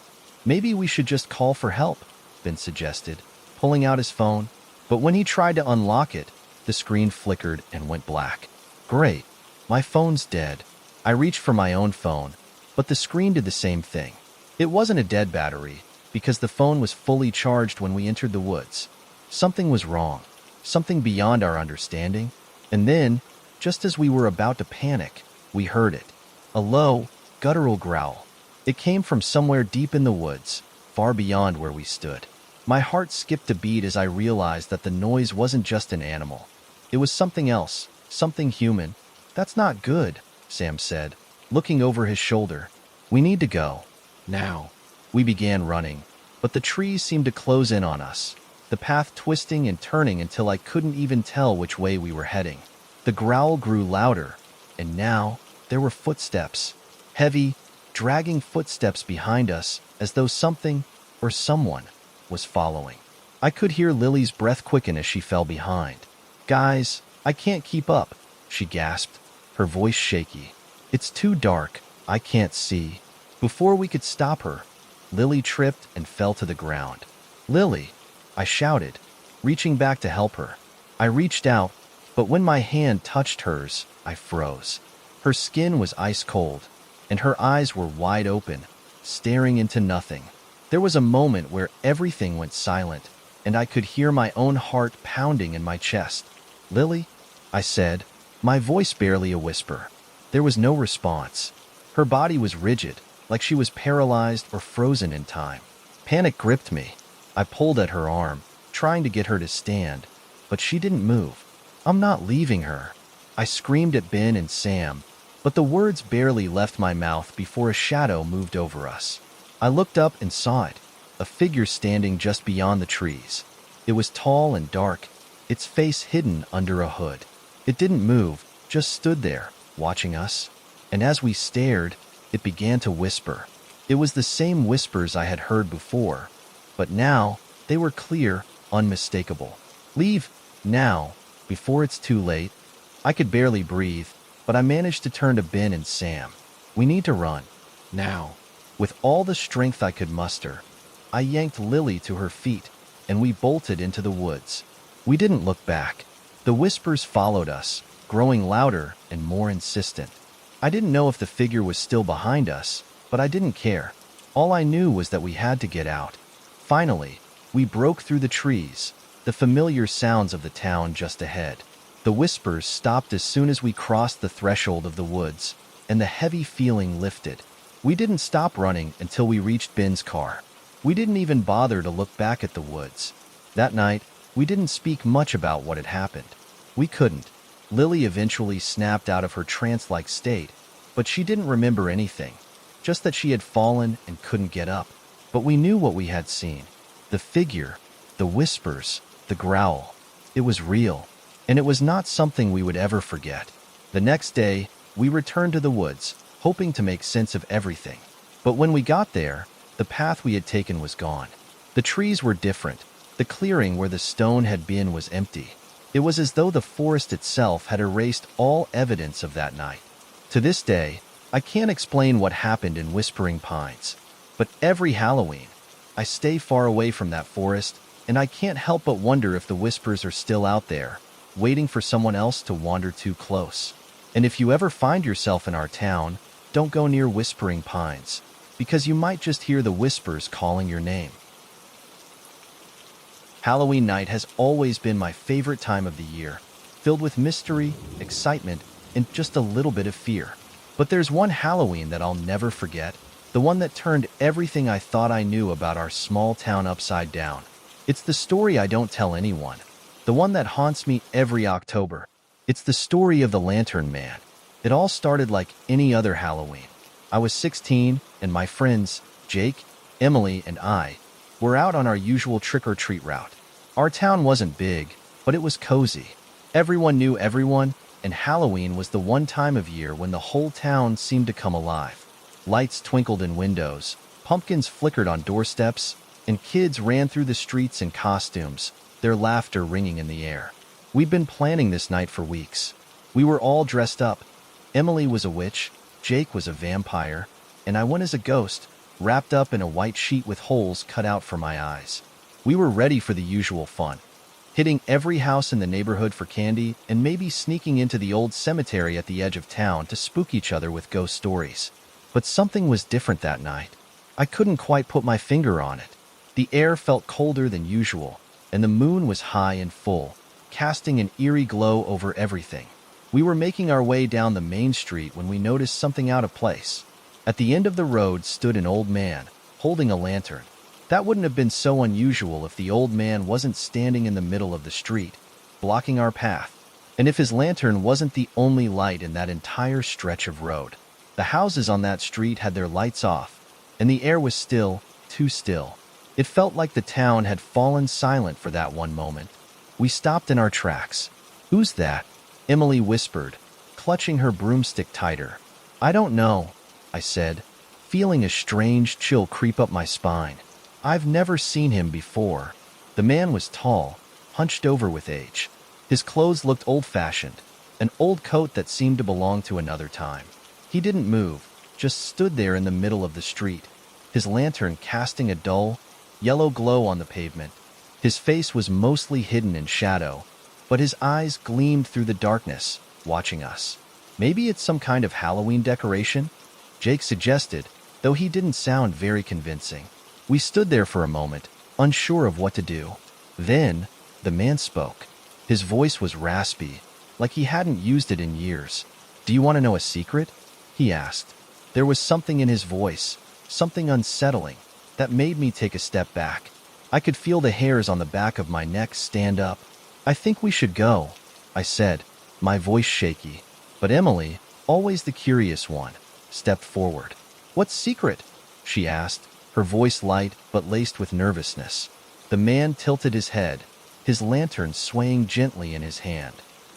Maybe we should just call for help, Ben suggested, pulling out his phone. But when he tried to unlock it, the screen flickered and went black. Great, my phone's dead. I reached for my own phone, but the screen did the same thing. It wasn't a dead battery, because the phone was fully charged when we entered the woods. Something was wrong, something beyond our understanding. And then, just as we were about to panic, we heard it. A low, guttural growl. It came from somewhere deep in the woods, far beyond where we stood. My heart skipped a beat as I realized that the noise wasn't just an animal. It was something else, something human. That's not good, Sam said, looking over his shoulder. We need to go. Now. We began running, but the trees seemed to close in on us, the path twisting and turning until I couldn't even tell which way we were heading. The growl grew louder, and now there were footsteps. Heavy, dragging footsteps behind us, as though something, or someone, was following. I could hear Lily's breath quicken as she fell behind. Guys, I can't keep up, she gasped, her voice shaky. It's too dark, I can't see. Before we could stop her, Lily tripped and fell to the ground. Lily, I shouted, reaching back to help her. I reached out, but when my hand touched hers, I froze. Her skin was ice cold, and her eyes were wide open, staring into nothing. There was a moment where everything went silent, and I could hear my own heart pounding in my chest. Lily, I said, my voice barely a whisper. There was no response. Her body was rigid, like she was paralyzed or frozen in time. Panic gripped me. I pulled at her arm, trying to get her to stand, but she didn't move. I'm not leaving her. I screamed at Ben and Sam, but the words barely left my mouth before a shadow moved over us. I looked up and saw it, a figure standing just beyond the trees. It was tall and dark, its face hidden under a hood. It didn't move, just stood there, watching us. And as we stared, it began to whisper. It was the same whispers I had heard before, but now they were clear, unmistakable. Leave, now, before it's too late. I could barely breathe, but I managed to turn to Ben and Sam. We need to run. Now. With all the strength I could muster, I yanked Lily to her feet, and we bolted into the woods. We didn't look back. The whispers followed us, growing louder and more insistent. I didn't know if the figure was still behind us, but I didn't care. All I knew was that we had to get out. Finally, we broke through the trees, the familiar sounds of the town just ahead. The whispers stopped as soon as we crossed the threshold of the woods, and the heavy feeling lifted. We didn't stop running until we reached Ben's car. We didn't even bother to look back at the woods. That night, we didn't speak much about what had happened. We couldn't. Lily eventually snapped out of her trance-like state, but she didn't remember anything, just that she had fallen and couldn't get up. But we knew what we had seen. The figure, the whispers, the growl. It was real, and it was not something we would ever forget. The next day, we returned to the woods, hoping to make sense of everything. But when we got there, the path we had taken was gone. The trees were different. The clearing where the stone had been was empty. It was as though the forest itself had erased all evidence of that night. To this day, I can't explain what happened in Whispering Pines, but every Halloween, I stay far away from that forest, and I can't help but wonder if the whispers are still out there, waiting for someone else to wander too close. And if you ever find yourself in our town, don't go near Whispering Pines. because you might just hear the whispers calling your name. Halloween night has always been my favorite time of the year, filled with mystery, excitement, and just a little bit of fear. But there's one Halloween that I'll never forget, the one that turned everything I thought I knew about our small town upside down. It's the story I don't tell anyone, the one that haunts me every October. It's the story of the Lantern Man. It all started like any other Halloween. I was 16, and my friends, Jake, Emily, and I, were out on our usual trick-or-treat route. Our town wasn't big, but it was cozy. Everyone knew everyone, and Halloween was the one time of year when the whole town seemed to come alive. Lights twinkled in windows, pumpkins flickered on doorsteps, and kids ran through the streets in costumes, their laughter ringing in the air. We'd been planning this night for weeks. We were all dressed up. Emily was a witch, Jake was a vampire, and I went as a ghost, wrapped up in a white sheet with holes cut out for my eyes. We were ready for the usual fun, hitting every house in the neighborhood for candy and maybe sneaking into the old cemetery at the edge of town to spook each other with ghost stories. But something was different that night. I couldn't quite put my finger on it. The air felt colder than usual, and the moon was high and full, casting an eerie glow over everything. We were making our way down the main street when we noticed something out of place. At the end of the road stood an old man, holding a lantern. That wouldn't have been so unusual if the old man wasn't standing in the middle of the street, blocking our path, and if his lantern wasn't the only light in that entire stretch of road. The houses on that street had their lights off, and the air was still, too still. It felt like the town had fallen silent for that one moment. We stopped in our tracks. "Who's that?" Emily whispered, clutching her broomstick tighter. "I don't know," I said, feeling a strange chill creep up my spine. I've never seen him before. The man was tall, hunched over with age. His clothes looked old-fashioned, an old coat that seemed to belong to another time. He didn't move, just stood there in the middle of the street, his lantern casting a dull, yellow glow on the pavement. His face was mostly hidden in shadow, but his eyes gleamed through the darkness, watching us. "Maybe it's some kind of Halloween decoration?" Jake suggested, though he didn't sound very convincing. We stood there for a moment, unsure of what to do. Then, the man spoke. His voice was raspy, like he hadn't used it in years. "Do you want to know a secret?" he asked. There was something in his voice, something unsettling, that made me take a step back. I could feel the hairs on the back of my neck stand up. "I think we should go," I said, my voice shaky. But Emily, always the curious one, stepped forward. "What secret?" she asked, her voice light but laced with nervousness. The man tilted his head, his lantern swaying gently in his hand.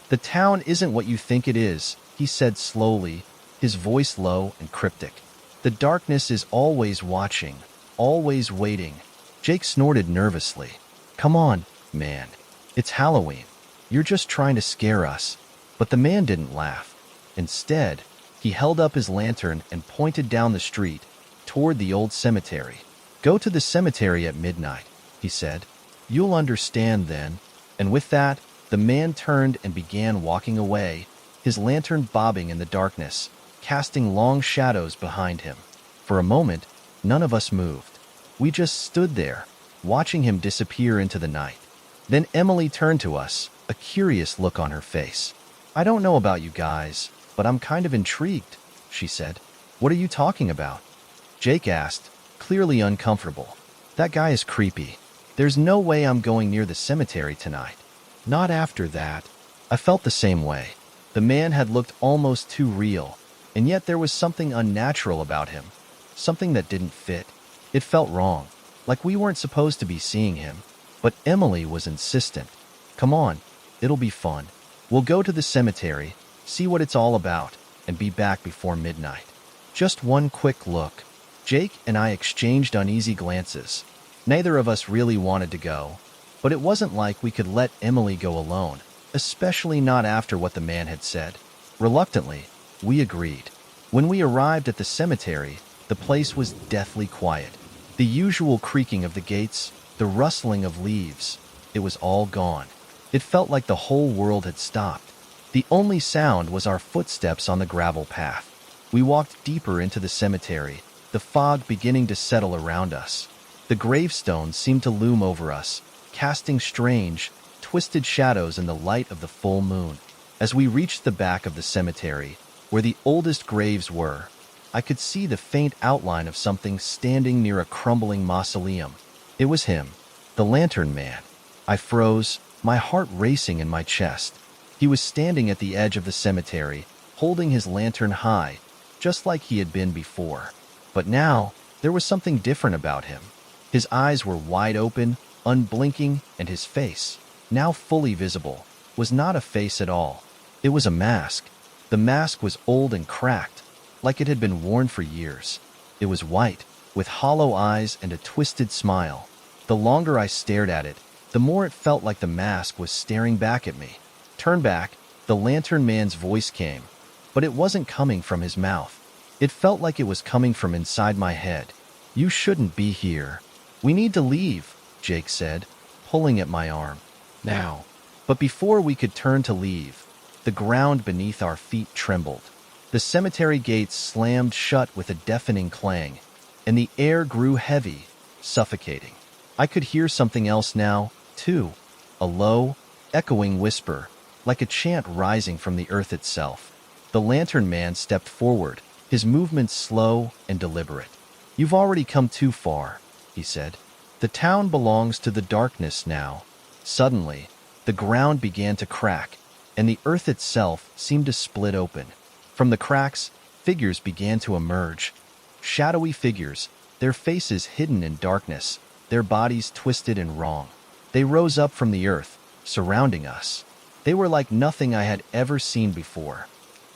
"The town isn't what you think it is," he said slowly, his voice low and cryptic. "The darkness is always watching, always waiting." Jake snorted nervously. "Come on, man. It's Halloween. You're just trying to scare us." But the man didn't laugh. Instead, he held up his lantern and pointed down the street, toward the old cemetery. "Go to the cemetery at midnight," he said. "You'll understand then." And with that, the man turned and began walking away, his lantern bobbing in the darkness, casting long shadows behind him. For a moment, none of us moved. We just stood there, watching him disappear into the night. Then Emily turned to us, a curious look on her face. "I don't know about you guys, but I'm kind of intrigued," she said. "What are you talking about?" Jake asked, clearly uncomfortable. "That guy is creepy. There's no way I'm going near the cemetery tonight." Not after that. I felt the same way. The man had looked almost too real, and yet there was something unnatural about him, something that didn't fit. It felt wrong, like we weren't supposed to be seeing him. But Emily was insistent. "Come on, it'll be fun. We'll go to the cemetery, see what it's all about, and be back before midnight." Just one quick look. Jake and I exchanged uneasy glances. Neither of us really wanted to go, but it wasn't like we could let Emily go alone, especially not after what the man had said. Reluctantly, we agreed. When we arrived at the cemetery, the place was deathly quiet. The usual creaking of the gates, the rustling of leaves, it was all gone. It felt like the whole world had stopped. The only sound was our footsteps on the gravel path. We walked deeper into the cemetery, the fog beginning to settle around us. The gravestones seemed to loom over us, casting strange, twisted shadows in the light of the full moon. As we reached the back of the cemetery, where the oldest graves were, I could see the faint outline of something standing near a crumbling mausoleum. It was him, the Lantern Man. I froze, my heart racing in my chest. He was standing at the edge of the cemetery, holding his lantern high, just like he had been before. But now, there was something different about him. His eyes were wide open, unblinking, and his face, now fully visible, was not a face at all. It was a mask. The mask was old and cracked, like it had been worn for years. It was white, with hollow eyes and a twisted smile. The longer I stared at it, the more it felt like the mask was staring back at me. "Turn back," the Lantern Man's voice came, but it wasn't coming from his mouth. It felt like it was coming from inside my head. "You shouldn't be here. We need to leave," Jake said, pulling at my arm. "Now." But before we could turn to leave, the ground beneath our feet trembled. The cemetery gates slammed shut with a deafening clang, and the air grew heavy, suffocating. I could hear something else now, too, a low, echoing whisper, like a chant rising from the earth itself. The Lantern Man stepped forward, his movements slow and deliberate. "You've already come too far," he said. "The town belongs to the darkness now." Suddenly, the ground began to crack, and the earth itself seemed to split open. From the cracks, figures began to emerge. Shadowy figures, their faces hidden in darkness, their bodies twisted and wrong. They rose up from the earth, surrounding us. They were like nothing I had ever seen before.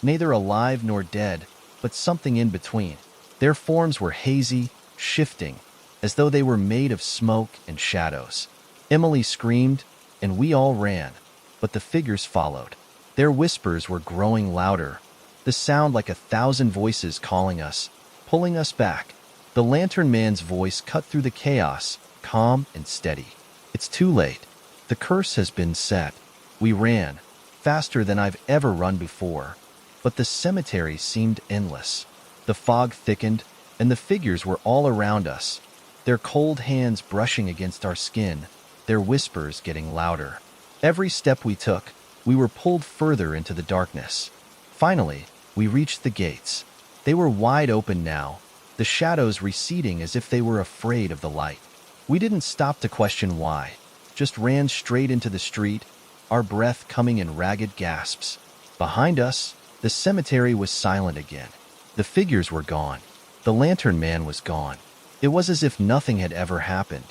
Neither alive nor dead, but something in between. Their forms were hazy, shifting, as though they were made of smoke and shadows. Emily screamed, and we all ran, but the figures followed. Their whispers were growing louder, the sound like 1,000 voices calling us, pulling us back. The Lantern Man's voice cut through the chaos, calm and steady. "It's too late. The curse has been set." We ran, faster than I've ever run before, but the cemetery seemed endless. The fog thickened, and the figures were all around us, their cold hands brushing against our skin, their whispers getting louder. Every step we took, we were pulled further into the darkness. Finally, we reached the gates. They were wide open now, the shadows receding as if they were afraid of the light. We didn't stop to question why, just ran straight into the street, our breath coming in ragged gasps. Behind us, the cemetery was silent again. The figures were gone. The Lantern Man was gone. It was as if nothing had ever happened.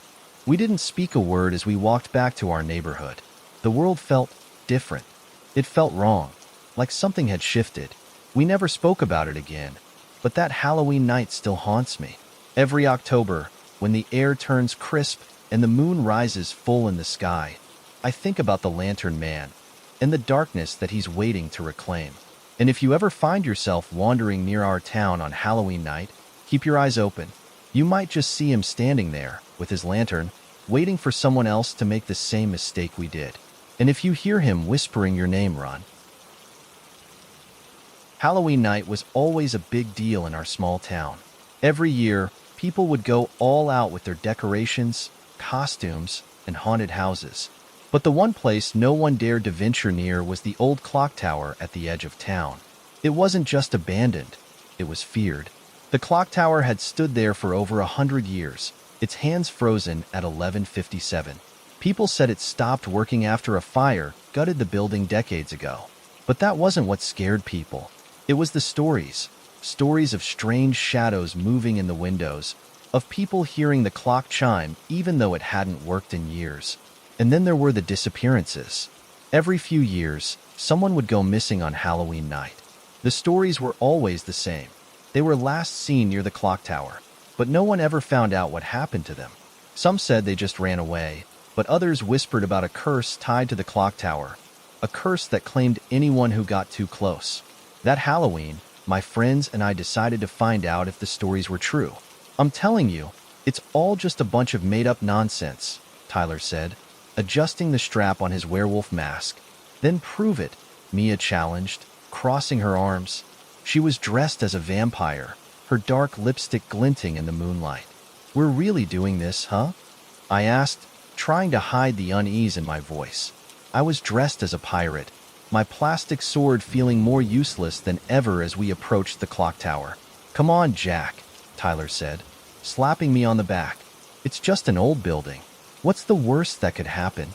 We didn't speak a word as we walked back to our neighborhood. The world felt different. It felt wrong, like something had shifted. We never spoke about it again, but that Halloween night still haunts me. Every October, when the air turns crisp and the moon rises full in the sky, I think about the Lantern Man and the darkness that he's waiting to reclaim. And if you ever find yourself wandering near our town on Halloween night, keep your eyes open. You might just see him standing there with his lantern, waiting for someone else to make the same mistake we did. And if you hear him whispering your name, run. Halloween night was always a big deal in our small town. Every year, people would go all out with their decorations, costumes, and haunted houses. But the one place no one dared to venture near was the old clock tower at the edge of town. It wasn't just abandoned, it was feared. The clock tower had stood there for over 100 years, its hands frozen at 11:57. People said it stopped working after a fire gutted the building decades ago. But that wasn't what scared people. It was the stories. Stories of strange shadows moving in the windows, of people hearing the clock chime even though it hadn't worked in years. And then there were the disappearances. Every few years, someone would go missing on Halloween night. The stories were always the same. They were last seen near the clock tower, but no one ever found out what happened to them. Some said they just ran away, but others whispered about a curse tied to the clock tower, a curse that claimed anyone who got too close. That Halloween, my friends and I decided to find out if the stories were true. "I'm telling you, it's all just a bunch of made-up nonsense," Tyler said, adjusting the strap on his werewolf mask. "Then prove it," Mia challenged, crossing her arms. She was dressed as a vampire, her dark lipstick glinting in the moonlight. "We're really doing this, huh?" I asked, trying to hide the unease in my voice. I was dressed as a pirate, my plastic sword feeling more useless than ever as we approached the clock tower. "Come on, Jack," Tyler said, slapping me on the back. "It's just an old building. What's the worst that could happen?"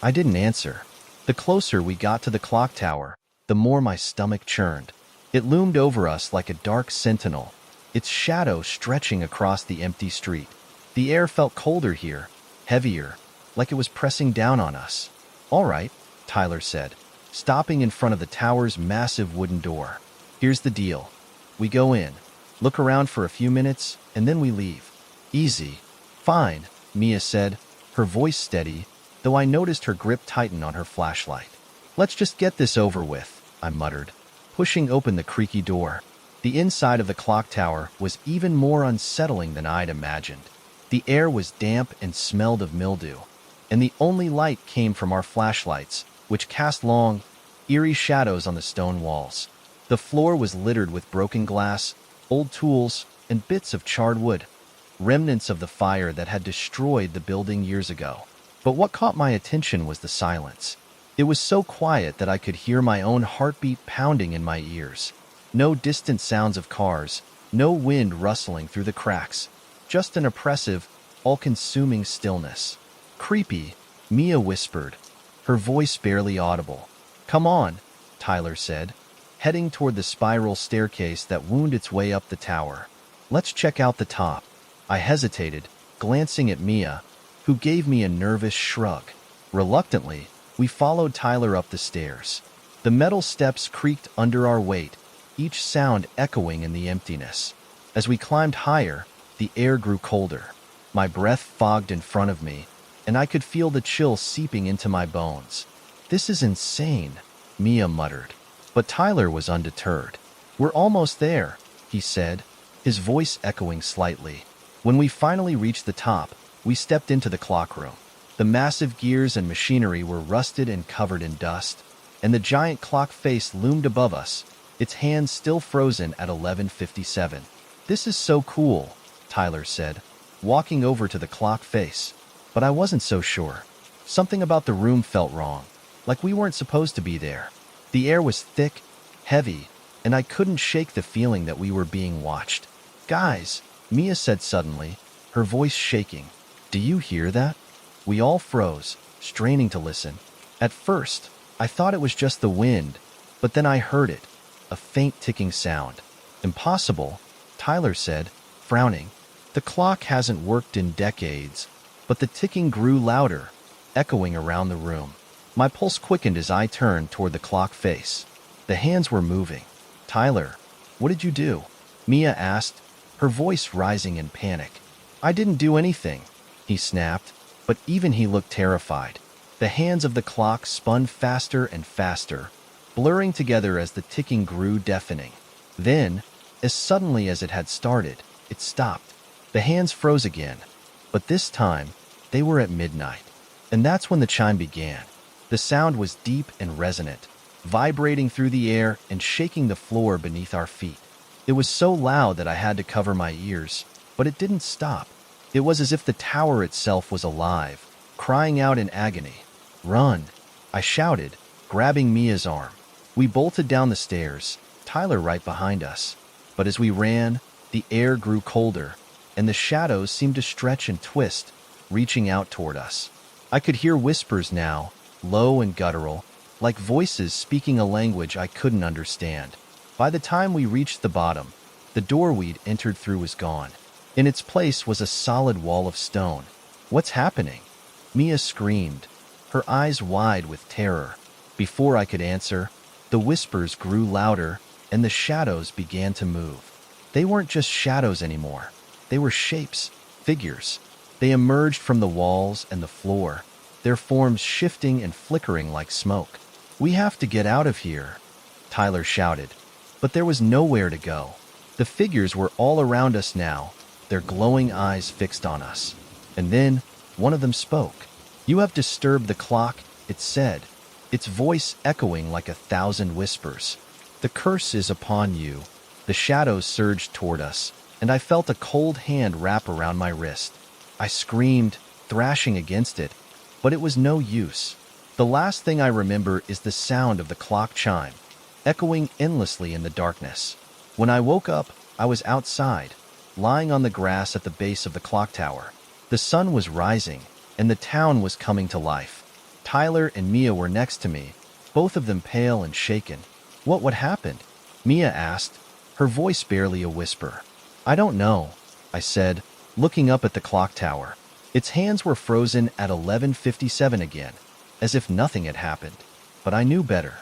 I didn't answer. The closer we got to the clock tower, the more my stomach churned. It loomed over us like a dark sentinel, its shadow stretching across the empty street. The air felt colder here, heavier, like it was pressing down on us. "All right," Tyler said, stopping in front of the tower's massive wooden door. "Here's the deal. We go in, look around for a few minutes, and then we leave." "Easy." "Fine," Mia said, her voice steady, though I noticed her grip tighten on her flashlight. "Let's just get this over with," I muttered, pushing open the creaky door. The inside of the clock tower was even more unsettling than I'd imagined. The air was damp and smelled of mildew, and the only light came from our flashlights, which cast long, eerie shadows on the stone walls. The floor was littered with broken glass, old tools, and bits of charred wood, remnants of the fire that had destroyed the building years ago. But what caught my attention was the silence. It was so quiet that I could hear my own heartbeat pounding in my ears. No distant sounds of cars, no wind rustling through the cracks, just an oppressive, all-consuming stillness. "Creepy," Mia whispered, her voice barely audible. "Come on," Tyler said, heading toward the spiral staircase that wound its way up the tower. "Let's check out the top." I hesitated, glancing at Mia, who gave me a nervous shrug. Reluctantly, we followed Tyler up the stairs. The metal steps creaked under our weight, each sound echoing in the emptiness. As we climbed higher, the air grew colder. My breath fogged in front of me, and I could feel the chill seeping into my bones. "This is insane," Mia muttered. But Tyler was undeterred. "We're almost there," he said, his voice echoing slightly. When we finally reached the top, we stepped into the clock room. The massive gears and machinery were rusted and covered in dust, and the giant clock face loomed above us, its hands still frozen at 11:57. "This is so cool," Tyler said, walking over to the clock face. But I wasn't so sure. Something about the room felt wrong, like we weren't supposed to be there. The air was thick, heavy, and I couldn't shake the feeling that we were being watched. "Guys," Mia said suddenly, her voice shaking. "Do you hear that?" We all froze, straining to listen. At first, I thought it was just the wind, but then I heard it, a faint ticking sound. "Impossible," Tyler said, frowning. "The clock hasn't worked in decades." But the ticking grew louder, echoing around the room. My pulse quickened as I turned toward the clock face. The hands were moving. "Tyler, what did you do?" Mia asked, her voice rising in panic. "I didn't do anything," he snapped, but even he looked terrified. The hands of the clock spun faster and faster, blurring together as the ticking grew deafening. Then, as suddenly as it had started, it stopped. The hands froze again, but this time, they were at midnight. And that's when the chime began. The sound was deep and resonant, vibrating through the air and shaking the floor beneath our feet. It was so loud that I had to cover my ears, but it didn't stop. It was as if the tower itself was alive, crying out in agony. "Run!" I shouted, grabbing Mia's arm. We bolted down the stairs, Tyler right behind us. But as we ran, the air grew colder, and the shadows seemed to stretch and twist, reaching out toward us. I could hear whispers now, low and guttural, like voices speaking a language I couldn't understand. By the time we reached the bottom, the door we'd entered through was gone. In its place was a solid wall of stone. "What's happening?" Mia screamed, her eyes wide with terror. Before I could answer, the whispers grew louder, and the shadows began to move. They weren't just shadows anymore. They were shapes, figures. They emerged from the walls and the floor, their forms shifting and flickering like smoke. "We have to get out of here," Tyler shouted. But there was nowhere to go. The figures were all around us now, their glowing eyes fixed on us. And then, one of them spoke. "You have disturbed the clock," it said, its voice echoing like 1,000 whispers. "The curse is upon you." The The shadows surged toward us, and I felt a cold hand wrap around my wrist. I screamed, thrashing against it, but it was no use. The last thing I remember is the sound of the clock chime, echoing endlessly in the darkness. When I woke up, I was outside, lying on the grass at the base of the clock tower. The sun was rising, and the town was coming to life. Tyler and Mia were next to me, both of them pale and shaken. What happened? Mia asked, her voice barely a whisper. I don't know, I said, looking up at the clock tower. Its hands were frozen at 11:57 again, as if nothing had happened. But I knew better.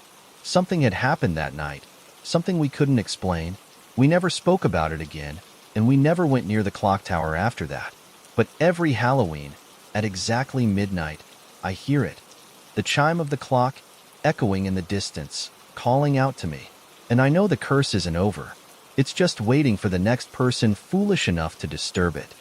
Something had happened that night, something we couldn't explain. We never spoke about it again, and we never went near the clock tower after that. But every Halloween, at exactly midnight, I hear it. The chime of the clock, echoing in the distance, calling out to me. And I know the curse isn't over. It's just waiting for the next person foolish enough to disturb it.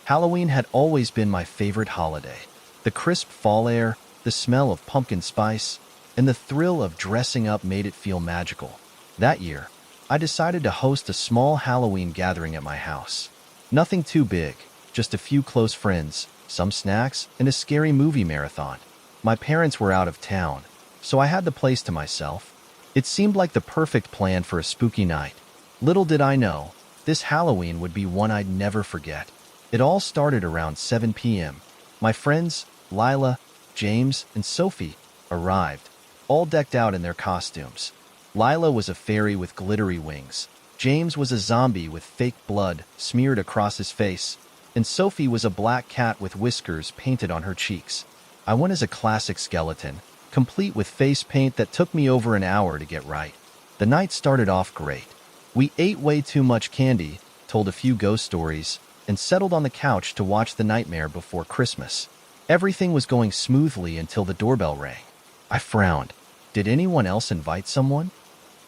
Halloween had always been my favorite holiday. The crisp fall air, the smell of pumpkin spice, and the thrill of dressing up made it feel magical. That year, I decided to host a small Halloween gathering at my house. Nothing too big, just a few close friends, some snacks, and a scary movie marathon. My parents were out of town, so I had the place to myself. It seemed like the perfect plan for a spooky night. Little did I know, this Halloween would be one I'd never forget. It all started around 7 p.m. My friends, Lila, James, and Sophie, arrived, all decked out in their costumes. Lila was a fairy with glittery wings. James was a zombie with fake blood smeared across his face, and Sophie was a black cat with whiskers painted on her cheeks. I went as a classic skeleton, complete with face paint that took me over an hour to get right. The night started off great. We ate way too much candy, told a few ghost stories, and settled on the couch to watch The Nightmare Before Christmas. Everything was going smoothly until the doorbell rang. I frowned. Did anyone else invite someone?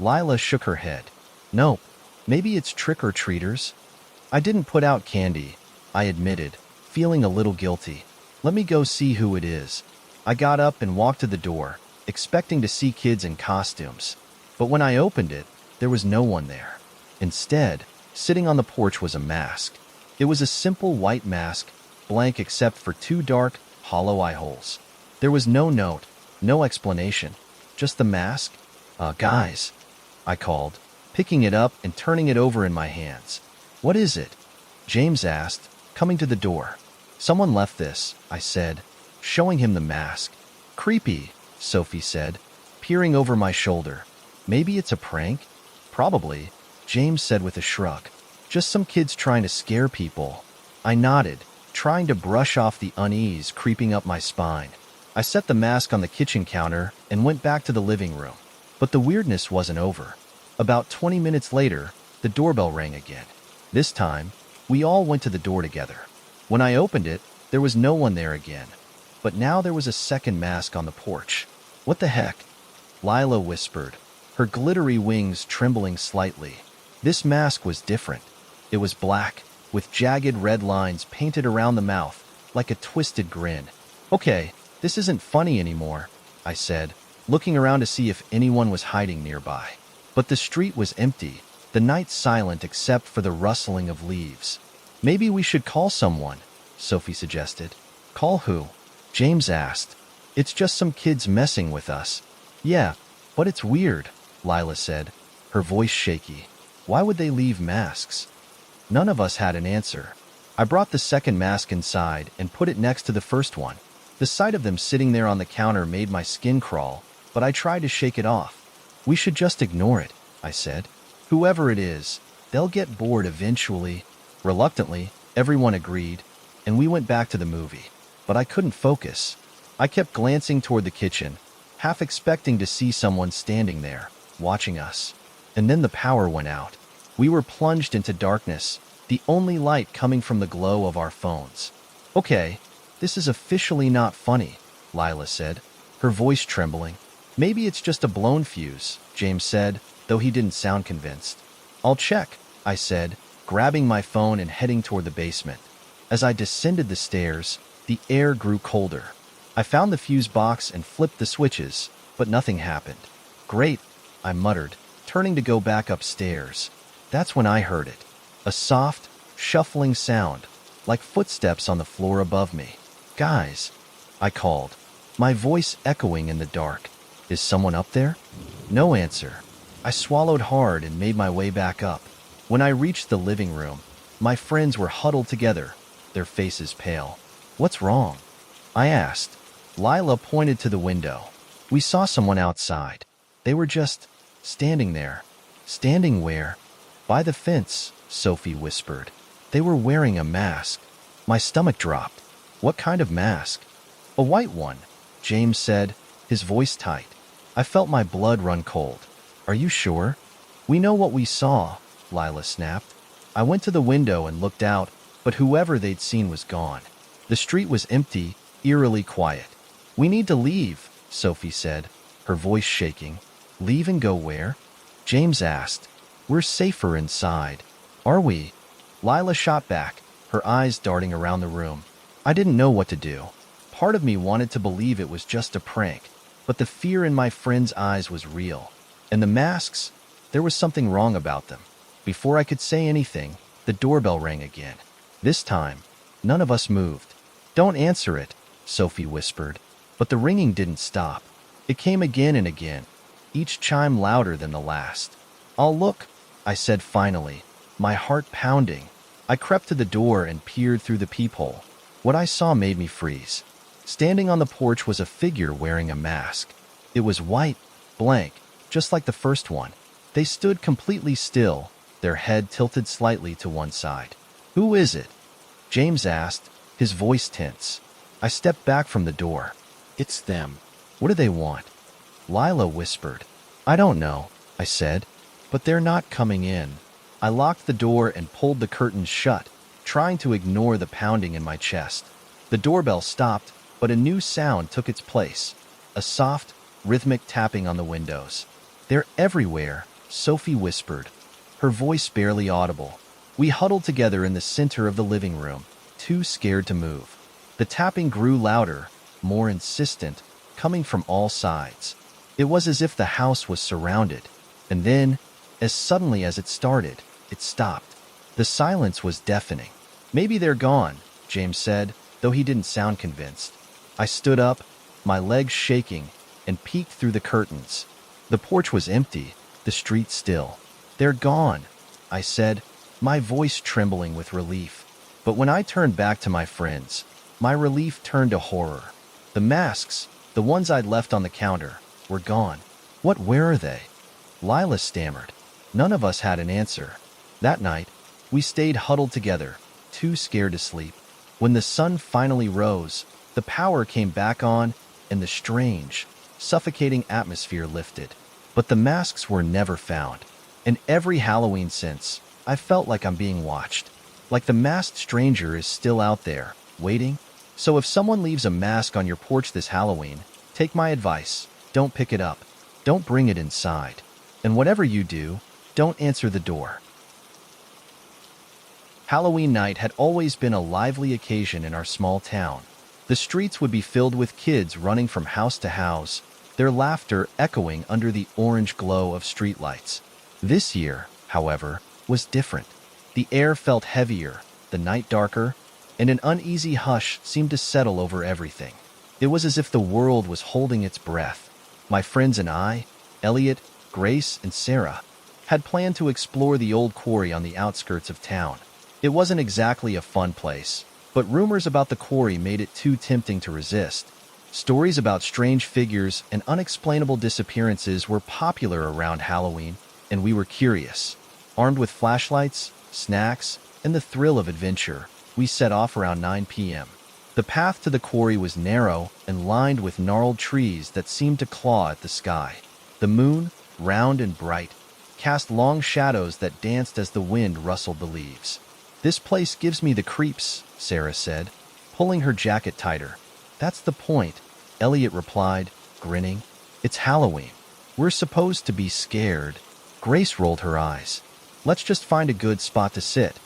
Lila shook her head. Nope. Maybe it's trick-or-treaters? I didn't put out candy, I admitted, feeling a little guilty. Let me go see who it is. I got up and walked to the door, expecting to see kids in costumes. But when I opened it, there was no one there. Instead, sitting on the porch was a mask. It was a simple white mask, blank except for two dark, hollow eye holes. There was no note, no explanation, just the mask. Guys, I called, picking it up and turning it over in my hands. What is it? James asked, coming to the door. Someone left this, I said, showing him the mask. Creepy, Sophie said, peering over my shoulder. Maybe it's a prank? Probably, James said with a shrug. Just some kids trying to scare people. I nodded, trying to brush off the unease creeping up my spine. I set the mask on the kitchen counter and went back to the living room. But the weirdness wasn't over. About 20 minutes later, the doorbell rang again. This time, we all went to the door together. When I opened it, there was no one there again. But now there was a second mask on the porch. What the heck? Lila whispered, her glittery wings trembling slightly. This mask was different. It was black, with jagged red lines painted around the mouth, like a twisted grin. Okay, this isn't funny anymore, I said, looking around to see if anyone was hiding nearby. But the street was empty, the night silent except for the rustling of leaves. Maybe we should call someone, Sophie suggested. Call who? James asked. It's just some kids messing with us. Yeah, but it's weird, Lila said, her voice shaky. Why would they leave masks? None of us had an answer. I brought the second mask inside and put it next to the first one. The sight of them sitting there on the counter made my skin crawl, but I tried to shake it off. We should just ignore it, I said. Whoever it is, they'll get bored eventually. Reluctantly, everyone agreed, and we went back to the movie. But I couldn't focus. I kept glancing toward the kitchen, half expecting to see someone standing there, watching us. And then the power went out. We were plunged into darkness, the only light coming from the glow of our phones. Okay, this is officially not funny, Lila said, her voice trembling. Maybe it's just a blown fuse, James said, though he didn't sound convinced. I'll check, I said, grabbing my phone and heading toward the basement. As I descended the stairs, the air grew colder. I found the fuse box and flipped the switches, but nothing happened. Great, I muttered, turning to go back upstairs. That's when I heard it. A soft, shuffling sound, like footsteps on the floor above me. "Guys," I called, my voice echoing in the dark. "Is someone up there?" No answer. I swallowed hard and made my way back up. When I reached the living room, my friends were huddled together, their faces pale. "What's wrong?" I asked. Lila pointed to the window. "We saw someone outside. They were just standing there." "Standing where?" "By the fence," Sophie whispered. "They were wearing a mask." My stomach dropped. "What kind of mask?" "A white one," James said, his voice tight. I felt my blood run cold. "Are you sure?" "We know what we saw," Lila snapped. I went to the window and looked out, but whoever they'd seen was gone. The street was empty, eerily quiet. "We need to leave," Sophie said, her voice shaking. "Leave and go where?" James asked. "We're safer inside." "Are we?" Lila shot back, her eyes darting around the room. I didn't know what to do. Part of me wanted to believe it was just a prank, but the fear in my friend's eyes was real. And the masks, there was something wrong about them. Before I could say anything, the doorbell rang again. This time, none of us moved. "Don't answer it," Sophie whispered. But the ringing didn't stop. It came again and again, each chime louder than the last. "I'll look," I said finally, my heart pounding. I crept to the door and peered through the peephole. What I saw made me freeze. Standing on the porch was a figure wearing a mask. It was white, blank, just like the first one. They stood completely still, their head tilted slightly to one side. "Who is it?" James asked, his voice tense. I stepped back from the door. "It's them." "What do they want?" Lila whispered. "I don't know," I said, "but they're not coming in." I locked the door and pulled the curtains shut, trying to ignore the pounding in my chest. The doorbell stopped, but a new sound took its place. A soft, rhythmic tapping on the windows. "They're everywhere," Sophie whispered, her voice barely audible. We huddled together in the center of the living room, too scared to move. The tapping grew louder, more insistent, coming from all sides. It was as if the house was surrounded. And then, as suddenly as it started, it stopped. The silence was deafening. "Maybe they're gone," James said, though he didn't sound convinced. I stood up, my legs shaking, and peeked through the curtains. The porch was empty, the street still. "They're gone," I said, my voice trembling with relief. But when I turned back to my friends, my relief turned to horror. The masks, the ones I'd left on the counter, were gone. Where are they?" Lila stammered. None of us had an answer. That night, we stayed huddled together, too scared to sleep. When the sun finally rose, the power came back on, and the strange, suffocating atmosphere lifted. But the masks were never found. And every Halloween since, I felt like I'm being watched. Like the masked stranger is still out there, waiting. So if someone leaves a mask on your porch this Halloween, take my advice. Don't pick it up. Don't bring it inside. And whatever you do, don't answer the door. Halloween night had always been a lively occasion in our small town. The streets would be filled with kids running from house to house, their laughter echoing under the orange glow of streetlights. This year, however, was different. The air felt heavier, the night darker, and an uneasy hush seemed to settle over everything. It was as if the world was holding its breath. My friends and I, Elliot, Grace, and Sarah, had planned to explore the old quarry on the outskirts of town. It wasn't exactly a fun place, but rumors about the quarry made it too tempting to resist. Stories about strange figures and unexplainable disappearances were popular around Halloween, and we were curious. Armed with flashlights, snacks, and the thrill of adventure, we set off around 9 p.m. The path to the quarry was narrow and lined with gnarled trees that seemed to claw at the sky. The moon, round and bright, cast long shadows that danced as the wind rustled the leaves. "This place gives me the creeps," Sarah said, pulling her jacket tighter. "That's the point," Elliot replied, grinning. "It's Halloween. We're supposed to be scared." Grace rolled her eyes. "Let's just find a good spot to sit,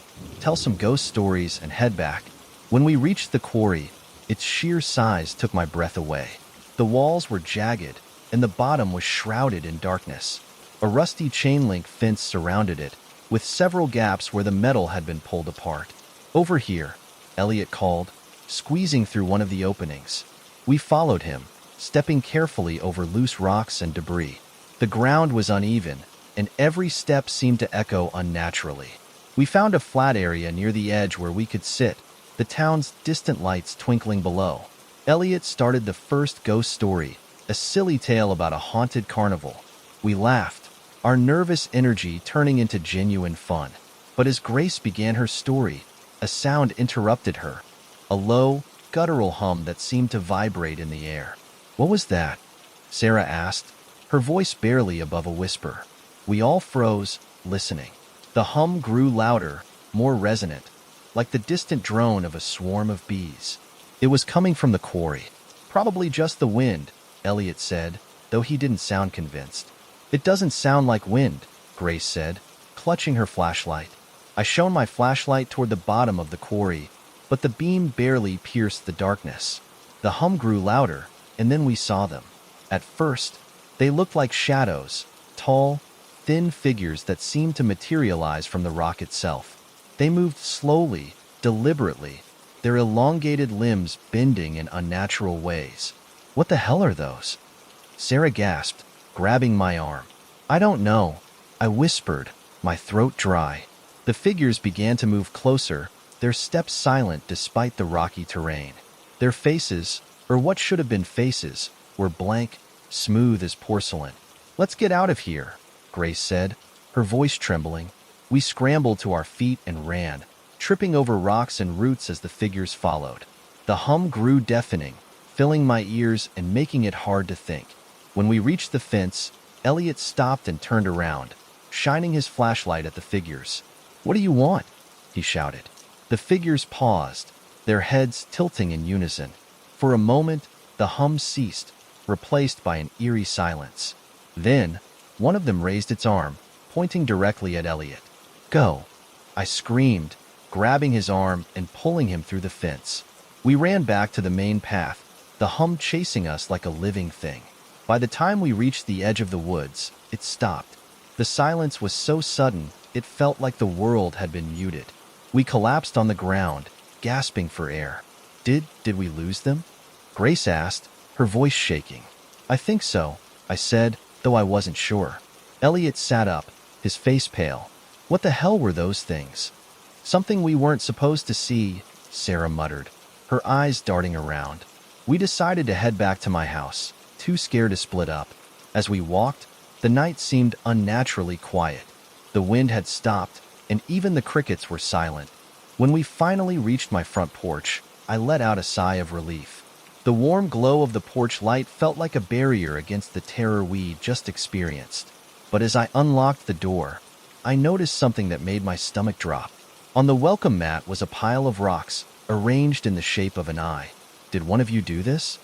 tell some ghost stories, and head back." When we reached the quarry, its sheer size took my breath away. The walls were jagged, and the bottom was shrouded in darkness. A rusty chain-link fence surrounded it, with several gaps where the metal had been pulled apart. "Over here," Elliot called, squeezing through one of the openings. We followed him, stepping carefully over loose rocks and debris. The ground was uneven, and every step seemed to echo unnaturally. We found a flat area near the edge where we could sit, the town's distant lights twinkling below. Elliot started the first ghost story, a silly tale about a haunted carnival. We laughed, our nervous energy turning into genuine fun. But as Grace began her story, a sound interrupted her, a low, guttural hum that seemed to vibrate in the air. "What was that?" Sarah asked, her voice barely above a whisper. We all froze, listening. The hum grew louder, more resonant, like the distant drone of a swarm of bees. It was coming from the quarry. "Probably just the wind," Elliot said, though he didn't sound convinced. "It doesn't sound like wind," Grace said, clutching her flashlight. I shone my flashlight toward the bottom of the quarry, but the beam barely pierced the darkness. The hum grew louder, and then we saw them. At first, they looked like shadows, tall, thin figures that seemed to materialize from the rock itself. They moved slowly, deliberately, their elongated limbs bending in unnatural ways. "What the hell are those?" Sarah gasped, grabbing my arm. "I don't know," I whispered, my throat dry. The figures began to move closer, their steps silent despite the rocky terrain. Their faces, or what should have been faces, were blank, smooth as porcelain. "Let's get out of here," Grace said, her voice trembling. We scrambled to our feet and ran, tripping over rocks and roots as the figures followed. The hum grew deafening, filling my ears and making it hard to think. When we reached the fence, Elliot stopped and turned around, shining his flashlight at the figures. "What do you want?" he shouted. The figures paused, their heads tilting in unison. For a moment, the hum ceased, replaced by an eerie silence. Then, one of them raised its arm, pointing directly at Elliot. "Go," I screamed, grabbing his arm and pulling him through the fence. We ran back to the main path, the hum chasing us like a living thing. By the time we reached the edge of the woods, it stopped. The silence was so sudden, it felt like the world had been muted. We collapsed on the ground, gasping for air. Did we lose them?" Grace asked, her voice shaking. "I think so," I said, though I wasn't sure. Elliot sat up, his face pale. "What the hell were those things?" "Something we weren't supposed to see," Sarah muttered, her eyes darting around. We decided to head back to my house, too scared to split up. As we walked, the night seemed unnaturally quiet. The wind had stopped, and even the crickets were silent. When we finally reached my front porch, I let out a sigh of relief. The warm glow of the porch light felt like a barrier against the terror we just experienced. But as I unlocked the door, I noticed something that made my stomach drop. On the welcome mat was a pile of rocks, arranged in the shape of an eye. "Did one of you do this?"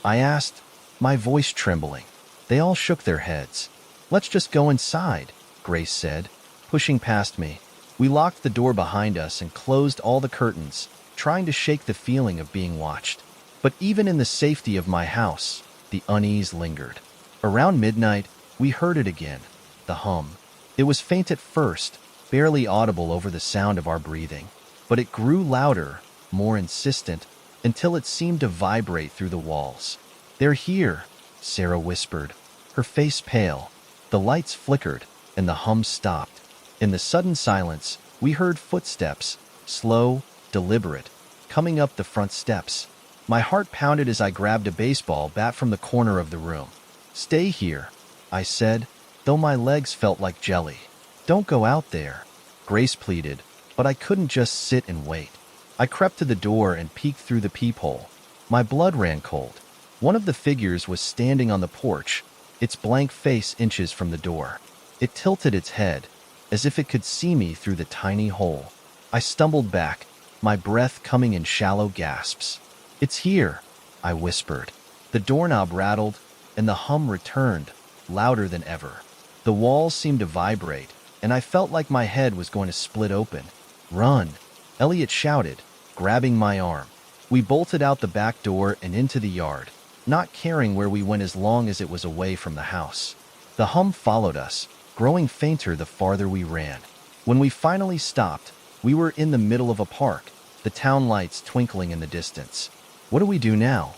I asked, my voice trembling. They all shook their heads. "Let's just go inside," Grace said, pushing past me. We locked the door behind us and closed all the curtains, trying to shake the feeling of being watched. But even in the safety of my house, the unease lingered. Around midnight, we heard it again, the hum. It was faint at first, barely audible over the sound of our breathing. But it grew louder, more insistent, until it seemed to vibrate through the walls. "They're here," Sarah whispered, her face pale. The lights flickered, and the hum stopped. In the sudden silence, we heard footsteps, slow, deliberate, coming up the front steps. My heart pounded as I grabbed a baseball bat from the corner of the room. "Stay here," I said, though my legs felt like jelly. "Don't go out there," Grace pleaded, but I couldn't just sit and wait. I crept to the door and peeked through the peephole. My blood ran cold. One of the figures was standing on the porch, its blank face inches from the door. It tilted its head, as if it could see me through the tiny hole. I stumbled back, my breath coming in shallow gasps. "It's here," I whispered. The doorknob rattled, and the hum returned, louder than ever. The walls seemed to vibrate, and I felt like my head was going to split open. "Run," Elliot shouted, grabbing my arm. We bolted out the back door and into the yard, not caring where we went as long as it was away from the house. The hum followed us, growing fainter the farther we ran. When we finally stopped, we were in the middle of a park, the town lights twinkling in the distance. "What do we do now?"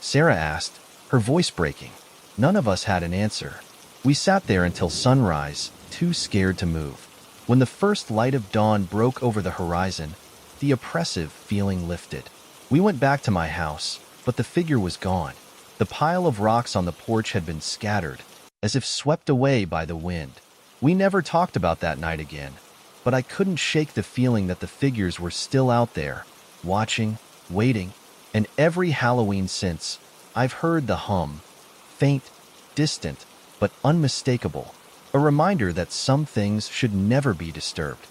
Sarah asked, her voice breaking. None of us had an answer. We sat there until sunrise, too scared to move. When the first light of dawn broke over the horizon, the oppressive feeling lifted. We went back to my house, but the figure was gone. The pile of rocks on the porch had been scattered, as if swept away by the wind. We never talked about that night again, but I couldn't shake the feeling that the figures were still out there, watching, waiting, and every Halloween since, I've heard the hum, faint, distant, but unmistakable, a reminder that some things should never be disturbed.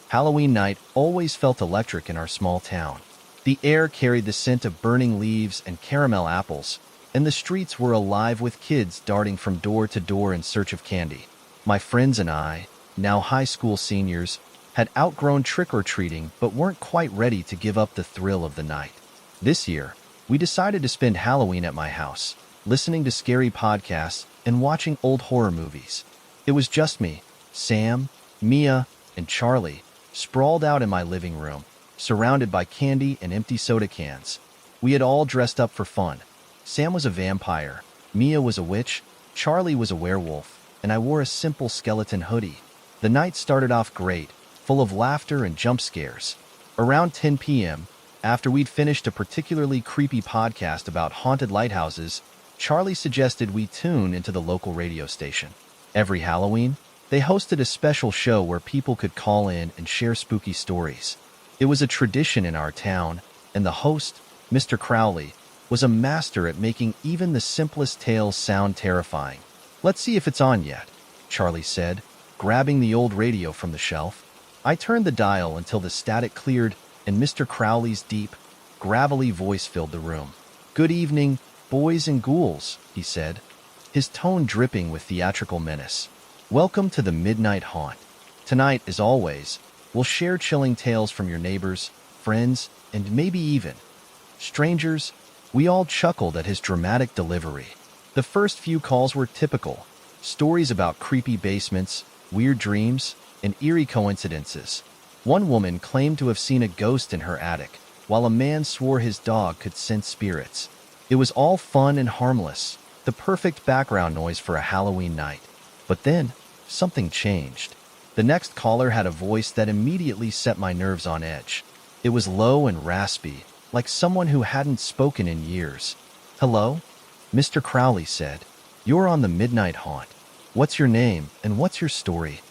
Halloween night always felt electric in our small town. The air carried the scent of burning leaves and caramel apples, and the streets were alive with kids darting from door to door in search of candy. My friends and I, now high school seniors, had outgrown trick-or-treating but weren't quite ready to give up the thrill of the night. This year, we decided to spend Halloween at my house, listening to scary podcasts and watching old horror movies. It was just me, Sam, Mia, and Charlie, sprawled out in my living room, surrounded by candy and empty soda cans. We had all dressed up for fun. Sam was a vampire, Mia was a witch, Charlie was a werewolf, and I wore a simple skeleton hoodie. The night started off great, full of laughter and jump scares. Around 10 p.m., after we'd finished a particularly creepy podcast about haunted lighthouses, Charlie suggested we tune into the local radio station. Every Halloween, they hosted a special show where people could call in and share spooky stories. It was a tradition in our town, and the host, Mr. Crowley, was a master at making even the simplest tales sound terrifying. "Let's see if it's on yet," Charlie said, grabbing the old radio from the shelf. I turned the dial until the static cleared and Mr. Crowley's deep, gravelly voice filled the room. "Good evening, boys and ghouls," he said, his tone dripping with theatrical menace. "Welcome to the Midnight Haunt. Tonight, as always, we'll share chilling tales from your neighbors, friends, and maybe even strangers." We all chuckled at his dramatic delivery. The first few calls were typical. Stories about creepy basements, weird dreams, and eerie coincidences. One woman claimed to have seen a ghost in her attic, while a man swore his dog could sense spirits. It was all fun and harmless, the perfect background noise for a Halloween night. But then, something changed. The next caller had a voice that immediately set my nerves on edge. It was low and raspy, like someone who hadn't spoken in years. "Hello?" Mr. Crowley said. "You're on the Midnight Haunt. What's your name and what's your story?"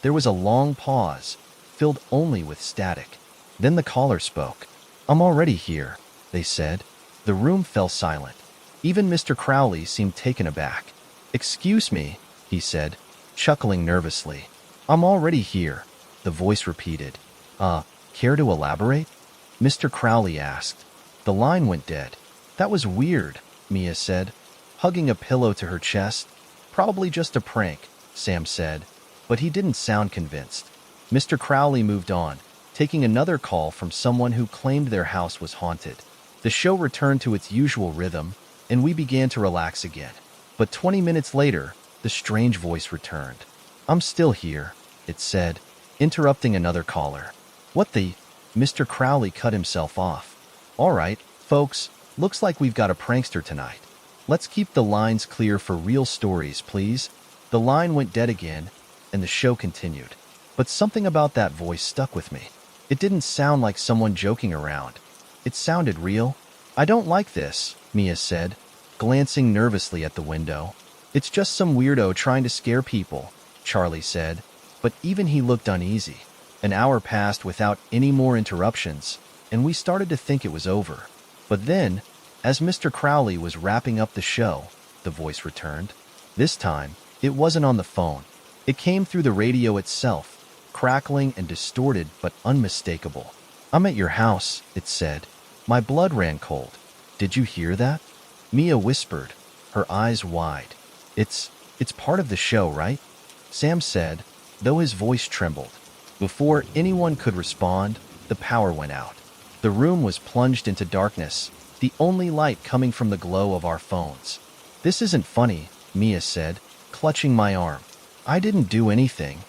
There was a long pause, filled only with static. Then the caller spoke. "I'm already here," they said. The room fell silent. Even Mr. Crowley seemed taken aback. "Excuse me," he said, chuckling nervously. "I'm already here," the voice repeated. Care to elaborate?" Mr. Crowley asked. The line went dead. "That was weird," Mia said, hugging a pillow to her chest. "Probably just a prank," Sam said, but he didn't sound convinced. Mr. Crowley moved on, taking another call from someone who claimed their house was haunted. The show returned to its usual rhythm, and we began to relax again. But 20 minutes later, the strange voice returned. "I'm still here," it said, interrupting another caller. "What the?" Mr. Crowley cut himself off. "All right, folks, looks like we've got a prankster tonight. Let's keep the lines clear for real stories, please." The line went dead again, and the show continued. But something about that voice stuck with me. It didn't sound like someone joking around. It sounded real. "I don't like this," Mia said, glancing nervously at the window. "It's just some weirdo trying to scare people," Charlie said, but even he looked uneasy. An hour passed without any more interruptions, and we started to think it was over. But then, as Mr. Crowley was wrapping up the show, the voice returned. This time, it wasn't on the phone. It came through the radio itself, crackling and distorted but unmistakable. "I'm at your house," it said. My blood ran cold. "Did you hear that?" Mia whispered, her eyes wide. It's part of the show, right?" Sam said, though his voice trembled. Before anyone could respond, the power went out. The room was plunged into darkness, the only light coming from the glow of our phones. "This isn't funny," Mia said, clutching my arm. "I didn't do anything,"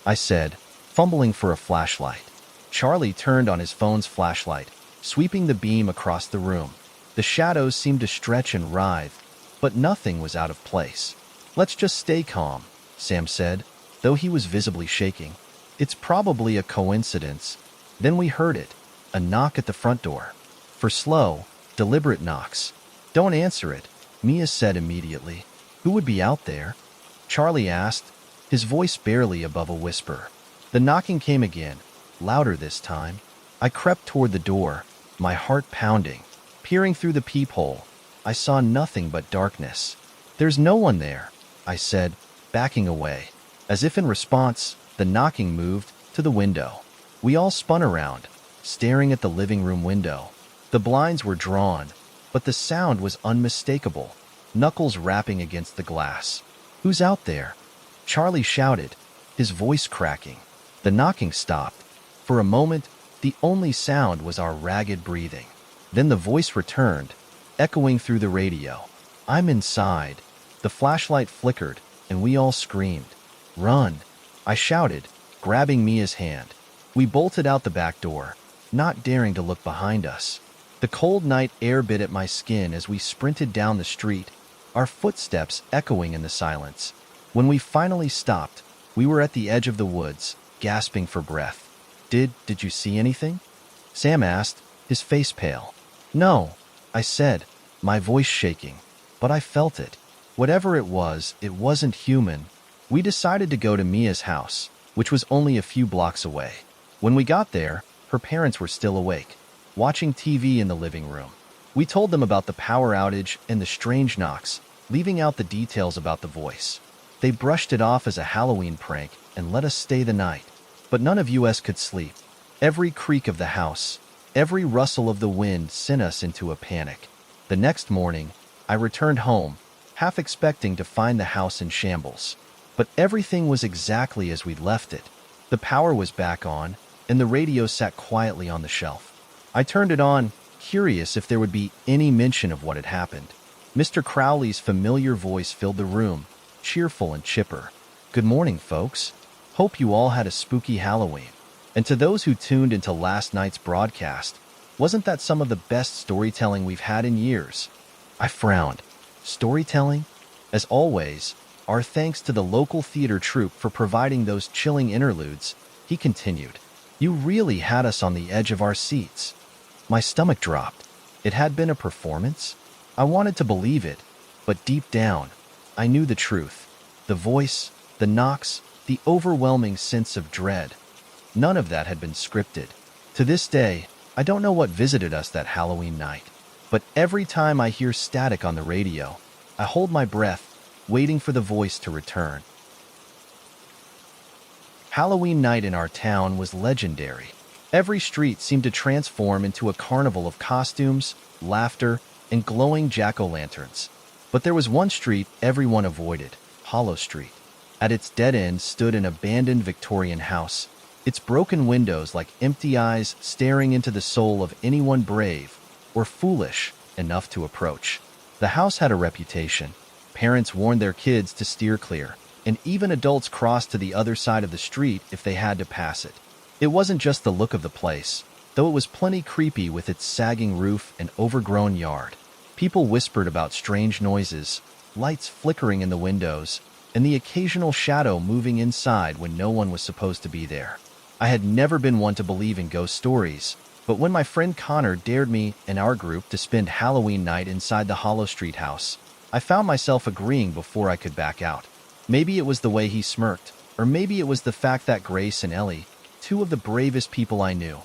I said, fumbling for a flashlight. Charlie turned on his phone's flashlight, sweeping the beam across the room. The shadows seemed to stretch and writhe, but nothing was out of place. "Let's just stay calm," Sam said, though he was visibly shaking. "It's probably a coincidence." Then we heard it, a knock at the front door. For slow, deliberate knocks. "Don't answer it," Mia said immediately. "Who would be out there?" Charlie asked, his voice barely above a whisper. The knocking came again, louder this time. I crept toward the door, my heart pounding. Peering through the peephole, I saw nothing but darkness. "There's no one there," I said, backing away. As if in response, the knocking moved to the window. We all spun around, staring at the living room window. The blinds were drawn, but the sound was unmistakable, knuckles rapping against the glass. "Who's out there?" Charlie shouted, his voice cracking. The knocking stopped. For a moment, the only sound was our ragged breathing. Then the voice returned, echoing through the radio. "I'm inside." The flashlight flickered, and we all screamed. "Run!" I shouted, grabbing Mia's hand. We bolted out the back door, not daring to look behind us. The cold night air bit at my skin as we sprinted down the street, our footsteps echoing in the silence. When we finally stopped, we were at the edge of the woods, gasping for breath. Did you see anything?" Sam asked, his face pale. "No," I said, my voice shaking, "but I felt it. Whatever it wasn't human." We decided to go to Mia's house, which was only a few blocks away. When we got there, her parents were still awake, watching TV in the living room. We told them about the power outage and the strange knocks, leaving out the details about the voice. They brushed it off as a Halloween prank and let us stay the night. But none of us could sleep. Every creak of the house, every rustle of the wind sent us into a panic. The next morning, I returned home, half expecting to find the house in shambles. But everything was exactly as we'd left it. The power was back on, and the radio sat quietly on the shelf. I turned it on, curious if there would be any mention of what had happened. Mr. Crowley's familiar voice filled the room, cheerful and chipper. "Good morning, folks. Hope you all had a spooky Halloween." And to those who tuned into last night's broadcast, wasn't that some of the best storytelling we've had in years? I frowned. Storytelling? As always, our thanks to the local theater troupe for providing those chilling interludes, he continued. "You really had us on the edge of our seats." My stomach dropped. It had been a performance? I wanted to believe it, but deep down, I knew the truth. The voice, the knocks, the overwhelming sense of dread. None of that had been scripted. To this day, I don't know what visited us that Halloween night, but every time I hear static on the radio, I hold my breath, waiting for the voice to return. Halloween night in our town was legendary. Every street seemed to transform into a carnival of costumes, laughter, and glowing jack-o'-lanterns. But there was one street everyone avoided, Hollow Street. At its dead end stood an abandoned Victorian house, its broken windows like empty eyes staring into the soul of anyone brave or foolish enough to approach. The house had a reputation. Parents warned their kids to steer clear, and even adults crossed to the other side of the street if they had to pass it. It wasn't just the look of the place, though it was plenty creepy with its sagging roof and overgrown yard. People whispered about strange noises, lights flickering in the windows, and the occasional shadow moving inside when no one was supposed to be there. I had never been one to believe in ghost stories, but when my friend Connor dared me and our group to spend Halloween night inside the Hollow Street house, I found myself agreeing before I could back out. Maybe it was the way he smirked, or maybe it was the fact that Grace and Ellie, two of the bravest people I knew,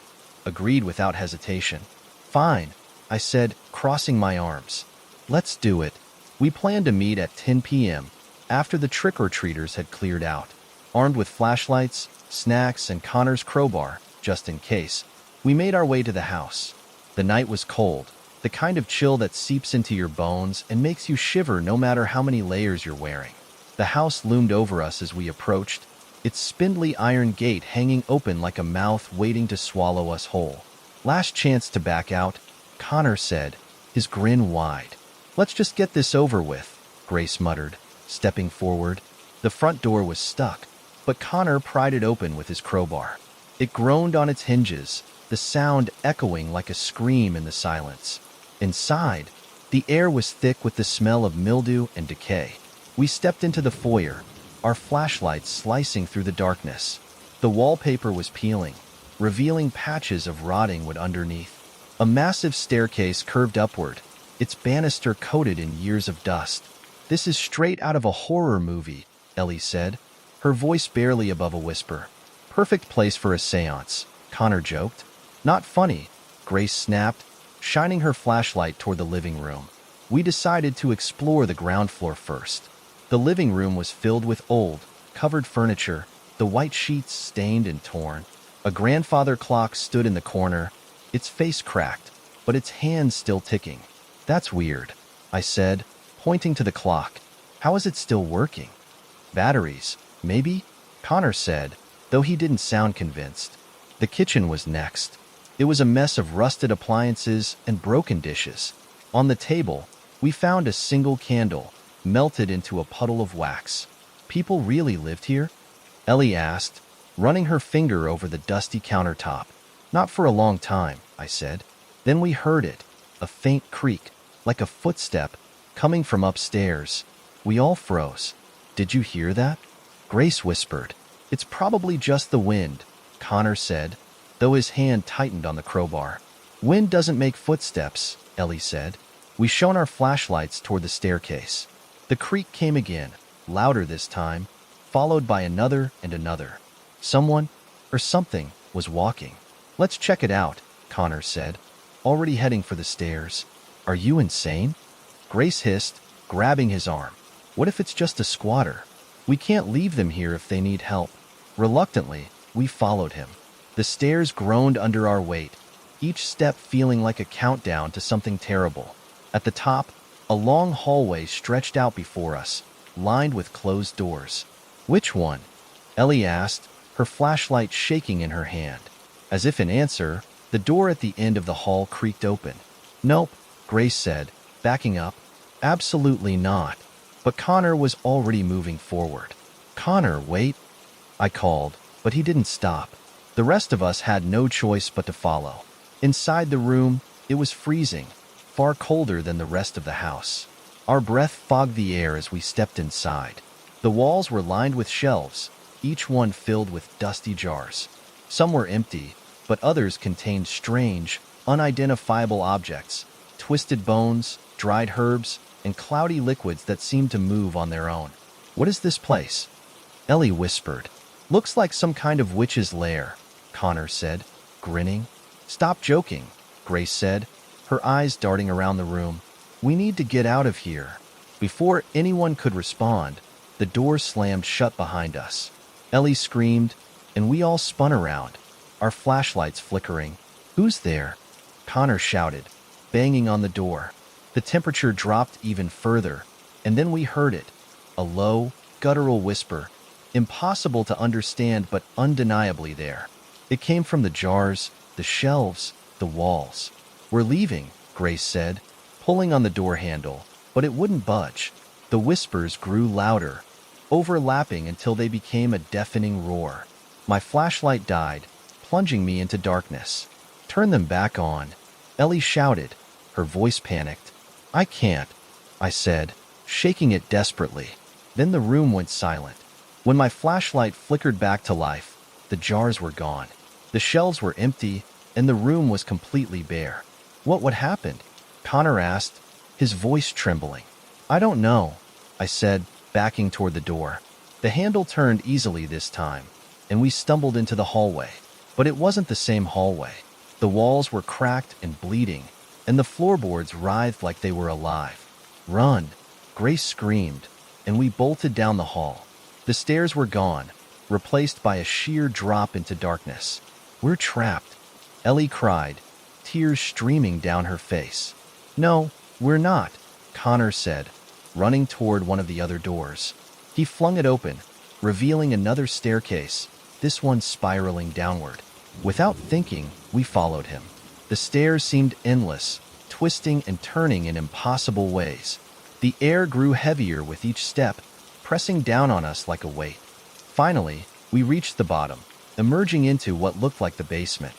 agreed without hesitation. "Fine," I said, crossing my arms. "Let's do it." We planned to meet at 10 p.m., after the trick-or-treaters had cleared out. Armed with flashlights, snacks, and Connor's crowbar, just in case, we made our way to the house. The night was cold, the kind of chill that seeps into your bones and makes you shiver no matter how many layers you're wearing. The house loomed over us as we approached, its spindly iron gate hanging open like a mouth waiting to swallow us whole. "Last chance to back out," Connor said, his grin wide. "Let's just get this over with," Grace muttered. stepping forward. The front door was stuck, but Connor pried it open with his crowbar. It groaned on its hinges, the sound echoing like a scream in the silence. Inside, the air was thick with the smell of mildew and decay. We stepped into the foyer, our flashlights slicing through the darkness. The wallpaper was peeling, revealing patches of rotting wood underneath. A massive staircase curved upward, its banister coated in years of dust. "This is straight out of a horror movie," Ellie said, her voice barely above a whisper. "Perfect place for a seance," Connor joked. "Not funny," Grace snapped, shining her flashlight toward the living room. We decided to explore the ground floor first. The living room was filled with old, covered furniture, the white sheets stained and torn. A grandfather clock stood in the corner, its face cracked, but its hands still ticking. "That's weird," I said, pointing to the clock. "How is it still working?" "Batteries, maybe?" Connor said, though he didn't sound convinced. The kitchen was next. It was a mess of rusted appliances and broken dishes. On the table, we found a single candle, melted into a puddle of wax. "People really lived here?" Ellie asked, running her finger over the dusty countertop. "Not for a long time," I said. Then we heard it, a faint creak, like a footstep, coming from upstairs. We all froze. "Did you hear that?" Grace whispered. "It's probably just the wind," Connor said, though his hand tightened on the crowbar. "Wind doesn't make footsteps," Ellie said. We shone our flashlights toward the staircase. The creak came again, louder this time, followed by another and another. Someone, or something, was walking. "Let's check it out," Connor said, already heading for the stairs. "Are you insane?" Grace hissed, grabbing his arm. "What if it's just a squatter? We can't leave them here if they need help." Reluctantly, we followed him. The stairs groaned under our weight, each step feeling like a countdown to something terrible. At the top, a long hallway stretched out before us, lined with closed doors. "Which one?" Ellie asked, her flashlight shaking in her hand. As if in answer, the door at the end of the hall creaked open. "Nope," Grace said, backing up. "Absolutely not." But Connor was already moving forward. "Connor, wait," I called, but he didn't stop. The rest of us had no choice but to follow. Inside the room, it was freezing, far colder than the rest of the house. Our breath fogged the air as we stepped inside. The walls were lined with shelves, each one filled with dusty jars. Some were empty, but others contained strange, unidentifiable objects, twisted bones, dried herbs, and cloudy liquids that seemed to move on their own. "What is this place?" Ellie whispered. "Looks like some kind of witch's lair," Connor said, grinning. "Stop joking," Grace said, her eyes darting around the room. "We need to get out of here." Before anyone could respond, the door slammed shut behind us. Ellie screamed, and we all spun around, our flashlights flickering. "Who's there?" Connor shouted, banging on the door. The temperature dropped even further, and then we heard it, a low, guttural whisper, impossible to understand but undeniably there. It came from the jars, the shelves, the walls. "We're leaving," Grace said, pulling on the door handle, but it wouldn't budge. The whispers grew louder, overlapping until they became a deafening roar. My flashlight died, plunging me into darkness. "Turn them back on," Ellie shouted, her voice panicked. "I can't," I said, shaking it desperately. Then the room went silent. When my flashlight flickered back to life, the jars were gone. The shelves were empty, and the room was completely bare. What happened?" Connor asked, his voice trembling. "I don't know," I said, backing toward the door. The handle turned easily this time, and we stumbled into the hallway. But it wasn't the same hallway. The walls were cracked and bleeding, and the floorboards writhed like they were alive. "Run!" Grace screamed, and we bolted down the hall. The stairs were gone, replaced by a sheer drop into darkness. "We're trapped," Ellie cried, tears streaming down her face. "No, we're not," Connor said, running toward one of the other doors. He flung it open, revealing another staircase, this one spiraling downward. Without thinking, we followed him. The stairs seemed endless, twisting and turning in impossible ways. The air grew heavier with each step, pressing down on us like a weight. Finally, we reached the bottom, emerging into what looked like the basement.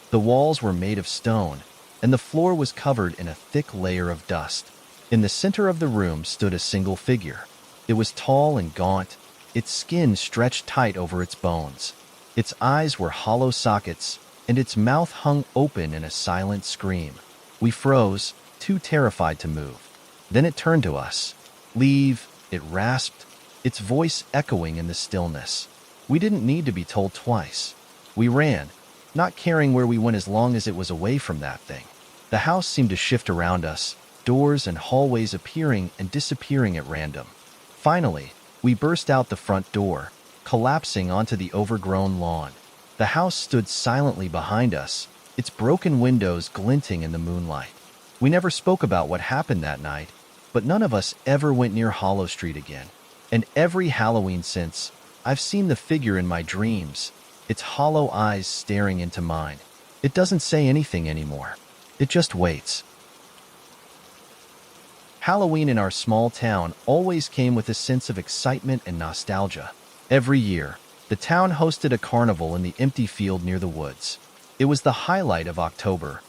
The walls were made of stone, and the floor was covered in a thick layer of dust. In the center of the room stood a single figure. It was tall and gaunt, its skin stretched tight over its bones. Its eyes were hollow sockets, and its mouth hung open in a silent scream. We froze, too terrified to move. Then it turned to us. "Leave," it rasped, its voice echoing in the stillness. We didn't need to be told twice. We ran, not caring where we went as long as it was away from that thing. The house seemed to shift around us, doors and hallways appearing and disappearing at random. Finally, we burst out the front door, collapsing onto the overgrown lawn. The house stood silently behind us, its broken windows glinting in the moonlight. We never spoke about what happened that night, but none of us ever went near Hollow Street again. And every Halloween since, I've seen the figure in my dreams, its hollow eyes staring into mine. It doesn't say anything anymore. It just waits. Halloween in our small town always came with a sense of excitement and nostalgia. Every year, the town hosted a carnival in the empty field near the woods. It was the highlight of October.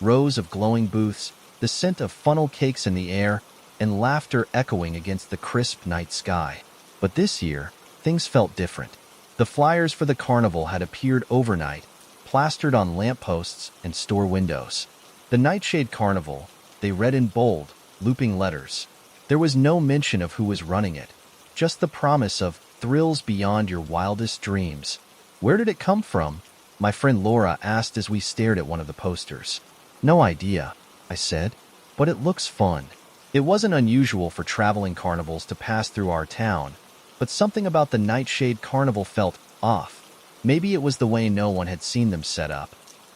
Rows of glowing booths, the scent of funnel cakes in the air, and laughter echoing against the crisp night sky. But this year, things felt different. The flyers for the carnival had appeared overnight, plastered on lampposts and store windows. The Nightshade Carnival, they read in bold, looping letters. There was no mention of who was running it, just the promise of thrills beyond your wildest dreams. "Where did it come from?" my friend Laura asked as we stared at one of the posters. "No idea," I said, "but it looks fun." It wasn't unusual for traveling carnivals to pass through our town, but something about the Nightshade Carnival felt off. Maybe it was the way no one had seen them set up,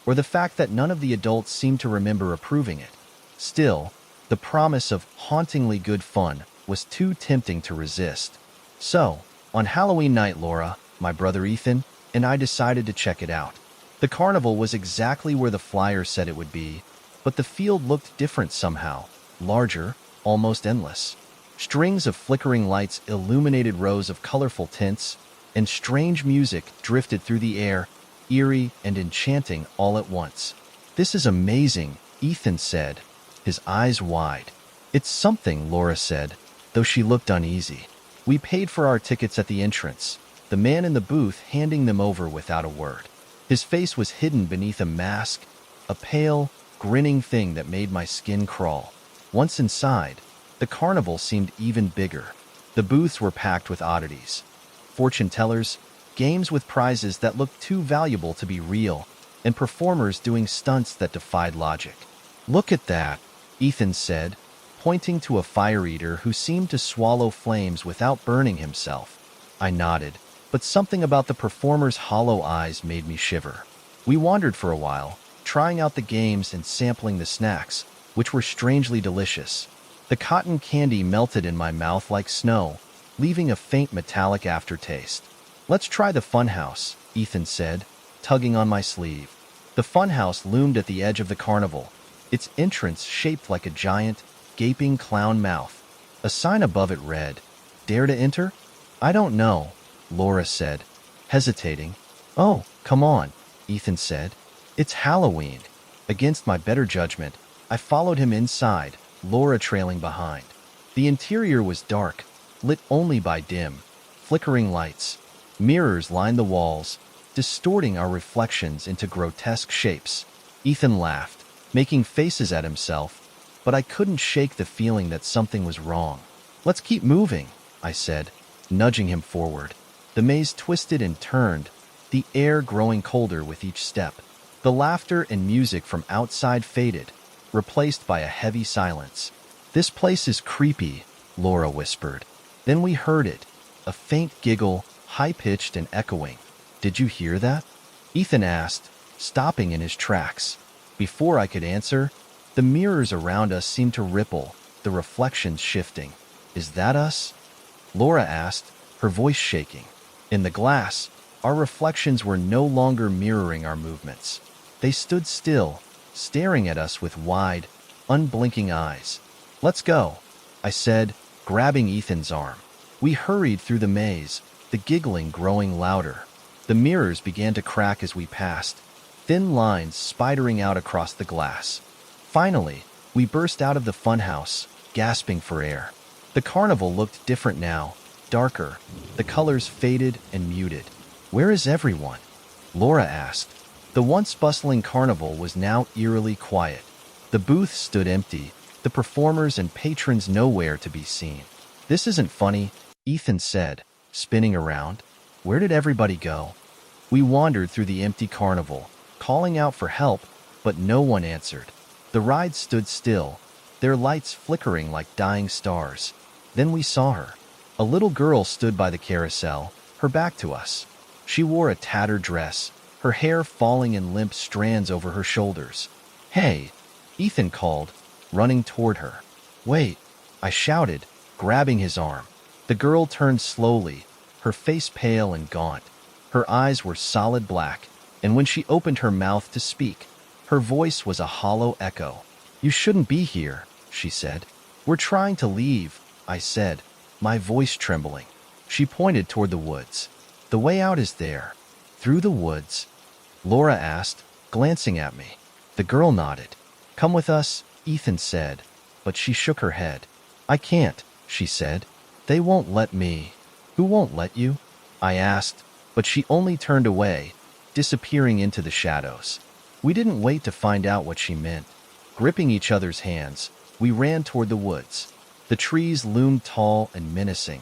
or the fact that none of the adults seemed to remember approving it. Still, the promise of hauntingly good fun was too tempting to resist. So, on Halloween night, Laura, my brother Ethan, and I decided to check it out. The carnival was exactly where the flyer said it would be, but the field looked different somehow, larger, almost endless. Strings of flickering lights illuminated rows of colorful tints, and strange music drifted through the air, eerie and enchanting all at once. "This is amazing," Ethan said, his eyes wide. "It's something," Laura said, though she looked uneasy. We paid for our tickets at the entrance, the man in the booth handing them over without a word. His face was hidden beneath a mask, a pale, grinning thing that made my skin crawl. Once inside, the carnival seemed even bigger. The booths were packed with oddities. Fortune tellers, games with prizes that looked too valuable to be real, and performers doing stunts that defied logic. "Look at that," Ethan said, pointing to a fire eater who seemed to swallow flames without burning himself. I nodded, but something about the performer's hollow eyes made me shiver. We wandered for a while, trying out the games and sampling the snacks, which were strangely delicious. The cotton candy melted in my mouth like snow, leaving a faint metallic aftertaste. "Let's try the funhouse," Ethan said, tugging on my sleeve. The funhouse loomed at the edge of the carnival, its entrance shaped like a giant, gaping clown mouth. A sign above it read, "Dare to enter?" "I don't know," Laura said, hesitating. "Oh, come on," Ethan said. "It's Halloween." Against my better judgment, I followed him inside, Laura trailing behind. The interior was dark, lit only by dim, flickering lights. Mirrors lined the walls, distorting our reflections into grotesque shapes. Ethan laughed, making faces at himself, but I couldn't shake the feeling that something was wrong. "Let's keep moving," I said, nudging him forward. The maze twisted and turned, the air growing colder with each step. The laughter and music from outside faded, replaced by a heavy silence. "This place is creepy," Laura whispered. Then we heard it, a faint giggle, high-pitched and echoing. "Did you hear that?" Ethan asked, stopping in his tracks. Before I could answer, the mirrors around us seemed to ripple, the reflections shifting. "Is that us?" Laura asked, her voice shaking. In the glass, our reflections were no longer mirroring our movements. They stood still, staring at us with wide, unblinking eyes. "Let's go," I said, grabbing Ethan's arm. We hurried through the maze, the giggling growing louder. The mirrors began to crack as we passed, thin lines spidering out across the glass. Finally, we burst out of the funhouse, gasping for air. The carnival looked different now, darker, the colors faded and muted. "Where is everyone?" Laura asked. The once bustling carnival was now eerily quiet. The booths stood empty, the performers and patrons nowhere to be seen. "This isn't funny," Ethan said, spinning around. "Where did everybody go?" We wandered through the empty carnival, calling out for help, but no one answered. The rides stood still, their lights flickering like dying stars. Then we saw her. A little girl stood by the carousel, her back to us. She wore a tattered dress, her hair falling in limp strands over her shoulders. "Hey," Ethan called, running toward her. "Wait," I shouted, grabbing his arm. The girl turned slowly, her face pale and gaunt. Her eyes were solid black, and when she opened her mouth to speak, her voice was a hollow echo. "You shouldn't be here," she said. "We're trying to leave," I said, my voice trembling. She pointed toward the woods. "The way out is there." "Through the woods?" Laura asked, glancing at me. The girl nodded. "Come with us," Ethan said, but she shook her head. "I can't," she said. "They won't let me." "Who won't let you?" I asked, but she only turned away, disappearing into the shadows. We didn't wait to find out what she meant. Gripping each other's hands, we ran toward the woods. The trees loomed tall and menacing,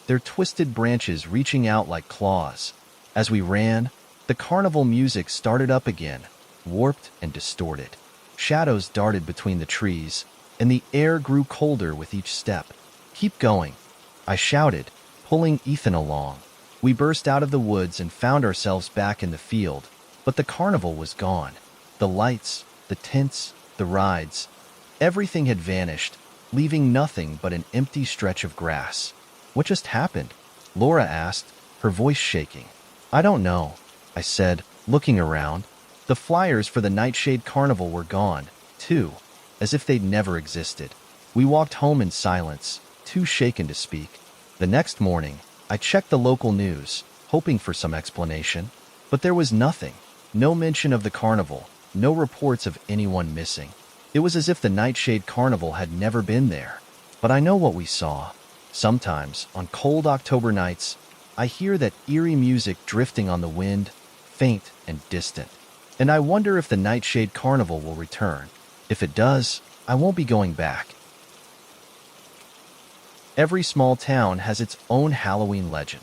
their twisted branches reaching out like claws. As we ran, the carnival music started up again, warped and distorted. Shadows darted between the trees, and the air grew colder with each step. "Keep going," I shouted, pulling Ethan along. We burst out of the woods and found ourselves back in the field, but the carnival was gone. The lights, the tents, the rides, everything had vanished, leaving nothing but an empty stretch of grass. "What just happened?" Laura asked, her voice shaking. "I don't know," I said, looking around. The flyers for the Nightshade Carnival were gone, too, as if they'd never existed. We walked home in silence, too shaken to speak. The next morning, I checked the local news, hoping for some explanation, but there was nothing. No mention of the carnival, no reports of anyone missing. It was as if the Nightshade Carnival had never been there. But I know what we saw. Sometimes, on cold October nights, I hear that eerie music drifting on the wind, faint and distant. And I wonder if the Nightshade Carnival will return. If it does, I won't be going back. Every small town has its own Halloween legend.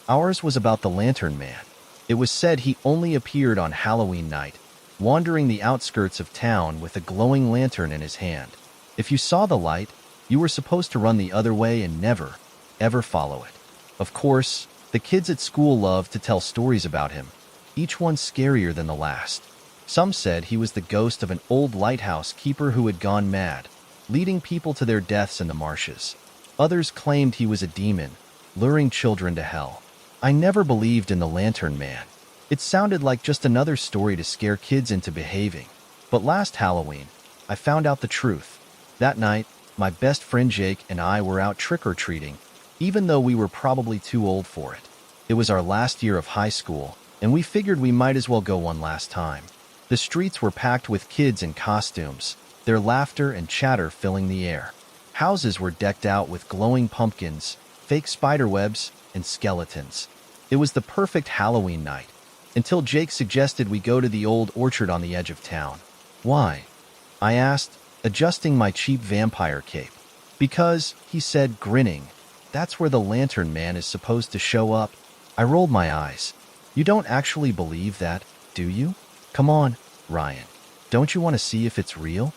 Ours was about the Lantern Man. It was said he only appeared on Halloween night, wandering the outskirts of town with a glowing lantern in his hand. If you saw the light, you were supposed to run the other way and never, ever follow it. Of course, the kids at school loved to tell stories about him, each one scarier than the last. Some said he was the ghost of an old lighthouse keeper who had gone mad, leading people to their deaths in the marshes. Others claimed he was a demon, luring children to hell. I never believed in the Lantern Man. It sounded like just another story to scare kids into behaving. But last Halloween, I found out the truth. That night, my best friend Jake and I were out trick-or-treating, even though we were probably too old for it. It was our last year of high school, and we figured we might as well go one last time. The streets were packed with kids in costumes, their laughter and chatter filling the air. Houses were decked out with glowing pumpkins, fake spiderwebs, and skeletons. It was the perfect Halloween night, until Jake suggested we go to the old orchard on the edge of town. "Why?" I asked, adjusting my cheap vampire cape. "Because," he said, grinning, "that's where the Lantern Man is supposed to show up." I rolled my eyes. "You don't actually believe that, do you?" "Come on, Ryan. Don't you want to see if it's real?"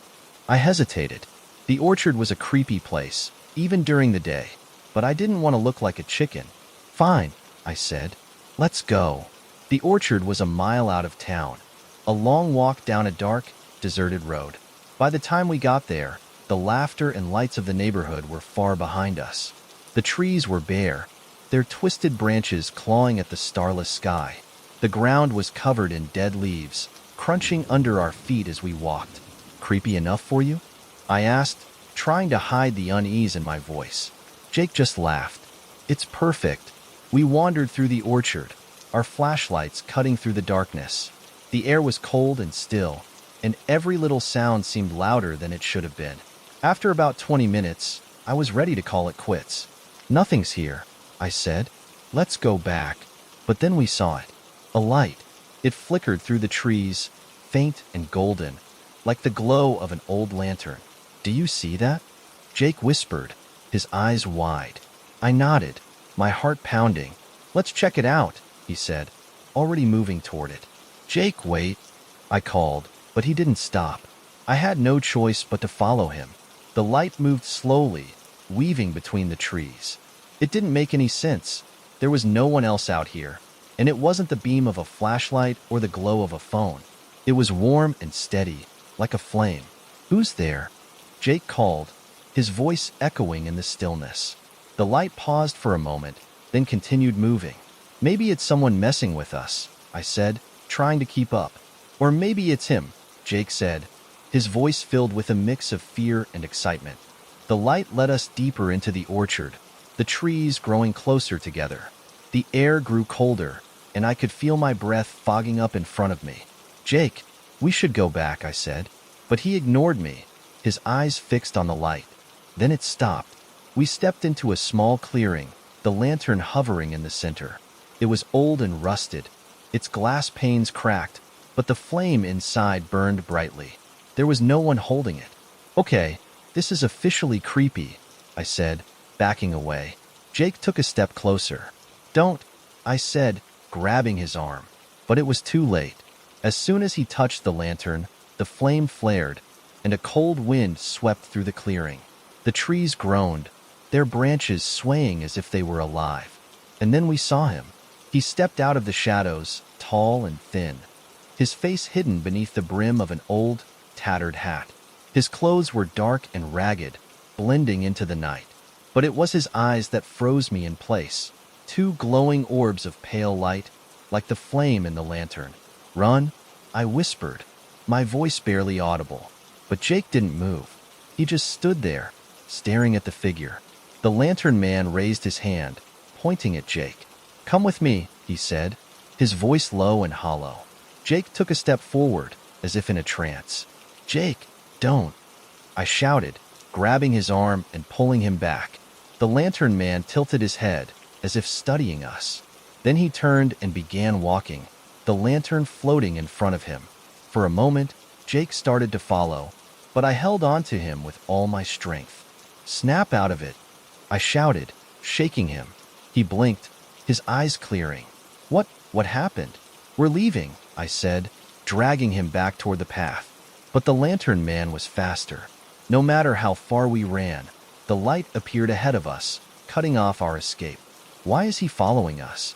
I hesitated. The orchard was a creepy place, even during the day, but I didn't want to look like a chicken. "Fine," I said. "Let's go." The orchard was a mile out of town, a long walk down a dark, deserted road. By the time we got there, the laughter and lights of the neighborhood were far behind us. The trees were bare, their twisted branches clawing at the starless sky. The ground was covered in dead leaves, crunching under our feet as we walked. "Creepy enough for you?" I asked, trying to hide the unease in my voice. Jake just laughed. It's perfect. We wandered through the orchard, our flashlights cutting through the darkness. The air was cold and still, and every little sound seemed louder than it should have been. After about 20 minutes, I was ready to call it quits. Nothing's here, I said. Let's go back. But then we saw it. A light. It flickered through the trees, faint and golden, like the glow of an old lantern. Do you see that? Jake whispered, his eyes wide. I nodded, my heart pounding. Let's check it out, he said, already moving toward it. Jake, wait, I called, but he didn't stop. I had no choice but to follow him. The light moved slowly, weaving between the trees. It didn't make any sense. There was no one else out here, and it wasn't the beam of a flashlight or the glow of a phone. It was warm and steady, like a flame. Who's there? Jake called, his voice echoing in the stillness. The light paused for a moment, then continued moving. Maybe it's someone messing with us, I said, trying to keep up. Or maybe it's him, Jake said, his voice filled with a mix of fear and excitement. The light led us deeper into the orchard, the trees growing closer together. The air grew colder, and I could feel my breath fogging up in front of me. Jake, we should go back, I said. But he ignored me, his eyes fixed on the light. Then it stopped. We stepped into a small clearing, the lantern hovering in the center. It was old and rusted, its glass panes cracked, but the flame inside burned brightly. There was no one holding it. Okay, this is officially creepy, I said, backing away. Jake took a step closer. Don't, I said, grabbing his arm. But it was too late. As soon as he touched the lantern, the flame flared, and a cold wind swept through the clearing. The trees groaned, their branches swaying as if they were alive. And then we saw him. He stepped out of the shadows, tall and thin, his face hidden beneath the brim of an old, tattered hat. His clothes were dark and ragged, blending into the night. But it was his eyes that froze me in place, two glowing orbs of pale light, like the flame in the lantern. Run, I whispered, my voice barely audible. But Jake didn't move. He just stood there, staring at the figure. The lantern man raised his hand, pointing at Jake. Come with me, he said, his voice low and hollow. Jake took a step forward, as if in a trance. Jake, don't, I shouted, grabbing his arm and pulling him back. The lantern man tilted his head, as if studying us. Then he turned and began walking, the lantern floating in front of him. For a moment, Jake started to follow, but I held on to him with all my strength. Snap out of it, I shouted, shaking him. He blinked, his eyes clearing. What happened? We're leaving, I said, dragging him back toward the path. But the lantern man was faster. No matter how far we ran, the light appeared ahead of us, cutting off our escape. Why is he following us?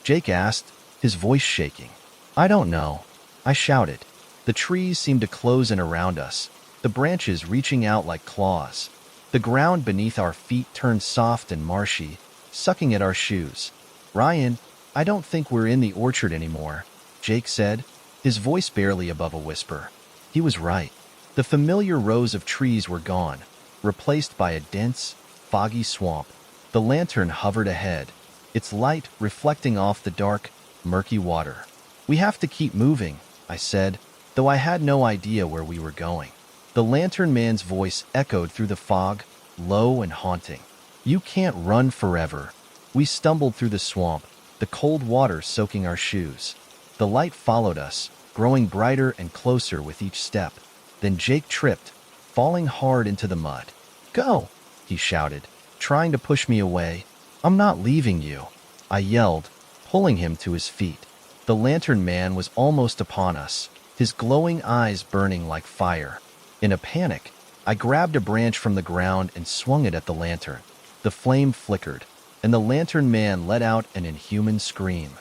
Jake asked, his voice shaking. I don't know, I shouted. The trees seemed to close in around us, the branches reaching out like claws. The ground beneath our feet turned soft and marshy, sucking at our shoes. Ryan, I don't think we're in the orchard anymore, Jake said, his voice barely above a whisper. He was right. The familiar rows of trees were gone, replaced by a dense, foggy swamp. The lantern hovered ahead, its light reflecting off the dark, murky water. We have to keep moving, I said, though I had no idea where we were going. The lantern man's voice echoed through the fog, low and haunting. You can't run forever. We stumbled through the swamp, the cold water soaking our shoes. The light followed us, growing brighter and closer with each step. Then Jake tripped, falling hard into the mud. Go, he shouted, trying to push me away. I'm not leaving you, I yelled, pulling him to his feet. The lantern man was almost upon us, his glowing eyes burning like fire. In a panic, I grabbed a branch from the ground and swung it at the lantern. The flame flickered, and the lantern man let out an inhuman scream.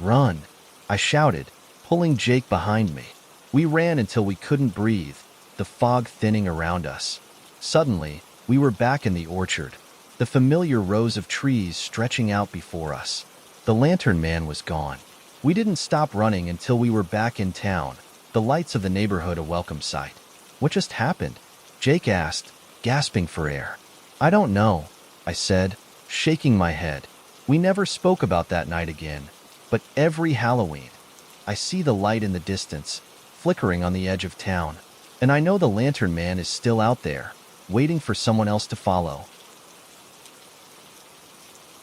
Run, I shouted, pulling Jake behind me. We ran until we couldn't breathe, the fog thinning around us. Suddenly, we were back in the orchard, the familiar rows of trees stretching out before us. The lantern man was gone. We didn't stop running until we were back in town, the lights of the neighborhood a welcome sight. What just happened? Jake asked, gasping for air. I don't know, I said, shaking my head. We never spoke about that night again, but every Halloween, I see the light in the distance, flickering on the edge of town, and I know the lantern man is still out there, waiting for someone else to follow.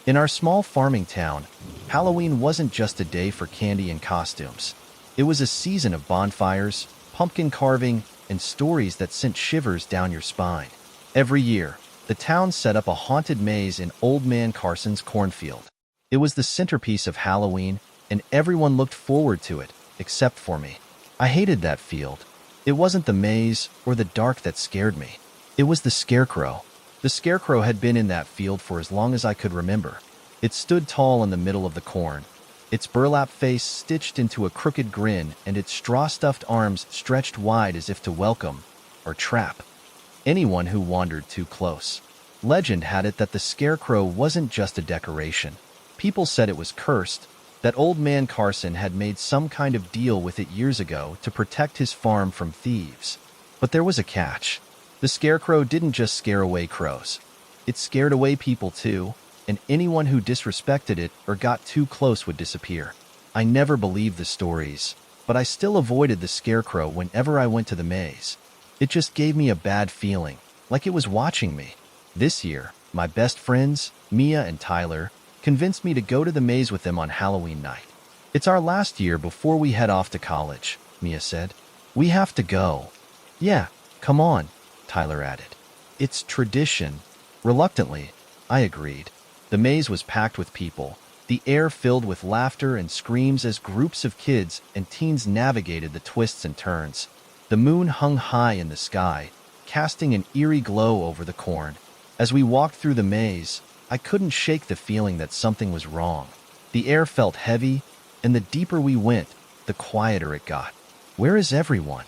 In our small farming town, Halloween wasn't just a day for candy and costumes. It was a season of bonfires, pumpkin carving, and stories that sent shivers down your spine. Every year, the town set up a haunted maze in Old Man Carson's cornfield. It was the centerpiece of Halloween, and everyone looked forward to it, except for me. I hated that field. It wasn't the maze or the dark that scared me. It was the scarecrow. The scarecrow had been in that field for as long as I could remember. It stood tall in the middle of the corn, its burlap face stitched into a crooked grin and its straw-stuffed arms stretched wide as if to welcome, or trap, anyone who wandered too close. Legend had it that the scarecrow wasn't just a decoration. People said it was cursed, that Old Man Carson had made some kind of deal with it years ago to protect his farm from thieves. But there was a catch. The scarecrow didn't just scare away crows. It scared away people too, and anyone who disrespected it or got too close would disappear. I never believed the stories, but I still avoided the scarecrow whenever I went to the maze. It just gave me a bad feeling, like it was watching me. This year, my best friends, Mia and Tyler, convinced me to go to the maze with them on Halloween night. "It's our last year before we head off to college," Mia said. "We have to go." "Yeah, come on," Tyler added. "It's tradition." Reluctantly, I agreed. The maze was packed with people, the air filled with laughter and screams as groups of kids and teens navigated the twists and turns. The moon hung high in the sky, casting an eerie glow over the corn. As we walked through the maze, I couldn't shake the feeling that something was wrong. The air felt heavy, and the deeper we went, the quieter it got. "Where is everyone?"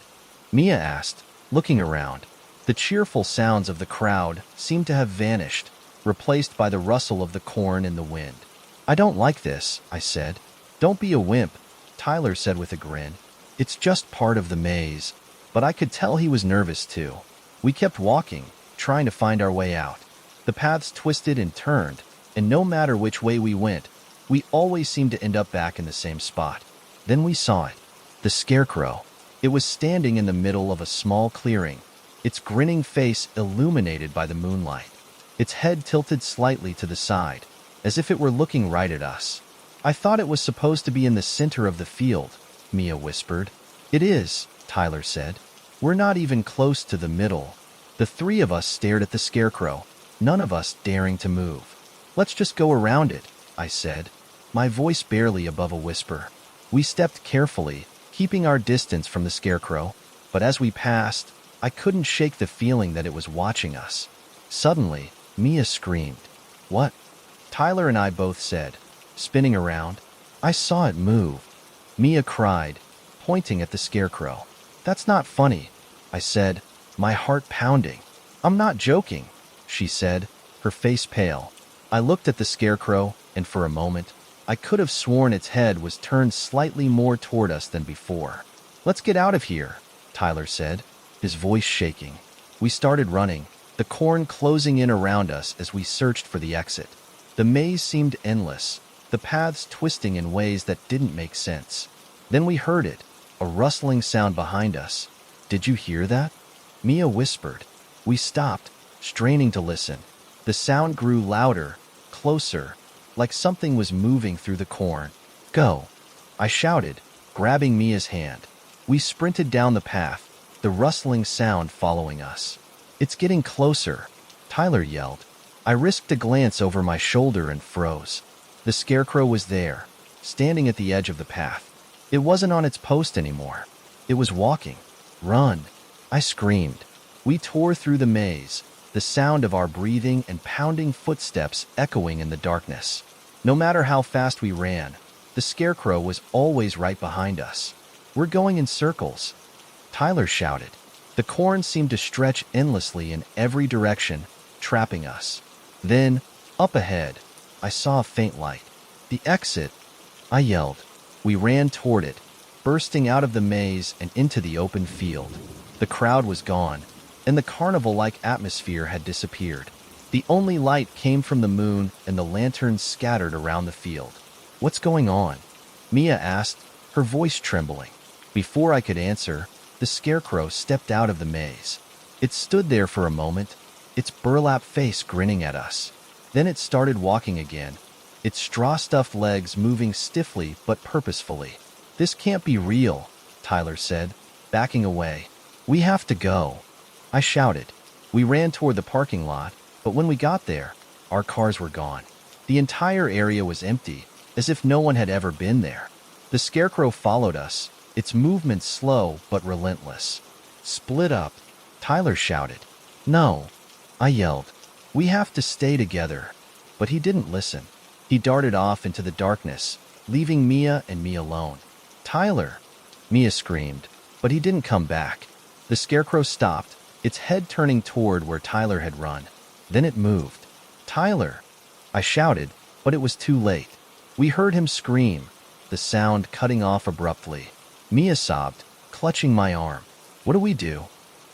Mia asked, looking around. The cheerful sounds of the crowd seemed to have vanished, replaced by the rustle of the corn in the wind. "I don't like this," I said. "Don't be a wimp," Tyler said with a grin. "It's just part of the maze." But I could tell he was nervous too. We kept walking, trying to find our way out. The paths twisted and turned, and no matter which way we went, we always seemed to end up back in the same spot. Then we saw it. The scarecrow. It was standing in the middle of a small clearing, its grinning face illuminated by the moonlight. Its head tilted slightly to the side, as if it were looking right at us. "I thought it was supposed to be in the center of the field," Mia whispered. "It is," Tyler said. "We're not even close to the middle." The three of us stared at the scarecrow, none of us daring to move. "Let's just go around it," I said, my voice barely above a whisper. We stepped carefully, keeping our distance from the scarecrow, but as we passed, I couldn't shake the feeling that it was watching us. Suddenly, Mia screamed. "What?" Tyler and I both said, spinning around. "I saw it move." Mia cried, pointing at the scarecrow. "That's not funny," I said, my heart pounding. "I'm not joking," she said, her face pale. I looked at the scarecrow, and for a moment, I could have sworn its head was turned slightly more toward us than before. "Let's get out of here," Tyler said, his voice shaking. We started running, the corn closing in around us as we searched for the exit. The maze seemed endless, the paths twisting in ways that didn't make sense. Then we heard it, a rustling sound behind us. "Did you hear that?" Mia whispered. We stopped, straining to listen. The sound grew louder, closer, like something was moving through the corn. "Go," I shouted, grabbing Mia's hand. We sprinted down the path, the rustling sound following us. "It's getting closer," Tyler yelled. I risked a glance over my shoulder and froze. The scarecrow was there, standing at the edge of the path. It wasn't on its post anymore. It was walking. "Run!" I screamed. We tore through the maze, the sound of our breathing and pounding footsteps echoing in the darkness. No matter how fast we ran, the scarecrow was always right behind us. "We're going in circles," Tyler shouted. The corn seemed to stretch endlessly in every direction, trapping us. Then, up ahead, I saw a faint light. "The exit!" I yelled. We ran toward it, bursting out of the maze and into the open field. The crowd was gone, and the carnival-like atmosphere had disappeared. The only light came from the moon and the lanterns scattered around the field. "What's going on?" Mia asked, her voice trembling. Before I could answer, the scarecrow stepped out of the maze. It stood there for a moment, its burlap face grinning at us. Then it started walking again, its straw-stuffed legs moving stiffly but purposefully. "This can't be real," Tyler said, backing away. "We have to go," I shouted. We ran toward the parking lot, but when we got there, our cars were gone. The entire area was empty, as if no one had ever been there. The scarecrow followed us, its movements slow but relentless. "Split up," Tyler shouted. "No," I yelled. "We have to stay together." But he didn't listen. He darted off into the darkness, leaving Mia and me alone. "Tyler!" Mia screamed, but he didn't come back. The scarecrow stopped, its head turning toward where Tyler had run. Then it moved. "Tyler!" I shouted, but it was too late. We heard him scream, the sound cutting off abruptly. Mia sobbed, clutching my arm. "What do we do?"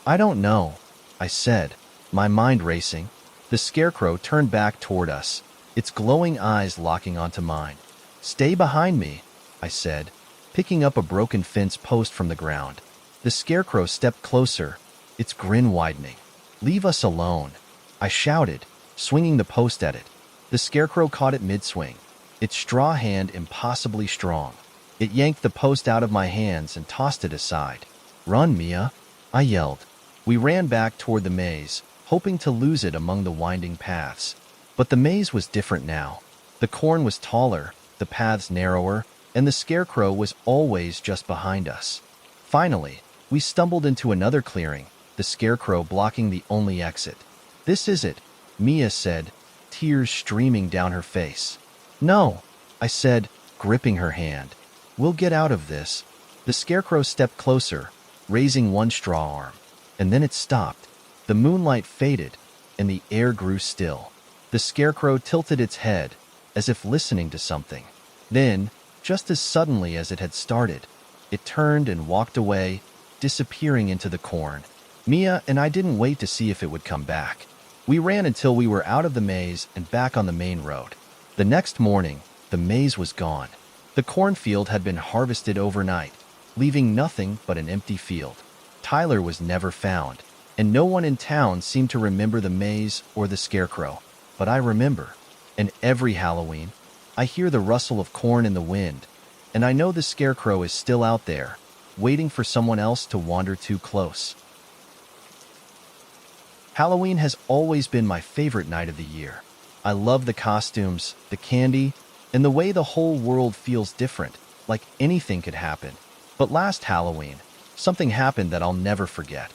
"I don't know," I said, my mind racing. The scarecrow turned back toward us, its glowing eyes locking onto mine. "Stay behind me," I said, picking up a broken fence post from the ground. The scarecrow stepped closer, its grin widening. "Leave us alone," I shouted, swinging the post at it. The scarecrow caught it mid-swing, its straw hand impossibly strong. It yanked the post out of my hands and tossed it aside. "Run, Mia," I yelled. We ran back toward the maze, hoping to lose it among the winding paths. But the maze was different now. The corn was taller, the paths narrower, and the scarecrow was always just behind us. Finally, we stumbled into another clearing, the scarecrow blocking the only exit. "This is it," Mia said, tears streaming down her face. "No," I said, gripping her hand. "We'll get out of this." The scarecrow stepped closer, raising one straw arm. And then it stopped. The moonlight faded, and the air grew still. The scarecrow tilted its head, as if listening to something. Then, just as suddenly as it had started, it turned and walked away, disappearing into the corn. Mia and I didn't wait to see if it would come back. We ran until we were out of the maze and back on the main road. The next morning, the maze was gone. The cornfield had been harvested overnight, leaving nothing but an empty field. Tyler was never found, and no one in town seemed to remember the maze or the scarecrow. But I remember, and every Halloween, I hear the rustle of corn in the wind, and I know the scarecrow is still out there, waiting for someone else to wander too close. Halloween has always been my favorite night of the year. I love the costumes, the candy, and the way the whole world feels different, like anything could happen. But last Halloween, something happened that I'll never forget.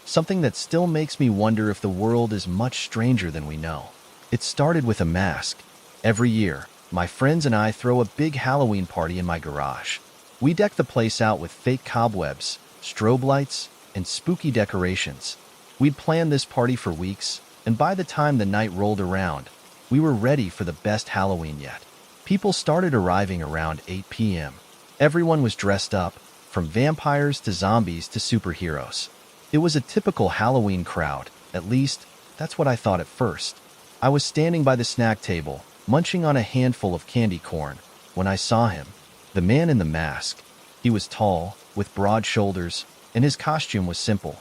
Something that still makes me wonder if the world is much stranger than we know. It started with a mask. Every year, my friends and I throw a big Halloween party in my garage. We deck the place out with fake cobwebs, strobe lights, and spooky decorations. We'd planned this party for weeks, and by the time the night rolled around, we were ready for the best Halloween yet. People started arriving around 8 p.m. Everyone was dressed up, from vampires to zombies to superheroes. It was a typical Halloween crowd, at least, that's what I thought at first. I was standing by the snack table, munching on a handful of candy corn, when I saw him, the man in the mask. He was tall, with broad shoulders, and his costume was simple.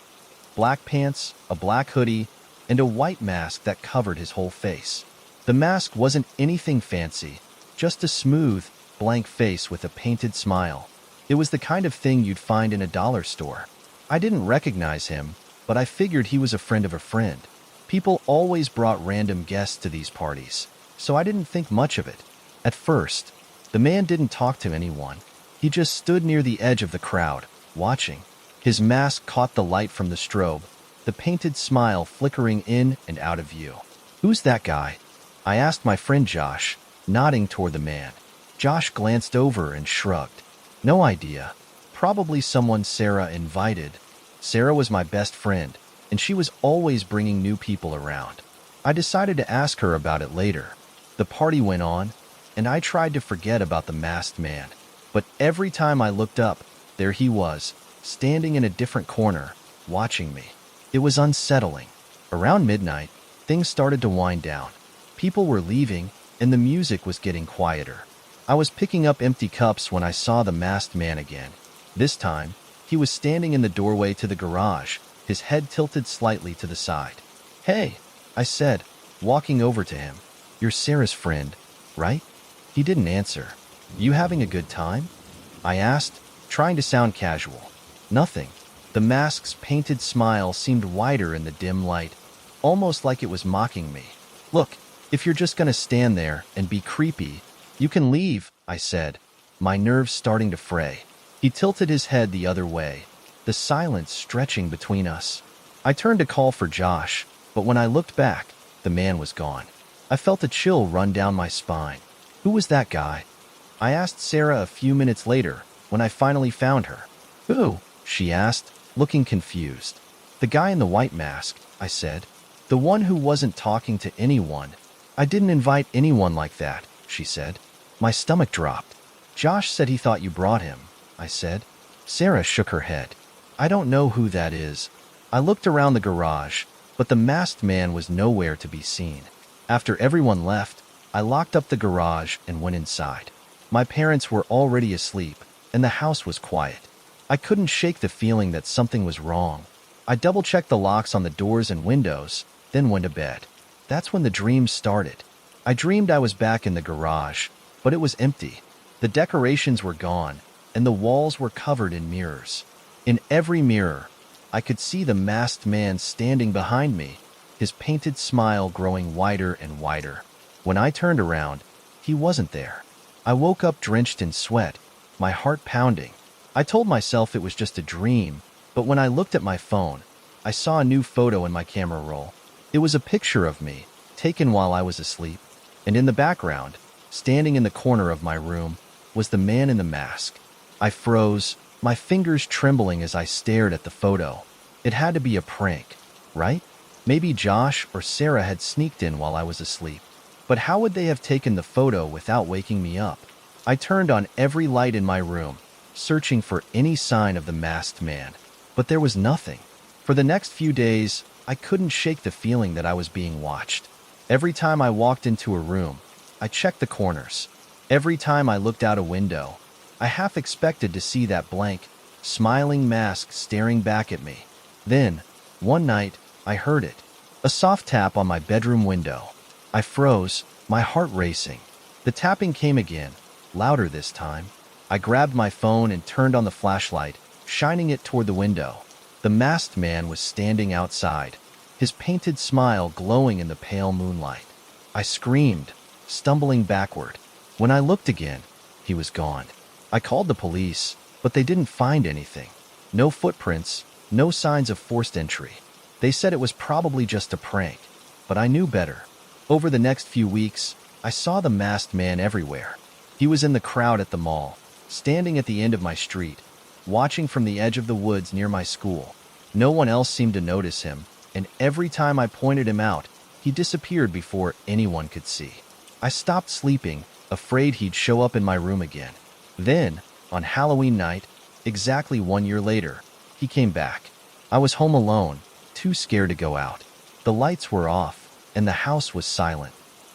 Black pants, a black hoodie, and a white mask that covered his whole face. The mask wasn't anything fancy, just a smooth, blank face with a painted smile. It was the kind of thing you'd find in a dollar store. I didn't recognize him, but I figured he was a friend of a friend. People always brought random guests to these parties, so I didn't think much of it. At first, the man didn't talk to anyone. He just stood near the edge of the crowd, watching. His mask caught the light from the strobe, the painted smile flickering in and out of view. "Who's that guy?" I asked my friend Josh, nodding toward the man. Josh glanced over and shrugged. "No idea. Probably someone Sarah invited." Sarah was my best friend, and she was always bringing new people around. I decided to ask her about it later. The party went on, and I tried to forget about the masked man. But every time I looked up, there he was, standing in a different corner, watching me. It was unsettling. Around midnight, things started to wind down. People were leaving, and the music was getting quieter. I was picking up empty cups when I saw the masked man again. This time, he was standing in the doorway to the garage, his head tilted slightly to the side. "Hey," I said, walking over to him. "You're Sarah's friend, right?" He didn't answer. "You having a good time?" I asked, trying to sound casual. "Nothing." The mask's painted smile seemed wider in the dim light, almost like it was mocking me. "Look, if you're just gonna stand there and be creepy, you can leave," I said, my nerves starting to fray. He tilted his head the other way, the silence stretching between us. I turned to call for Josh, but when I looked back, the man was gone. I felt a chill run down my spine. "Who was that guy?" I asked Sarah a few minutes later, when I finally found her. "Who?" she asked, looking confused. "The guy in the white mask," I said. "The one who wasn't talking to anyone." "I didn't invite anyone like that," she said. My stomach dropped. "Josh said he thought you brought him," I said. Sarah shook her head. "I don't know who that is." I looked around the garage, but the masked man was nowhere to be seen. After everyone left, I locked up the garage and went inside. My parents were already asleep, and the house was quiet. I couldn't shake the feeling that something was wrong. I double-checked the locks on the doors and windows, then went to bed. That's when the dreams started. I dreamed I was back in the garage, but it was empty. The decorations were gone, and the walls were covered in mirrors. In every mirror, I could see the masked man standing behind me, his painted smile growing wider and wider. When I turned around, he wasn't there. I woke up drenched in sweat, my heart pounding. I told myself it was just a dream, but when I looked at my phone, I saw a new photo in my camera roll. It was a picture of me, taken while I was asleep, and in the background, standing in the corner of my room, was the man in the mask. I froze, my fingers trembling as I stared at the photo. It had to be a prank, right? Maybe Josh or Sarah had sneaked in while I was asleep. But how would they have taken the photo without waking me up? I turned on every light in my room, searching for any sign of the masked man. But there was nothing. For the next few days, I couldn't shake the feeling that I was being watched. Every time I walked into a room, I checked the corners. Every time I looked out a window, I half expected to see that blank, smiling mask staring back at me. Then, one night, I heard it. A soft tap on my bedroom window. I froze, my heart racing. The tapping came again, louder this time. I grabbed my phone and turned on the flashlight, shining it toward the window. The masked man was standing outside, his painted smile glowing in the pale moonlight. I screamed, stumbling backward. When I looked again, he was gone. I called the police, but they didn't find anything. No footprints, no signs of forced entry. They said it was probably just a prank, but I knew better. Over the next few weeks, I saw the masked man everywhere. He was in the crowd at the mall, standing at the end of my street, watching from the edge of the woods near my school. No one else seemed to notice him, and every time I pointed him out, he disappeared before anyone could see. I stopped sleeping, afraid he'd show up in my room again. Then, on Halloween night, exactly 1 year later, he came back. I was home alone, too scared to go out. The lights were off, and the house was silent.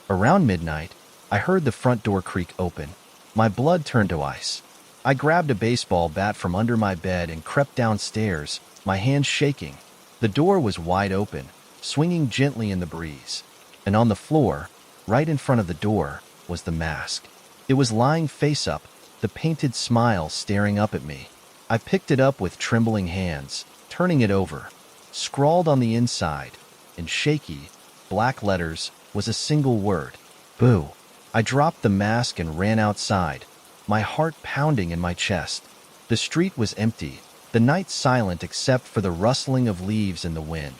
Around midnight, I heard the front door creak open. My blood turned to ice. I grabbed a baseball bat from under my bed and crept downstairs, my hands shaking. The door was wide open, swinging gently in the breeze. And on the floor, right in front of the door, was the mask. It was lying face up, the painted smile staring up at me. I picked it up with trembling hands, turning it over. Scrawled on the inside, in shaky, black letters, was a single word: boo. I dropped the mask and ran outside, my heart pounding in my chest. The street was empty, the night silent except for the rustling of leaves in the wind.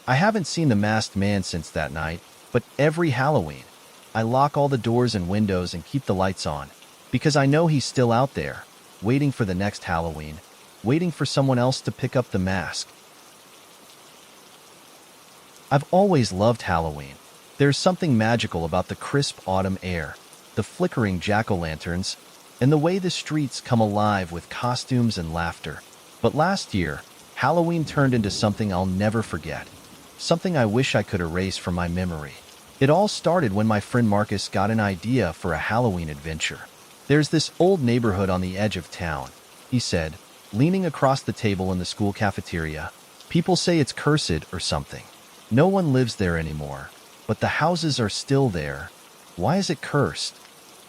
I haven't seen the masked man since that night, but every Halloween, I lock all the doors and windows and keep the lights on, because I know he's still out there, waiting for the next Halloween, waiting for someone else to pick up the mask. I've always loved Halloween. There's something magical about the crisp autumn air, the flickering jack-o'-lanterns, and the way the streets come alive with costumes and laughter. But last year, Halloween turned into something I'll never forget. something I wish I could erase from my memory. It all started when my friend Marcus got an idea for a Halloween adventure. There's this old neighborhood on the edge of town, he said, leaning across the table in the school cafeteria. People say it's cursed or something. No one lives there anymore, but the houses are still there. Why is it cursed?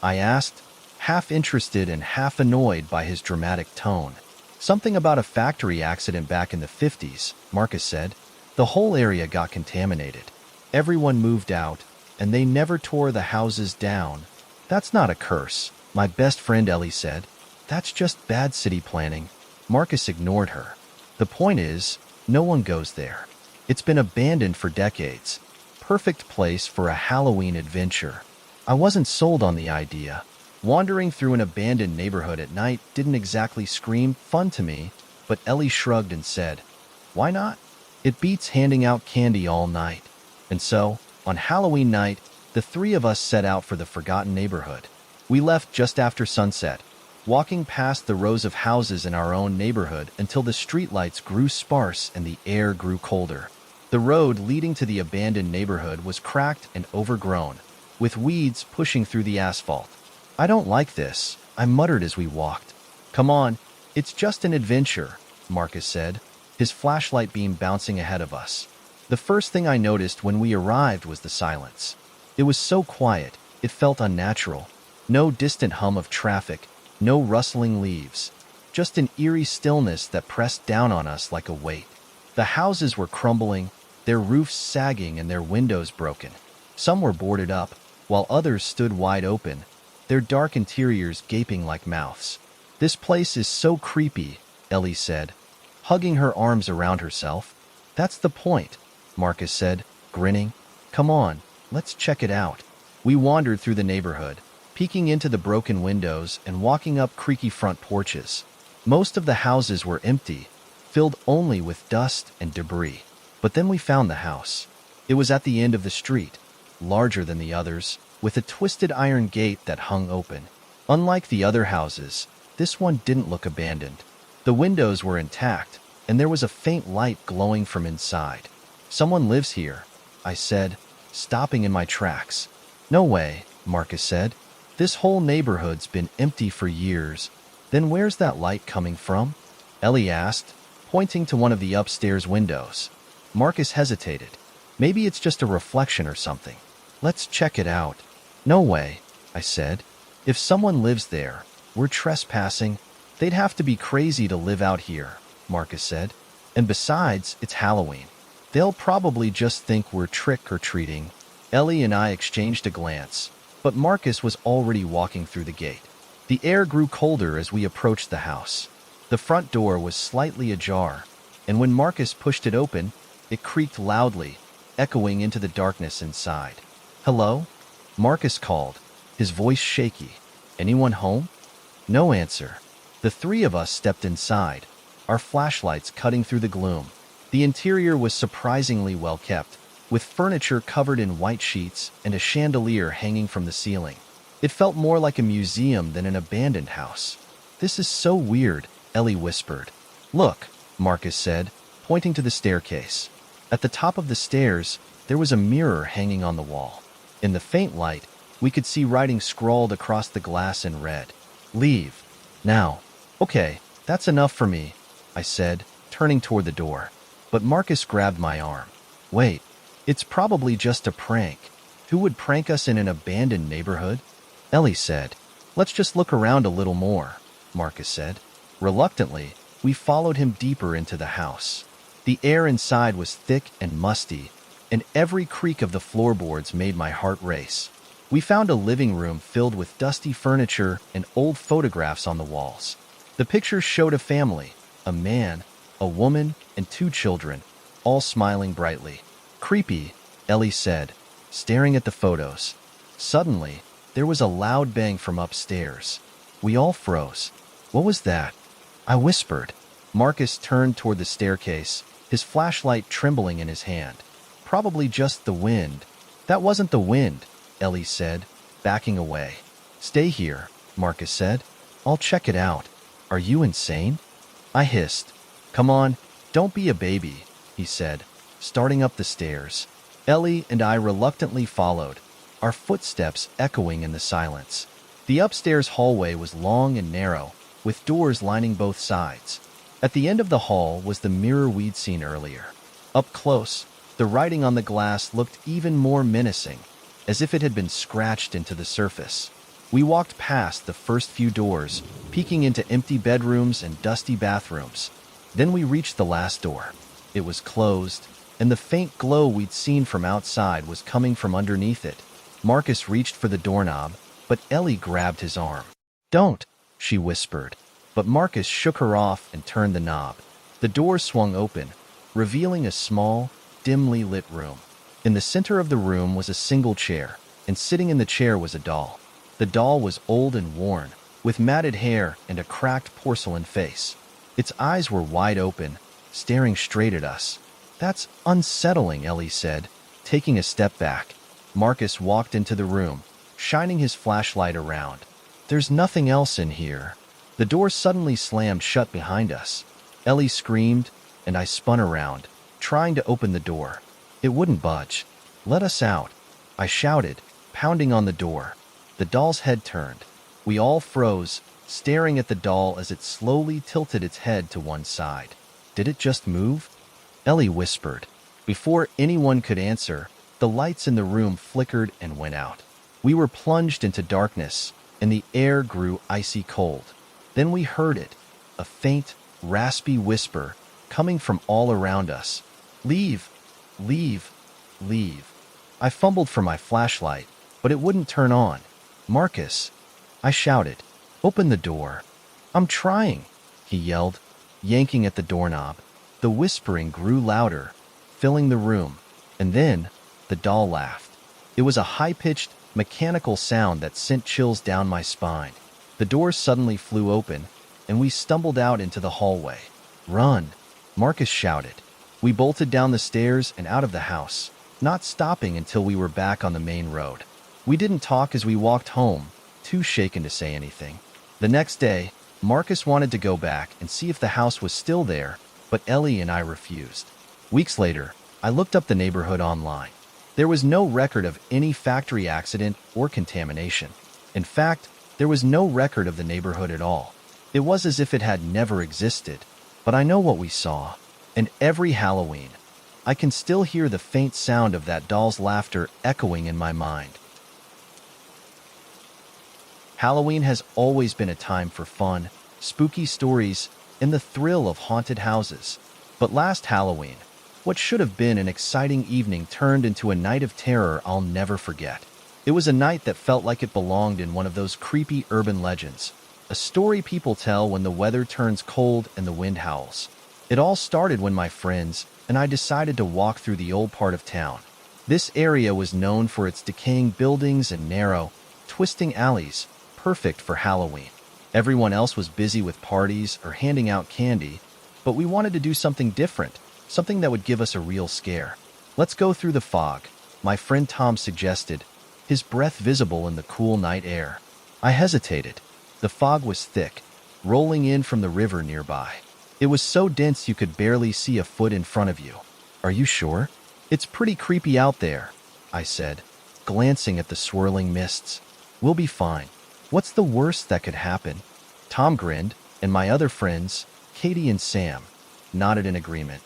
I asked, half interested and half annoyed by his dramatic tone. Something about a factory accident back in the 50s, Marcus said. The whole area got contaminated. Everyone moved out, and they never tore the houses down. That's not a curse, my best friend Ellie said. That's just bad city planning. Marcus ignored her. The point is, no one goes there. It's been abandoned for decades. Perfect place for a Halloween adventure. I wasn't sold on the idea. Wandering through an abandoned neighborhood at night didn't exactly scream fun to me, but Ellie shrugged and said, "Why not? It beats handing out candy all night." And so, on Halloween night, the three of us set out for the forgotten neighborhood. We left just after sunset, walking past the rows of houses in our own neighborhood until the streetlights grew sparse and the air grew colder. The road leading to the abandoned neighborhood was cracked and overgrown, with weeds pushing through the asphalt. "I don't like this," I muttered as we walked. "Come on, it's just an adventure," Marcus said, his flashlight beam bouncing ahead of us. The first thing I noticed when we arrived was the silence. It was so quiet, it felt unnatural. No distant hum of traffic, no rustling leaves, just an eerie stillness that pressed down on us like a weight. The houses were crumbling, their roofs sagging and their windows broken. Some were boarded up, while others stood wide open, their dark interiors gaping like mouths. "This place is so creepy," Ellie said, hugging her arms around herself. "That's the point," Marcus said, grinning. "Come on, let's check it out." We wandered through the neighborhood, peeking into the broken windows and walking up creaky front porches. Most of the houses were empty, filled only with dust and debris. But then we found the house. It was at the end of the street, larger than the others, with a twisted iron gate that hung open. Unlike the other houses, this one didn't look abandoned. The windows were intact, and there was a faint light glowing from inside. "Someone lives here," I said, stopping in my tracks. "No way," Marcus said. "This whole neighborhood's been empty for years. Then where's that light coming from?" Ellie asked, pointing to one of the upstairs windows. Marcus hesitated. "Maybe it's just a reflection or something. Let's check it out." "No way," I said. "If someone lives there, we're trespassing. They'd have to be crazy to live out here," Marcus said. "And besides, it's Halloween. They'll probably just think we're trick-or-treating." Ellie and I exchanged a glance, but Marcus was already walking through the gate. The air grew colder as we approached the house. The front door was slightly ajar, and when Marcus pushed it open, it creaked loudly, echoing into the darkness inside. "Hello?" Marcus called, his voice shaky. "Anyone home?" No answer. The three of us stepped inside, our flashlights cutting through the gloom. The interior was surprisingly well kept, with furniture covered in white sheets and a chandelier hanging from the ceiling. It felt more like a museum than an abandoned house. "This is so weird," Ellie whispered. "Look," Marcus said, pointing to the staircase. At the top of the stairs, there was a mirror hanging on the wall. In the faint light, we could see writing scrawled across the glass in red. "Leave. Now." "Okay, that's enough for me," I said, turning toward the door. But Marcus grabbed my arm. "Wait, it's probably just a prank. Who would prank us in an abandoned neighborhood?" Ellie said. "Let's just look around a little more," Marcus said. Reluctantly, we followed him deeper into the house. The air inside was thick and musty, and every creak of the floorboards made my heart race. We found a living room filled with dusty furniture and old photographs on the walls. The pictures showed a family, a man, a woman, and 2 children, all smiling brightly. "Creepy," Ellie said, staring at the photos. Suddenly, there was a loud bang from upstairs. We all froze. "What was that?" I whispered. Marcus turned toward the staircase, his flashlight trembling in his hand. "Probably just the wind." "That wasn't the wind," Ellie said, backing away. "Stay here," Marcus said. "I'll check it out." "Are you insane?" I hissed. "Come on, don't be a baby," he said, starting up the stairs. Ellie and I reluctantly followed, our footsteps echoing in the silence. The upstairs hallway was long and narrow, with doors lining both sides. At the end of the hall was the mirror we'd seen earlier. Up close, the writing on the glass looked even more menacing, as if it had been scratched into the surface. We walked past the first few doors, peeking into empty bedrooms and dusty bathrooms. Then we reached the last door. It was closed, and the faint glow we'd seen from outside was coming from underneath it. Marcus reached for the doorknob, but Ellie grabbed his arm. "Don't," she whispered, but Marcus shook her off and turned the knob. The door swung open, revealing a small, dimly lit room. In the center of the room was a single chair, and sitting in the chair was a doll. The doll was old and worn, with matted hair and a cracked porcelain face. Its eyes were wide open, staring straight at us. "That's unsettling," Ellie said, taking a step back. Marcus walked into the room, shining his flashlight around. "There's nothing else in here." The door suddenly slammed shut behind us. Ellie screamed, and I spun around, trying to open the door. It wouldn't budge. "Let us out," I shouted, pounding on the door. The doll's head turned. We all froze, staring at the doll as it slowly tilted its head to one side. "Did it just move?" Ellie whispered. Before anyone could answer, the lights in the room flickered and went out. We were plunged into darkness, and the air grew icy cold. Then we heard it, a faint, raspy whisper coming from all around us. "Leave, leave, leave." I fumbled for my flashlight, but it wouldn't turn on. "Marcus," I shouted, "open the door." "I'm trying," he yelled, yanking at the doorknob. The whispering grew louder, filling the room, and then the doll laughed. It was a high-pitched, mechanical sound that sent chills down my spine. The door suddenly flew open, and we stumbled out into the hallway. "Run," Marcus shouted. We bolted down the stairs and out of the house, not stopping until we were back on the main road. We didn't talk as we walked home, too shaken to say anything. The next day, Marcus wanted to go back and see if the house was still there, but Ellie and I refused. Weeks later, I looked up the neighborhood online. There was no record of any factory accident or contamination. In fact, there was no record of the neighborhood at all. It was as if it had never existed. But I know what we saw, and every Halloween, I can still hear the faint sound of that doll's laughter echoing in my mind. Halloween has always been a time for fun, spooky stories, and the thrill of haunted houses. But last Halloween, what should have been an exciting evening turned into a night of terror I'll never forget. It was a night that felt like it belonged in one of those creepy urban legends, a story people tell when the weather turns cold and the wind howls. It all started when my friends and I decided to walk through the old part of town. This area was known for its decaying buildings and narrow, twisting alleys, perfect for Halloween. Everyone else was busy with parties or handing out candy, but we wanted to do something different, something that would give us a real scare. "Let's go through the fog," my friend Tom suggested, his breath visible in the cool night air. I hesitated. The fog was thick, rolling in from the river nearby. It was so dense you could barely see a foot in front of you. "Are you sure?" "It's pretty creepy out there," I said, glancing at the swirling mists. "We'll be fine. What's the worst that could happen?" Tom grinned, and my other friends, Katie and Sam, nodded in agreement.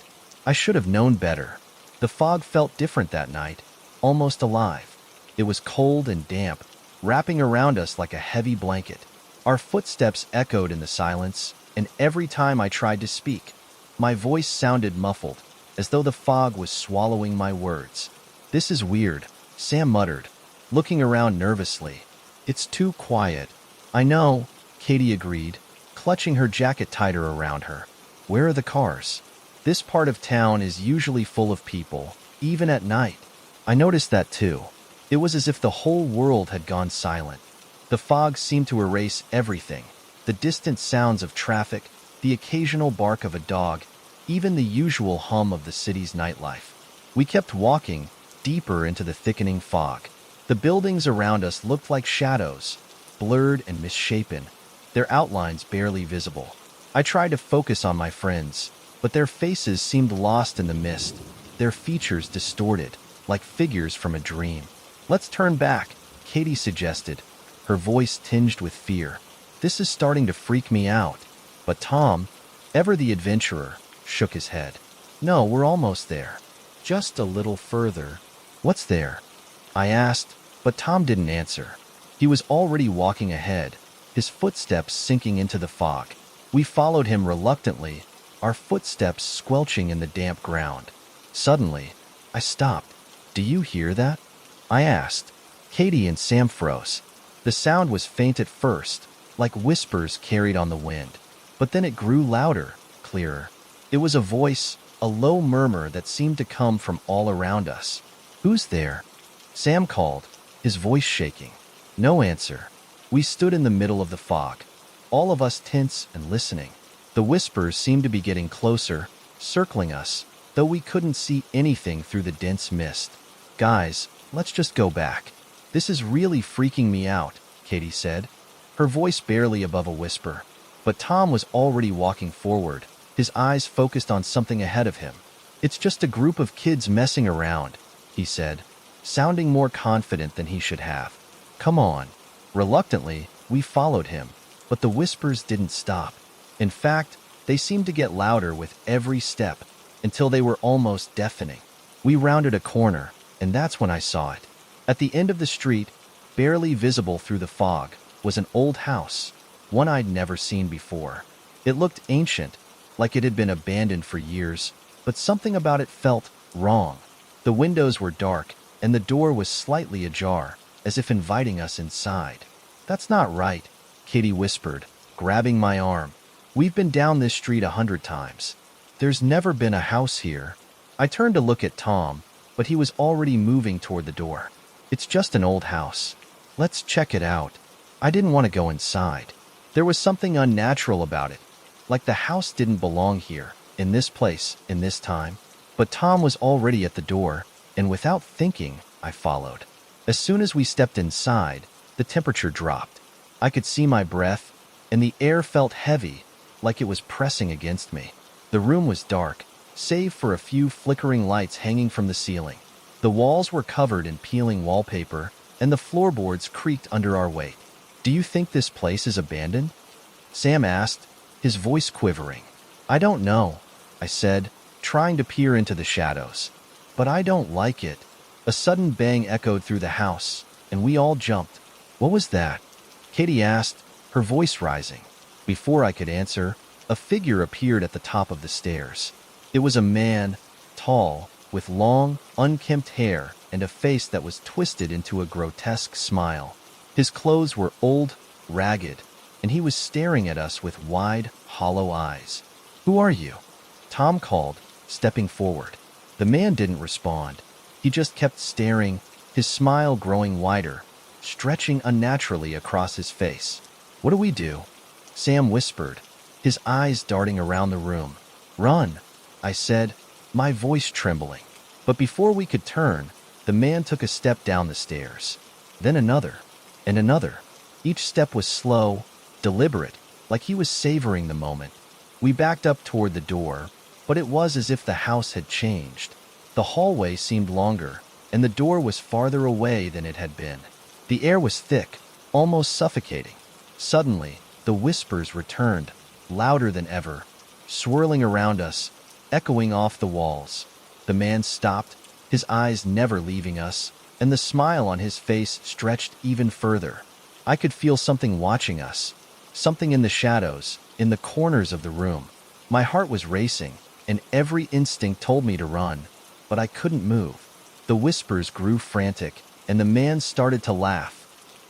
I should have known better. The fog felt different that night, almost alive. It was cold and damp, wrapping around us like a heavy blanket. Our footsteps echoed in the silence, and every time I tried to speak, my voice sounded muffled, as though the fog was swallowing my words. "This is weird," Sam muttered, looking around nervously. "It's too quiet." "I know," Katie agreed, clutching her jacket tighter around her. "Where are the cars?" "This part of town is usually full of people, even at night." I noticed that too. It was as if the whole world had gone silent. The fog seemed to erase everything. The distant sounds of traffic, the occasional bark of a dog, even the usual hum of the city's nightlife. We kept walking, deeper into the thickening fog. The buildings around us looked like shadows, blurred and misshapen, their outlines barely visible. I tried to focus on my friends, but their faces seemed lost in the mist, their features distorted, like figures from a dream. "Let's turn back," Katie suggested, her voice tinged with fear. "This is starting to freak me out." But Tom, ever the adventurer, shook his head. "No, we're almost there. Just a little further." "What's there?" I asked, but Tom didn't answer. He was already walking ahead, his footsteps sinking into the fog. We followed him reluctantly, our footsteps squelching in the damp ground. Suddenly, I stopped. "Do you hear that?" I asked. Katie and Sam froze. The sound was faint at first, like whispers carried on the wind. But then it grew louder, clearer. It was a voice, a low murmur that seemed to come from all around us. "Who's there?" Sam called, his voice shaking. No answer. We stood in the middle of the fog, all of us tense and listening. The whispers seemed to be getting closer, circling us, though we couldn't see anything through the dense mist. "Guys, let's just go back. This is really freaking me out," Katie said, her voice barely above a whisper. But Tom was already walking forward, his eyes focused on something ahead of him. "It's just a group of kids messing around," he said, sounding more confident than he should have. "Come on." Reluctantly, we followed him, but the whispers didn't stop. In fact, they seemed to get louder with every step, until they were almost deafening. We rounded a corner, and that's when I saw it. At the end of the street, barely visible through the fog, was an old house, one I'd never seen before. It looked ancient, like it had been abandoned for years, but something about it felt wrong. The windows were dark, and the door was slightly ajar, as if inviting us inside. "That's not right," Katie whispered, grabbing my arm. "We've been down this street 100 times. There's never been a house here." I turned to look at Tom, but he was already moving toward the door. "It's just an old house. Let's check it out." I didn't want to go inside. There was something unnatural about it, like the house didn't belong here, in this place, in this time. But Tom was already at the door, and without thinking, I followed. As soon as we stepped inside, the temperature dropped. I could see my breath, and the air felt heavy, like it was pressing against me. The room was dark, save for a few flickering lights hanging from the ceiling. The walls were covered in peeling wallpaper, and the floorboards creaked under our weight. "Do you think this place is abandoned?" Sam asked, his voice quivering. "I don't know," I said, trying to peer into the shadows. "But I don't like it." A sudden bang echoed through the house, and we all jumped. "What was that?" Katie asked, her voice rising. Before I could answer, a figure appeared at the top of the stairs. It was a man, tall, with long, unkempt hair and a face that was twisted into a grotesque smile. His clothes were old, ragged, and he was staring at us with wide, hollow eyes. "Who are you?" Tom called, stepping forward. The man didn't respond. He just kept staring, his smile growing wider, stretching unnaturally across his face. "What do we do?" Sam whispered, his eyes darting around the room. "Run," I said, my voice trembling. But before we could turn, the man took a step down the stairs. Then another, and another. Each step was slow, deliberate, like he was savoring the moment. We backed up toward the door, but it was as if the house had changed. The hallway seemed longer, and the door was farther away than it had been. The air was thick, almost suffocating. Suddenly, the whispers returned, louder than ever, swirling around us, echoing off the walls. The man stopped, his eyes never leaving us, and the smile on his face stretched even further. I could feel something watching us, something in the shadows, in the corners of the room. My heart was racing, and every instinct told me to run, but I couldn't move. The whispers grew frantic, and the man started to laugh,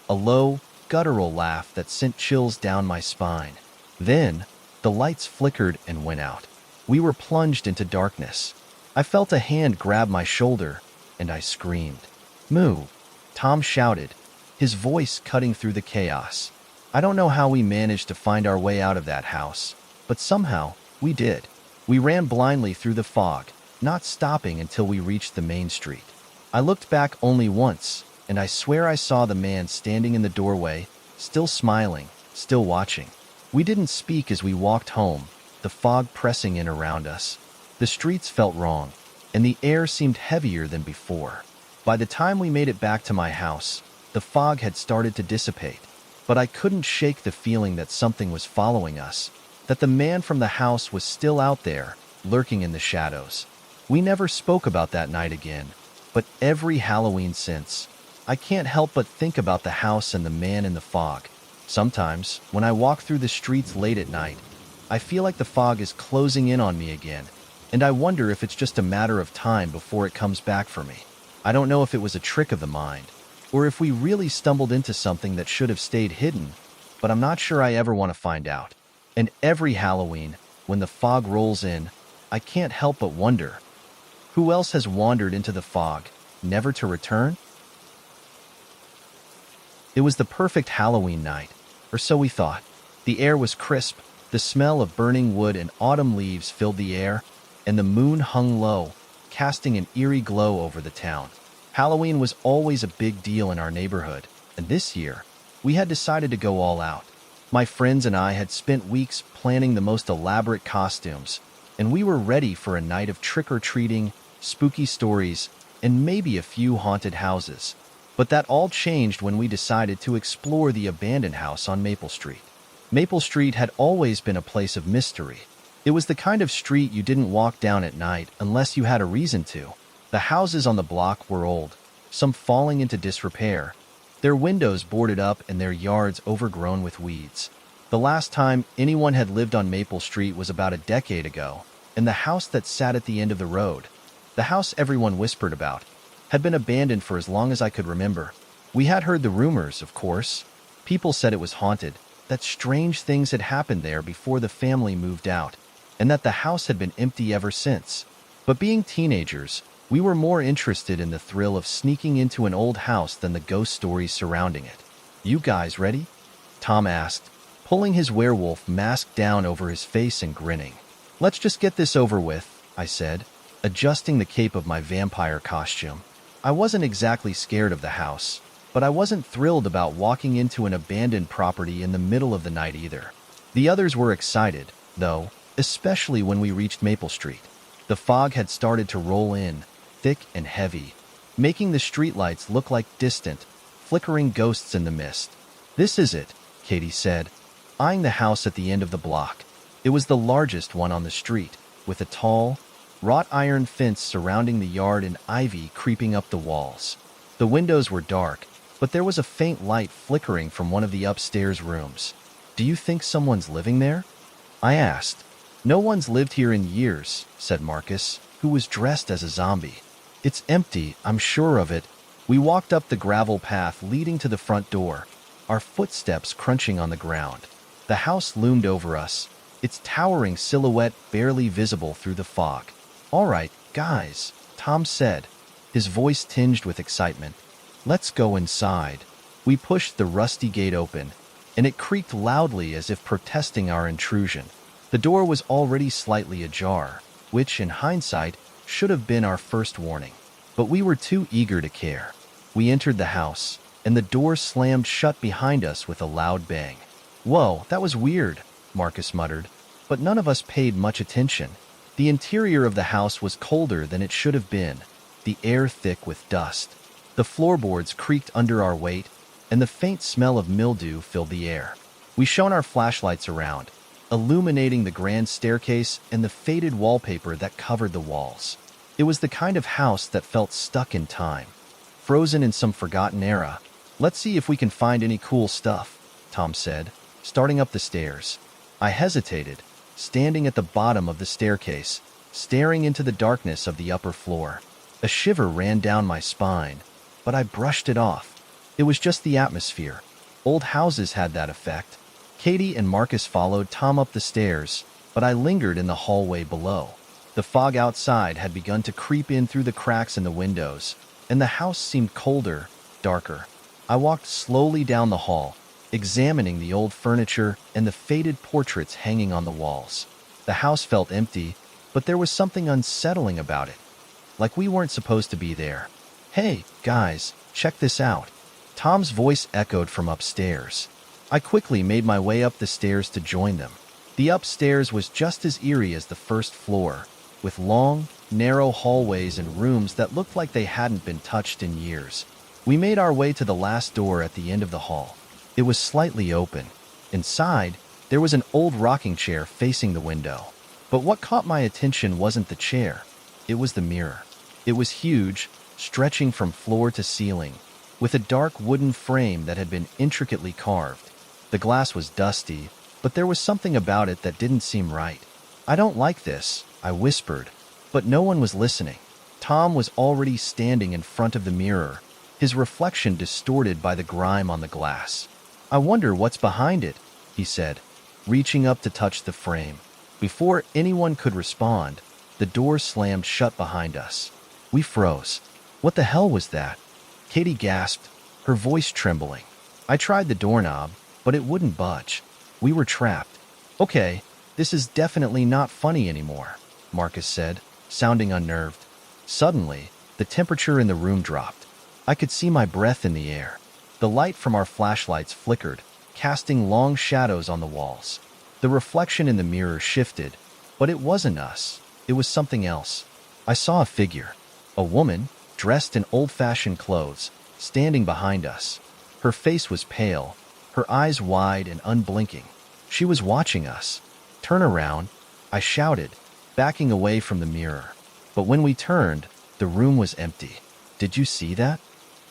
a low, guttural laugh that sent chills down my spine. Then, the lights flickered and went out. We were plunged into darkness. I felt a hand grab my shoulder, and I screamed. "Move!" Tom shouted, his voice cutting through the chaos. I don't know how we managed to find our way out of that house, but somehow, we did. We ran blindly through the fog, not stopping until we reached the main street. I looked back only once, and I swear I saw the man standing in the doorway, still smiling, still watching. We didn't speak as we walked home, the fog pressing in around us. The streets felt wrong. and the air seemed heavier than before. By the time we made it back to my house, the fog had started to dissipate, but I couldn't shake the feeling that something was following us, that the man from the house was still out there, lurking in the shadows. We never spoke about that night again, but every Halloween since, I can't help but think about the house and the man in the fog. Sometimes, when I walk through the streets late at night, I feel like the fog is closing in on me again, and I wonder if it's just a matter of time before it comes back for me. I don't know if it was a trick of the mind, or if we really stumbled into something that should have stayed hidden, but I'm not sure I ever want to find out. And every Halloween, when the fog rolls in, I can't help but wonder, who else has wandered into the fog, never to return? It was the perfect Halloween night, or so we thought. The air was crisp, the smell of burning wood and autumn leaves filled the air, and the moon hung low, casting an eerie glow over the town. Halloween was always a big deal in our neighborhood, and this year, we had decided to go all out. My friends and I had spent weeks planning the most elaborate costumes, and we were ready for a night of trick-or-treating, spooky stories, and maybe a few haunted houses. But that all changed when we decided to explore the abandoned house on Maple Street. Maple Street had always been a place of mystery. It was the kind of street you didn't walk down at night unless you had a reason to. The houses on the block were old, some falling into disrepair, their windows boarded up and their yards overgrown with weeds. The last time anyone had lived on Maple Street was about a decade ago, and the house that sat at the end of the road, the house everyone whispered about, had been abandoned for as long as I could remember. We had heard the rumors, of course. People said it was haunted, that strange things had happened there before the family moved out, and that the house had been empty ever since. But being teenagers, we were more interested in the thrill of sneaking into an old house than the ghost stories surrounding it. "You guys ready?" Tom asked, pulling his werewolf mask down over his face and grinning. "Let's just get this over with," I said, adjusting the cape of my vampire costume. I wasn't exactly scared of the house, but I wasn't thrilled about walking into an abandoned property in the middle of the night either. The others were excited, though, especially when we reached Maple Street. The fog had started to roll in, thick and heavy, making the streetlights look like distant, flickering ghosts in the mist. "This is it," Katie said, eyeing the house at the end of the block. It was the largest one on the street, with a tall, wrought iron fence surrounding the yard and ivy creeping up the walls. The windows were dark, but there was a faint light flickering from one of the upstairs rooms. "Do you think someone's living there?" I asked. "No one's lived here in years," said Marcus, who was dressed as a zombie. "It's empty, I'm sure of it." We walked up the gravel path leading to the front door, our footsteps crunching on the ground. The house loomed over us, its towering silhouette barely visible through the fog. "All right, guys," Tom said, his voice tinged with excitement. "Let's go inside." We pushed the rusty gate open, and it creaked loudly as if protesting our intrusion. The door was already slightly ajar, which, in hindsight, should have been our first warning. But we were too eager to care. We entered the house, and the door slammed shut behind us with a loud bang. "Whoa, that was weird," Marcus muttered, but none of us paid much attention. The interior of the house was colder than it should have been, the air thick with dust. The floorboards creaked under our weight, and the faint smell of mildew filled the air. We shone our flashlights around, illuminating the grand staircase and the faded wallpaper that covered the walls. It was the kind of house that felt stuck in time, frozen in some forgotten era. "Let's see if we can find any cool stuff," Tom said, starting up the stairs. I hesitated, standing at the bottom of the staircase, staring into the darkness of the upper floor. A shiver ran down my spine, but I brushed it off. It was just the atmosphere. Old houses had that effect. Katie and Marcus followed Tom up the stairs, but I lingered in the hallway below. The fog outside had begun to creep in through the cracks in the windows, and the house seemed colder, darker. I walked slowly down the hall, examining the old furniture and the faded portraits hanging on the walls. The house felt empty, but there was something unsettling about it, like we weren't supposed to be there. "Hey, guys, check this out." Tom's voice echoed from upstairs. I quickly made my way up the stairs to join them. The upstairs was just as eerie as the first floor, with long, narrow hallways and rooms that looked like they hadn't been touched in years. We made our way to the last door at the end of the hall. It was slightly open. Inside, there was an old rocking chair facing the window. But what caught my attention wasn't the chair. It was the mirror. It was huge, stretching from floor to ceiling, with a dark wooden frame that had been intricately carved. The glass was dusty, but there was something about it that didn't seem right. "I don't like this," I whispered, but no one was listening. Tom was already standing in front of the mirror, his reflection distorted by the grime on the glass. "I wonder what's behind it," he said, reaching up to touch the frame. Before anyone could respond, the door slammed shut behind us. We froze. "What the hell was that?" Katie gasped, her voice trembling. I tried the doorknob, but it wouldn't budge. We were trapped. "Okay, this is definitely not funny anymore," Marcus said, sounding unnerved. Suddenly, the temperature in the room dropped. I could see my breath in the air. The light from our flashlights flickered, casting long shadows on the walls. The reflection in the mirror shifted, but it wasn't us. It was something else. I saw a figure, a woman, dressed in old-fashioned clothes, standing behind us. Her face was pale, her eyes wide and unblinking. She was watching us. "Turn around," I shouted, backing away from the mirror. But when we turned, the room was empty. "Did you see that?"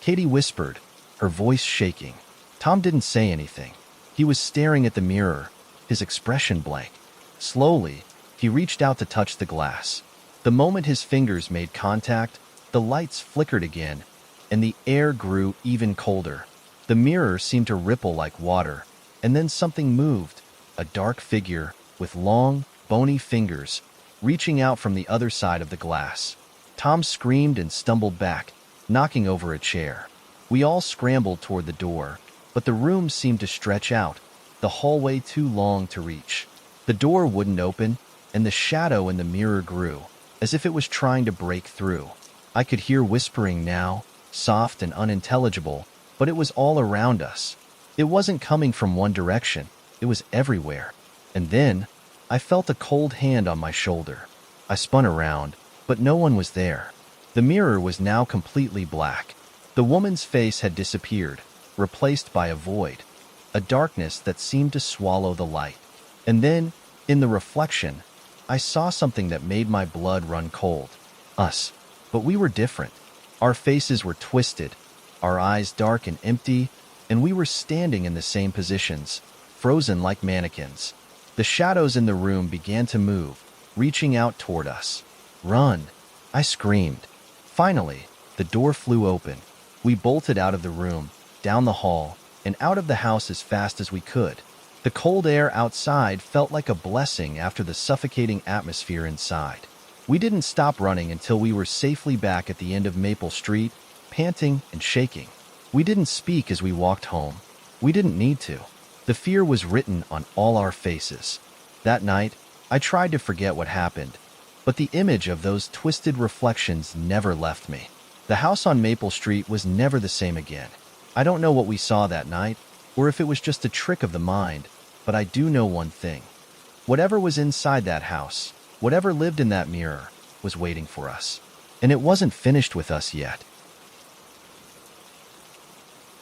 Katie whispered, her voice shaking. Tom didn't say anything. He was staring at the mirror, his expression blank. Slowly, he reached out to touch the glass. The moment his fingers made contact, the lights flickered again, and the air grew even colder. The mirror seemed to ripple like water, and then something moved, a dark figure with long, bony fingers, reaching out from the other side of the glass. Tom screamed and stumbled back, knocking over a chair. We all scrambled toward the door, but the room seemed to stretch out, the hallway too long to reach. The door wouldn't open, and the shadow in the mirror grew, as if it was trying to break through. I could hear whispering now, soft and unintelligible, but it was all around us. It wasn't coming from one direction, it was everywhere. And then, I felt a cold hand on my shoulder. I spun around, but no one was there. The mirror was now completely black. The woman's face had disappeared, replaced by a void, a darkness that seemed to swallow the light. And then, in the reflection, I saw something that made my blood run cold. Us. But we were different. Our faces were twisted, our eyes dark and empty, and we were standing in the same positions, frozen like mannequins. The shadows in the room began to move, reaching out toward us. "Run!" I screamed. Finally, the door flew open. We bolted out of the room, down the hall, and out of the house as fast as we could. The cold air outside felt like a blessing after the suffocating atmosphere inside. We didn't stop running until we were safely back at the end of Maple Street, panting and shaking. We didn't speak as we walked home. We didn't need to. The fear was written on all our faces. That night, I tried to forget what happened, but the image of those twisted reflections never left me. The house on Maple Street was never the same again. I don't know what we saw that night, or if it was just a trick of the mind, but I do know one thing. Whatever was inside that house, whatever lived in that mirror, was waiting for us. And it wasn't finished with us yet.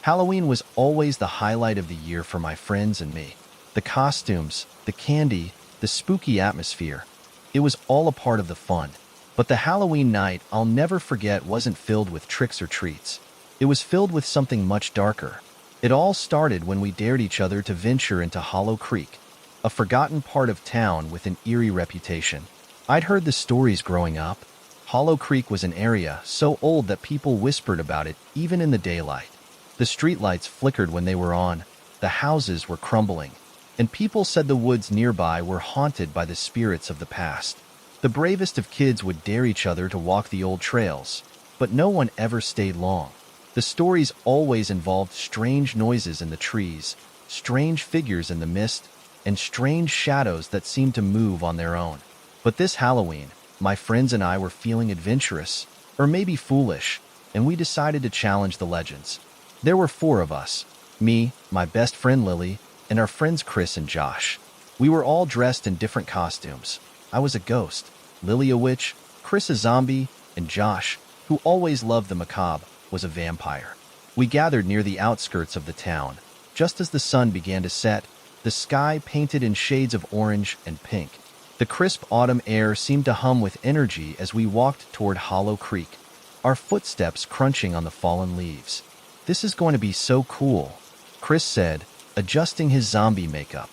Halloween was always the highlight of the year for my friends and me. The costumes, the candy, the spooky atmosphere. It was all a part of the fun. But the Halloween night I'll never forget wasn't filled with tricks or treats. It was filled with something much darker. It all started when we dared each other to venture into Hollow Creek, a forgotten part of town with an eerie reputation. I'd heard the stories growing up. Hollow Creek was an area so old that people whispered about it even in the daylight. The streetlights flickered when they were on, the houses were crumbling, and people said the woods nearby were haunted by the spirits of the past. The bravest of kids would dare each other to walk the old trails, but no one ever stayed long. The stories always involved strange noises in the trees, strange figures in the mist, and strange shadows that seemed to move on their own. But this Halloween, my friends and I were feeling adventurous, or maybe foolish, and we decided to challenge the legends. There were 4 of us, me, my best friend Lily, and our friends Chris and Josh. We were all dressed in different costumes. I was a ghost. Lily a witch, Chris a zombie, and Josh, who always loved the macabre, was a vampire. We gathered near the outskirts of the town. Just as the sun began to set, the sky painted in shades of orange and pink. The crisp autumn air seemed to hum with energy as we walked toward Hollow Creek, our footsteps crunching on the fallen leaves. "This is going to be so cool," Chris said, adjusting his zombie makeup.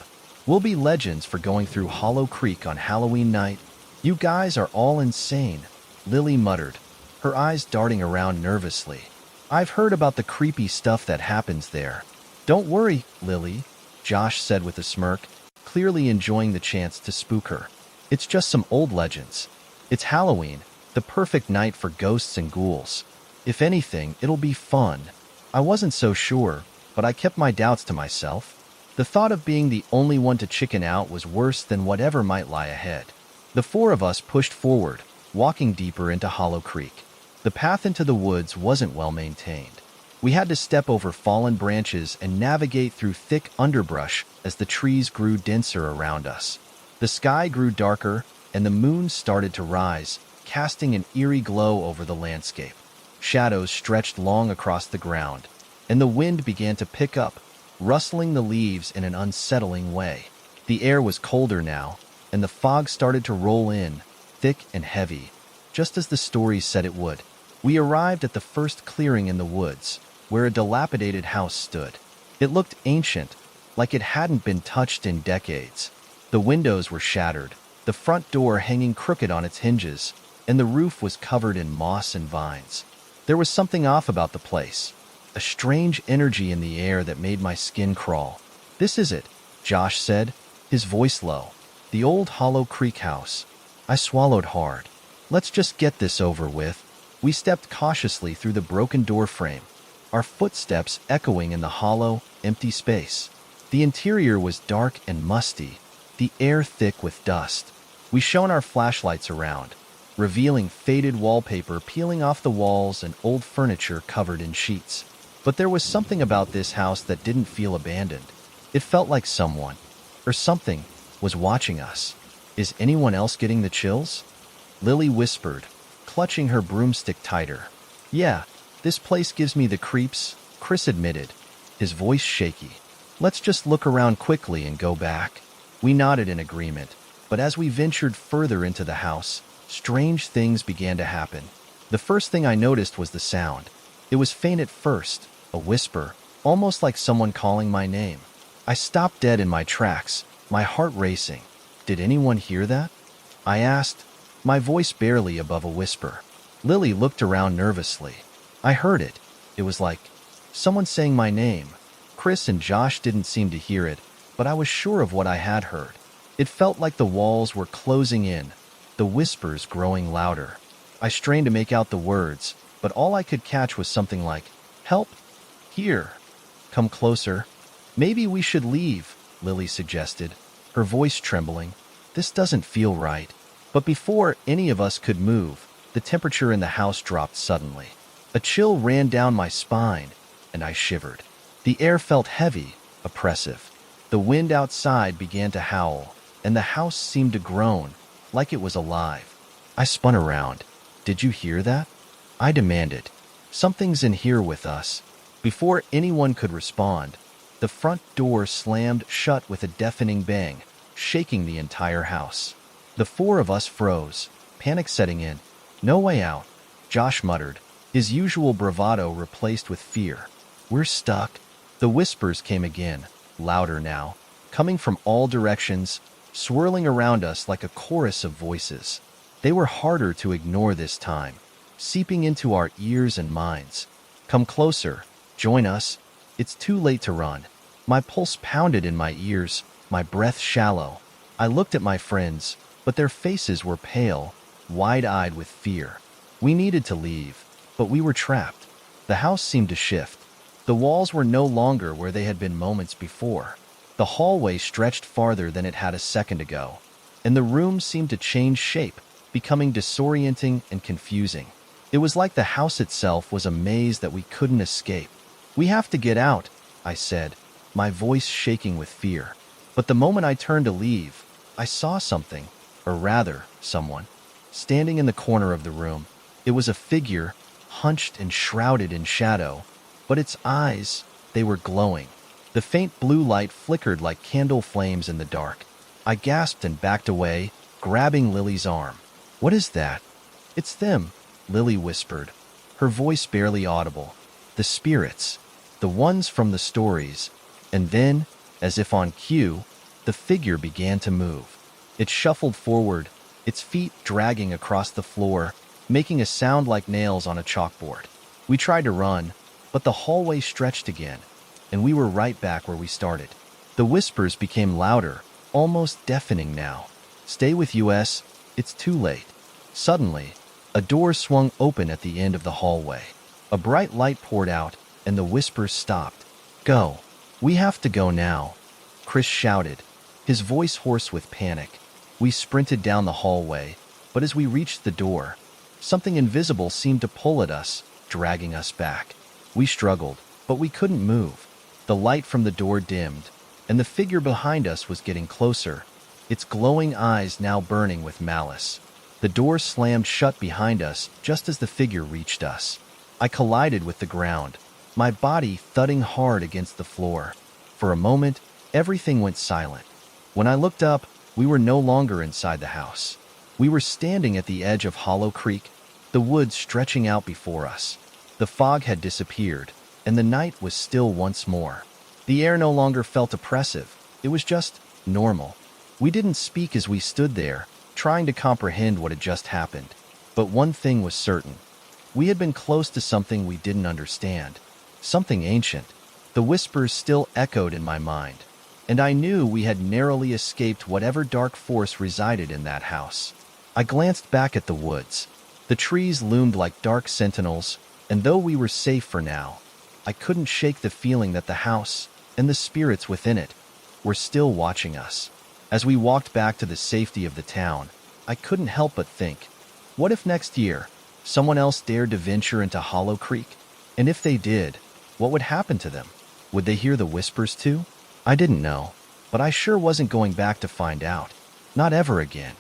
"We'll be legends for going through Hollow Creek on Halloween night." "You guys are all insane," Lily muttered, her eyes darting around nervously. "I've heard about the creepy stuff that happens there." "Don't worry, Lily," Josh said with a smirk, clearly enjoying the chance to spook her. "It's just some old legends. It's Halloween, the perfect night for ghosts and ghouls. If anything, it'll be fun." I wasn't so sure, but I kept my doubts to myself. The thought of being the only one to chicken out was worse than whatever might lie ahead. The four of us pushed forward, walking deeper into Hollow Creek. The path into the woods wasn't well maintained. We had to step over fallen branches and navigate through thick underbrush as the trees grew denser around us. The sky grew darker, and the moon started to rise, casting an eerie glow over the landscape. Shadows stretched long across the ground, and the wind began to pick up, rustling the leaves in an unsettling way. The air was colder now, and the fog started to roll in, thick and heavy, just as the stories said it would. We arrived at the first clearing in the woods, where a dilapidated house stood. It looked ancient, like it hadn't been touched in decades. The windows were shattered, the front door hanging crooked on its hinges, and the roof was covered in moss and vines. There was something off about the place, a strange energy in the air that made my skin crawl. "This is it," Josh said, his voice low. "The old Hollow Creek house." I swallowed hard. "Let's just get this over with." We stepped cautiously through the broken door frame, our footsteps echoing in the hollow, empty space. The interior was dark and musty, the air thick with dust. We shone our flashlights around, revealing faded wallpaper peeling off the walls and old furniture covered in sheets. But there was something about this house that didn't feel abandoned. It felt like someone, or something, was watching us. "Is anyone else getting the chills?" Lily whispered, clutching her broomstick tighter. "Yeah, this place gives me the creeps," Chris admitted, his voice shaky. "Let's just look around quickly and go back." We nodded in agreement, but as we ventured further into the house, strange things began to happen. The first thing I noticed was the sound. It was faint at first, a whisper, almost like someone calling my name. I stopped dead in my tracks, my heart racing. "Did anyone hear that?" I asked, my voice barely above a whisper. Lily looked around nervously. "I heard it. It was like someone saying my name." Chris and Josh didn't seem to hear it, but I was sure of what I had heard. It felt like the walls were closing in, the whispers growing louder. I strained to make out the words, but all I could catch was something like, "Help! Here! Come closer!" "Maybe we should leave," Lily suggested, her voice trembling. "This doesn't feel right." But before any of us could move, the temperature in the house dropped suddenly. A chill ran down my spine, and I shivered. The air felt heavy, oppressive. The wind outside began to howl, and the house seemed to groan, like it was alive. I spun around. "Did you hear that?" I demanded. "Something's in here with us." Before anyone could respond, the front door slammed shut with a deafening bang, shaking the entire house. The four of us froze, panic setting in. "No way out," Josh muttered, his usual bravado replaced with fear. "We're stuck." The whispers came again, louder now, coming from all directions, swirling around us like a chorus of voices. They were harder to ignore this time, seeping into our ears and minds. "Come closer. Join us. It's too late to run." My pulse pounded in my ears, my breath shallow. I looked at my friends, but their faces were pale, wide-eyed with fear. We needed to leave, but we were trapped. The house seemed to shift. The walls were no longer where they had been moments before. The hallway stretched farther than it had a second ago, and the room seemed to change shape, becoming disorienting and confusing. It was like the house itself was a maze that we couldn't escape. "We have to get out," I said, my voice shaking with fear. But the moment I turned to leave, I saw something, or rather, someone. standing in the corner of the room. It was a figure, hunched and shrouded in shadow, but its eyes, they were glowing. The faint blue light flickered like candle flames in the dark. I gasped and backed away, grabbing Lily's arm. "What is that?" "It's them," Lily whispered, her voice barely audible. "The spirits, the ones from the stories." And then, as if on cue, the figure began to move. It shuffled forward, its feet dragging across the floor, making a sound like nails on a chalkboard. We tried to run, but the hallway stretched again, and we were right back where we started. The whispers became louder, almost deafening now. "Stay with us, it's too late." Suddenly, a door swung open at the end of the hallway. A bright light poured out, and the whispers stopped. "Go. We have to go now," Chris shouted, his voice hoarse with panic. We sprinted down the hallway, but as we reached the door, something invisible seemed to pull at us, dragging us back. We struggled, but we couldn't move. The light from the door dimmed, and the figure behind us was getting closer, its glowing eyes now burning with malice. The door slammed shut behind us just as the figure reached us. I collided with the ground, my body thudding hard against the floor. For a moment, everything went silent. When I looked up, we were no longer inside the house. We were standing at the edge of Hollow Creek, the woods stretching out before us. The fog had disappeared, and the night was still once more. The air no longer felt oppressive. It was just normal. We didn't speak as we stood there, trying to comprehend what had just happened. But one thing was certain. We had been close to something we didn't understand, something ancient. The whispers still echoed in my mind, and I knew we had narrowly escaped whatever dark force resided in that house. I glanced back at the woods. The trees loomed like dark sentinels, and though we were safe for now, I couldn't shake the feeling that the house, and the spirits within it, were still watching us. As we walked back to the safety of the town, I couldn't help but think, what if next year, someone else dared to venture into Hollow Creek? And if they did, what would happen to them? Would they hear the whispers too? I didn't know, but I sure wasn't going back to find out. Not ever again.